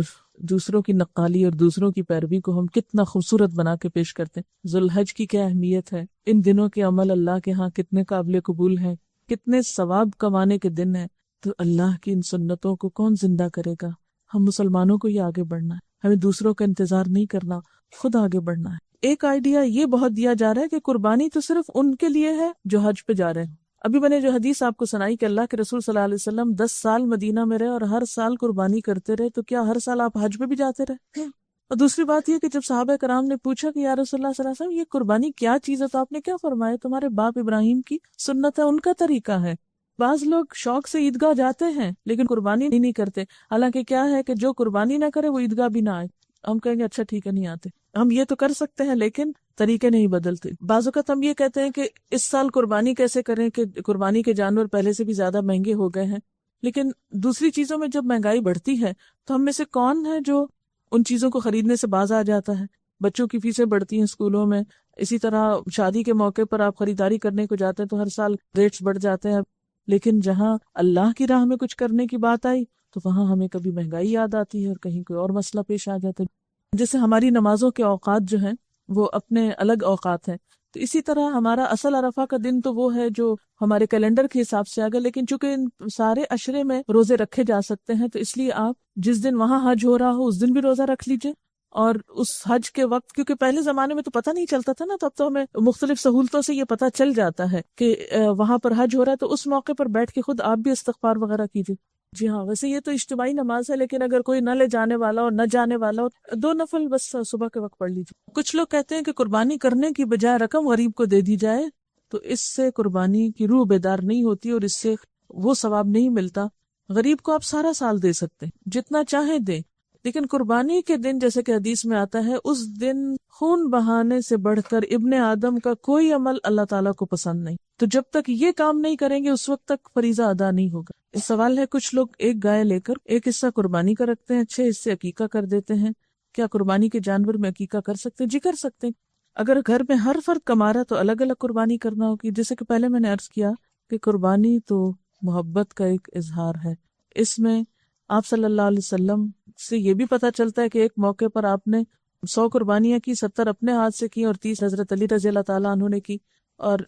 دوسروں کی نقالی اور دوسروں کی پیروی کو ہم کتنا خوبصورت بنا کے پیش کرتے ہیں. ذوالحج کی کیا اہمیت ہے، ان دنوں کے عمل اللہ کے ہاں کتنے قابل قبول ہیں، کتنے ثواب کمانے کے دن ہیں. تو اللہ کی ان سنتوں کو کون زندہ کرے گا؟ ہم مسلمانوں کو ہی آگے بڑھنا ہے، ہمیں دوسروں کا انتظار نہیں کرنا، خود آگے بڑھنا ہے. ایک آئیڈیا یہ بہت دیا جا رہا ہے کہ قربانی تو صرف ان کے لیے ہے جو حج پہ جا رہے ہیں. ابھی میں نے جو حدیث آپ کو سنائی کہ اللہ کے رسول صلی اللہ علیہ وسلم 10 سال مدینہ میں رہے اور ہر سال قربانی کرتے رہے، تو کیا ہر سال آپ حج پہ بھی جاتے رہے؟ اور دوسری بات یہ کہ جب صحابہ کرام نے پوچھا کہ یا رسول اللہ صلی اللہ علیہ وسلم یہ قربانی کیا چیز ہے، تو آپ نے کیا فرمایا؟ تمہارے باپ ابراہیم کی سنت ہے، ان کا طریقہ ہے. بعض لوگ شوق سے عیدگاہ جاتے ہیں لیکن قربانی نہیں کرتے. حالانکہ کیا ہے کہ جو قربانی نہ کرے وہ عیدگاہ بھی نہ آئے. ہم کہیں گے اچھا ٹھیک ہے نہیں آتے. ہم یہ تو کر سکتے ہیں لیکن طریقے نہیں بدلتے. بعض اوقات ہم یہ کہتے ہیں کہ اس سال قربانی کیسے کریں کہ قربانی کے جانور پہلے سے بھی زیادہ مہنگے ہو گئے ہیں. لیکن دوسری چیزوں میں جب مہنگائی بڑھتی ہے تو ہم میں سے کون ہے جو ان چیزوں کو خریدنے سے باز آ جاتا ہے؟ بچوں کی فیسیں بڑھتی ہیں اسکولوں میں، اسی طرح شادی کے موقع پر آپ خریداری کرنے کو جاتے ہیں تو ہر سال ریٹس بڑھ جاتے ہیں. لیکن جہاں اللہ کی راہ میں کچھ کرنے کی بات آئی تو وہاں ہمیں کبھی مہنگائی یاد آتی ہے اور کہیں کوئی اور مسئلہ پیش آ جاتا ہے. جیسے ہماری نمازوں کے اوقات جو ہیں وہ اپنے الگ اوقات ہیں، تو اسی طرح ہمارا اصل عرفہ کا دن تو وہ ہے جو ہمارے کیلنڈر کے حساب سے آگا، لیکن چونکہ ان سارے عشرے میں روزے رکھے جا سکتے ہیں تو اس لیے آپ جس دن وہاں حج ہو رہا ہو اس دن بھی روزہ رکھ لیجئے، اور اس حج کے وقت، کیونکہ پہلے زمانے میں تو پتہ نہیں چلتا تھا نا، تو اب تو ہمیں مختلف سہولتوں سے یہ پتہ چل جاتا ہے کہ وہاں پر حج ہو رہا ہے، تو اس موقع پر بیٹھ کے خود آپ بھی استغفار وغیرہ کیجیے. جی ہاں، ویسے یہ تو اجتماعی نماز ہے، لیکن اگر کوئی نہ لے جانے والا اور نہ جانے والا ہو، 2 نفل بس صبح کے وقت پڑھ لیجیے. کچھ لوگ کہتے ہیں کہ قربانی کرنے کی بجائے رقم غریب کو دے دی جائے تو اس سے قربانی کی روح بیدار نہیں ہوتی اور اس سے وہ ثواب نہیں ملتا. غریب کو آپ سارا سال دے سکتے ہیں، جتنا چاہیں دیں، لیکن قربانی کے دن جیسے کہ حدیث میں آتا ہے، اس دن خون بہانے سے بڑھ کر ابن آدم کا کوئی عمل اللہ تعالیٰ کو پسند نہیں. تو جب تک یہ کام نہیں کریں گے اس وقت تک فریضہ ادا نہیں ہوگا. اس سوال ہے، کچھ لوگ ایک گائے لے کر ایک حصہ قربانی کا رکھتے ہیں، 6 حصے عقیقہ کر دیتے ہیں. کیا قربانی کے جانور میں عقیقہ کر سکتے ہیں؟ جی کر سکتے ہیں. اگر گھر میں ہر فرد کما رہا تو الگ الگ قربانی کرنا ہوگی. جیسے کہ پہلے میں نے عرض کیا کہ قربانی تو محبت کا ایک اظہار ہے. اس میں آپ صلی اللہ علیہ وسلم سے یہ بھی پتہ چلتا ہے کہ ایک موقع پر آپ نے 100 قربانیاں کی، 70 اپنے ہاتھ سے کی اور 30 حضرت علی رضی اللہ تعالیٰ عنہ نے کی. اور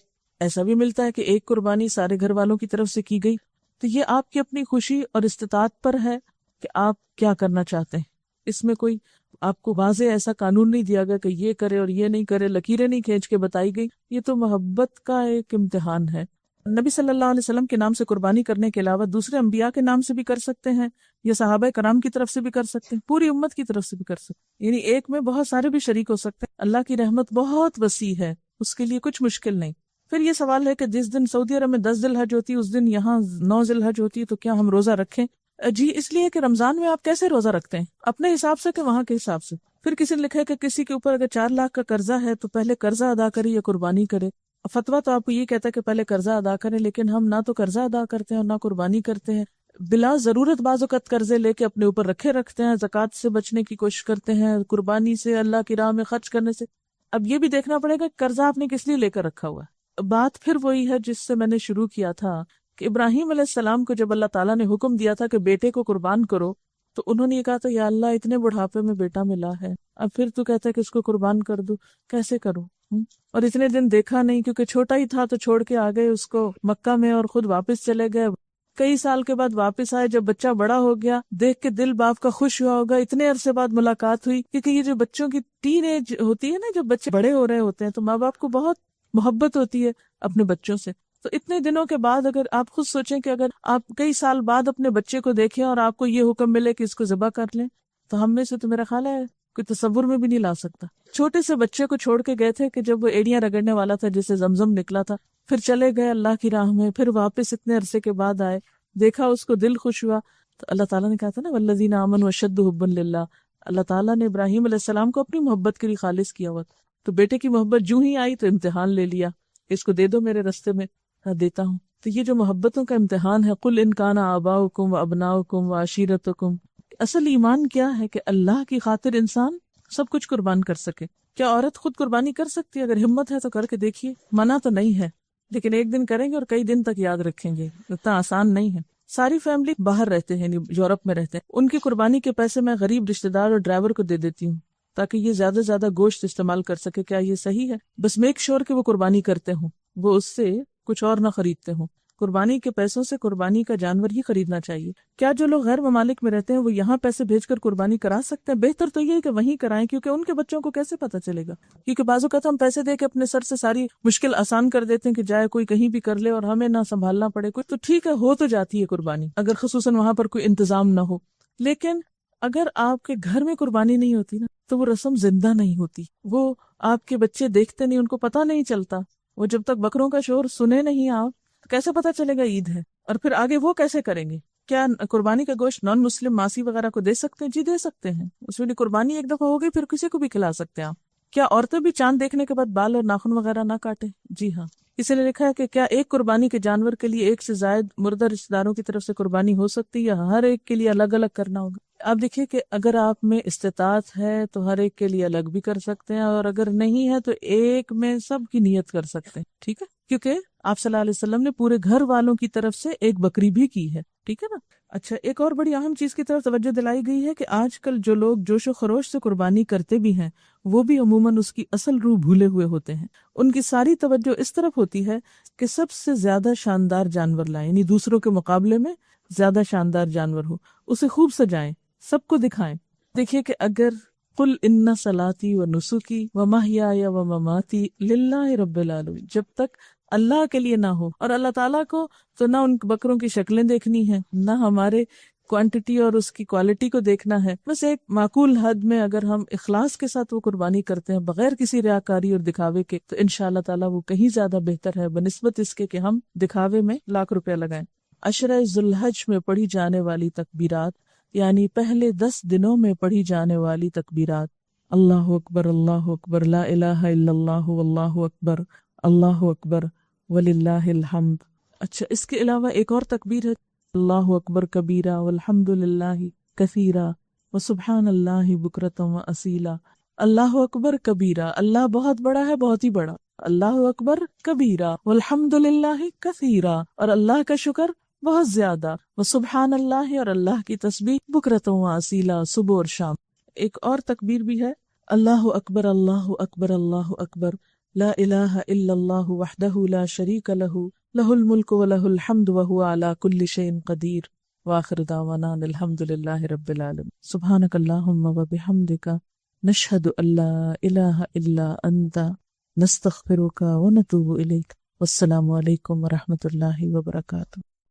ایسا بھی ملتا ہے کہ ایک قربانی سارے گھر والوں کی طرف سے کی گئی. تو یہ آپ کی اپنی خوشی اور استطاعت پر ہے کہ آپ کیا کرنا چاہتے ہیں. اس میں کوئی آپ کو واضح ایسا قانون نہیں دیا گیا کہ یہ کرے اور یہ نہیں کرے، لکیریں نہیں کھینچ کے بتائی گئی. یہ تو محبت کا ایک امتحان ہے. نبی صلی اللہ علیہ وسلم کے نام سے قربانی کرنے کے علاوہ دوسرے انبیاء کے نام سے بھی کر سکتے ہیں، یا صحابہ کرام کی طرف سے بھی کر سکتے ہیں، پوری امت کی طرف سے بھی کر سکتے ہیں. یعنی ایک میں بہت سارے بھی شریک ہو سکتے ہیں. اللہ کی رحمت بہت وسیع ہے، اس کے لیے کچھ مشکل نہیں. پھر یہ سوال ہے کہ جس دن سعودی عرب میں 10 ذی الحج ہوتی ہے اس دن یہاں 9 ذی الحج ہوتی ہے، تو کیا ہم روزہ رکھیں؟ جی اس لیے کہ رمضان میں آپ کیسے روزہ رکھتے ہیں؟ اپنے حساب سے کہ وہاں کے حساب سے. پھر کسی نے لکھا ہے کہ کسی کے اوپر اگر 4 لاکھ کا قرضہ ہے تو پہلے قرضہ ادا کرے یا قربانی کرے. فتویٰ تو آپ کو یہ کہتا ہے کہ پہلے قرضہ ادا کریں، لیکن ہم نہ تو قرضہ ادا کرتے ہیں اور نہ قربانی کرتے ہیں. بلا ضرورت بعض اوقات قرضے لے کے اپنے اوپر رکھے رکھتے ہیں، زکوٰۃ سے بچنے کی کوشش کرتے ہیں، قربانی سے، اللہ کی راہ میں خرچ کرنے سے. اب یہ بھی دیکھنا پڑے گا کہ قرضہ آپ نے کس لیے لے کر رکھا ہوا ہے. بات پھر وہی ہے جس سے میں نے شروع کیا تھا کہ ابراہیم علیہ السلام کو جب اللہ تعالیٰ نے حکم دیا تھا کہ بیٹے کو قربان کرو، تو انہوں نے یہ کہا تھا یا اللہ اتنے بڑھاپے میں بیٹا ملا ہے، اب پھر تو کہتا ہے کہ اس کو قربان کر دو، کیسے کروں؟ اور اتنے دن دیکھا نہیں کیونکہ چھوٹا ہی تھا تو چھوڑ کے آ گئے اس کو مکہ میں اور خود واپس چلے گئے. کئی سال کے بعد واپس آئے، جب بچہ بڑا ہو گیا دیکھ کے دل باپ کا خوش ہوا ہوگا. اتنے عرصے بعد ملاقات ہوئی، کیونکہ یہ جو بچوں کی ٹین ایج ہوتی ہے نا، جب بچے بڑے ہو رہے ہوتے ہیں تو ماں باپ کو بہت محبت ہوتی ہے اپنے بچوں سے. تو اتنے دنوں کے بعد اگر آپ خود سوچیں کہ اگر آپ کئی سال بعد اپنے بچے کو دیکھیں اور آپ کو یہ حکم ملے کہ اس کو ذبح کر لیں، تو ہم میں سے تو میرا خیال ہے کوئی تصور میں بھی نہیں لا سکتا. چھوٹے سے بچے کو چھوڑ کے گئے تھے کہ جب وہ ایڑیاں رگڑنے والا تھا جسے زمزم نکلا تھا، پھر چلے گئے اللہ کی راہ میں، پھر واپس اتنے عرصے کے بعد آئے، دیکھا اس کو دل خوش ہوا. تو اللہ تعالیٰ نے کہا تھا نا والذین آمنوا اشد حبا للہ، اللہ تعالیٰ نے ابراہیم علیہ السلام کو اپنی محبت کے لیے خالص کیا ہوا. تو بیٹے کی محبت جو ہی آئی تو امتحان لے لیا، اس کو دے دو میرے رستے میں، دیتا ہوں. تو یہ جو محبتوں کا امتحان ہے، قل ان کان آباؤکم وابناؤکم وعشیرتکم، اصل ایمان کیا ہے کہ اللہ کی خاطر انسان سب کچھ قربان کر سکے. کیا عورت خود قربانی کر سکتی ہے؟ اگر ہمت ہے تو کر کے دیکھیے، منع تو نہیں ہے، لیکن ایک دن کریں گے اور کئی دن تک یاد رکھیں گے، اتنا آسان نہیں ہے. ساری فیملی باہر رہتے ہیں، یورپ میں رہتے ہیں، ان کی قربانی کے پیسے میں غریب رشتہ دار اور ڈرائیور کو دے دیتی ہوں تاکہ یہ زیادہ سے زیادہ گوشت استعمال کر سکے. کیا یہ صحیح ہے؟ بس میک شور کہ وہ قربانی کرتے ہوں، وہ اس سے کچھ اور نہ خریدتے ہوں. قربانی کے پیسوں سے قربانی کا جانور ہی خریدنا چاہیے. کیا جو لوگ غیر ممالک میں رہتے ہیں وہ یہاں پیسے بھیج کر قربانی کرا سکتے ہیں؟ بہتر تو یہ ہے کہ وہیں کرائیں، کیونکہ ان کے بچوں کو کیسے پتہ چلے گا؟ کیونکہ بعض اوقات ہم پیسے دے کے اپنے سر سے ساری مشکل آسان کر دیتے ہیں کہ جائے کوئی کہیں بھی کر لے اور ہمیں نہ سنبھالنا پڑے. کوئی تو ٹھیک ہے، ہو تو جاتی ہے قربانی اگر خصوصاً وہاں پر کوئی انتظام نہ ہو، لیکن اگر آپ کے گھر میں قربانی نہیں ہوتی نا تو وہ رسم زندہ نہیں ہوتی. وہ آپ کے بچے دیکھتے نہیں، ان کو پتہ نہیں چلتا. وہ جب تک بکروں کا شور سنے نہیں آپ، کیسے پتہ چلے گا عید ہے؟ اور پھر آگے وہ کیسے کریں گے؟ کیا قربانی کا گوشت نان مسلم ماسی وغیرہ کو دے سکتے ہیں؟ جی دے سکتے ہیں. اس میں قربانی ایک دفعہ ہو گئی، پھر کسی کو بھی کھلا سکتے ہیں آپ. کیا عورتیں بھی چاند دیکھنے کے بعد بال اور ناخن وغیرہ نہ کاٹے؟ جی ہاں. کسی نے لکھا ہے کہ کیا ایک قربانی کے جانور کے لیے ایک سے زائد مردہ رشتہ داروں کی طرف سے قربانی ہو سکتی ہے یا ہر ایک کے لیے الگ الگ کرنا ہوگا؟ آپ دیکھیے کہ اگر آپ میں استطاعت ہے تو ہر ایک کے لیے الگ بھی کر سکتے ہیں، اور اگر نہیں ہے تو ایک میں سب کی نیت کر سکتے ہیں. ٹھیک ہے، کیونکہ آپ صلی اللہ علیہ وسلم نے پورے گھر والوں کی طرف سے ایک بکری بھی کی ہے. ٹھیک ہے نا. اچھا، ایک اور بڑی اہم چیز کی طرف توجہ دلائی گئی ہے کہ آج کل جو لوگ جوش و خروش سے قربانی کرتے بھی ہیں وہ بھی عموماً اس کی اصل روح بھولے ہوئے ہوتے ہیں. ان کی ساری توجہ اس طرف ہوتی ہے کہ سب سے زیادہ شاندار جانور لائیں، یعنی دوسروں کے مقابلے میں زیادہ شاندار جانور ہو، اسے خوب سجائیں، سب کو دکھائیں. دیکھیے کہ اگر قل ان صلاتی و نسکی و محیای و مماتی للہ رب العالمین. جب تک اللہ کے لیے نہ ہو اور اللہ تعالیٰ کو تو نہ ان بکروں کی شکلیں دیکھنی ہیں، نہ ہمارے کوانٹٹی اور اس کی کوالٹی کو دیکھنا ہے. بس ایک معقول حد میں اگر ہم اخلاص کے ساتھ وہ قربانی کرتے ہیں بغیر کسی ریاکاری اور دکھاوے کے، تو انشاءاللہ تعالیٰ وہ کہیں زیادہ بہتر ہے بنسبت اس کے کہ ہم دکھاوے میں لاکھ روپیہ لگائیں. عشرہ ذوالحج میں پڑھی جانے والی تکبیرات، یعنی پہلے 10 دنوں میں پڑھی جانے والی تکبیرات: اللہ اکبر لا الہ الا اللہ واللہ اکبر، اللہ اکبر وللہ الحمد. اچھا، اس کے علاوہ ایک اور تکبیر ہے: اللہ اکبر کبیرہ والحمد للہ کثیرہ وسبحان اللہ بکرۃ واصیلا. اللہ اکبر کبیرہ، اللہ بہت بڑا ہے، بہت ہی بڑا. اللہ اکبر کبیرہ والحمد للہ کثیرہ، اور اللہ کا شکر بہت زیادہ. وسبحان اللہ، اور اللہ کی تسبیح بکرۃ واصیلا، صبح اور شام. ایک اور تکبیر بھی ہے: اللہ اکبر اللہ اکبر اللہ اکبر لا الہ الا اللہ وحدہ لا شریک لہ لہ الملک ولہ الحمد وہو علی کل شیء قدیر. وآخر دعوانا ان الحمد للہ رب العالمین. سبحانک اللہم وبحمدک نشہد ان لا الہ الا انت نستغفرک ونتوب الیک. والسلام علیکم ورحمۃ اللہ وبرکاتہ.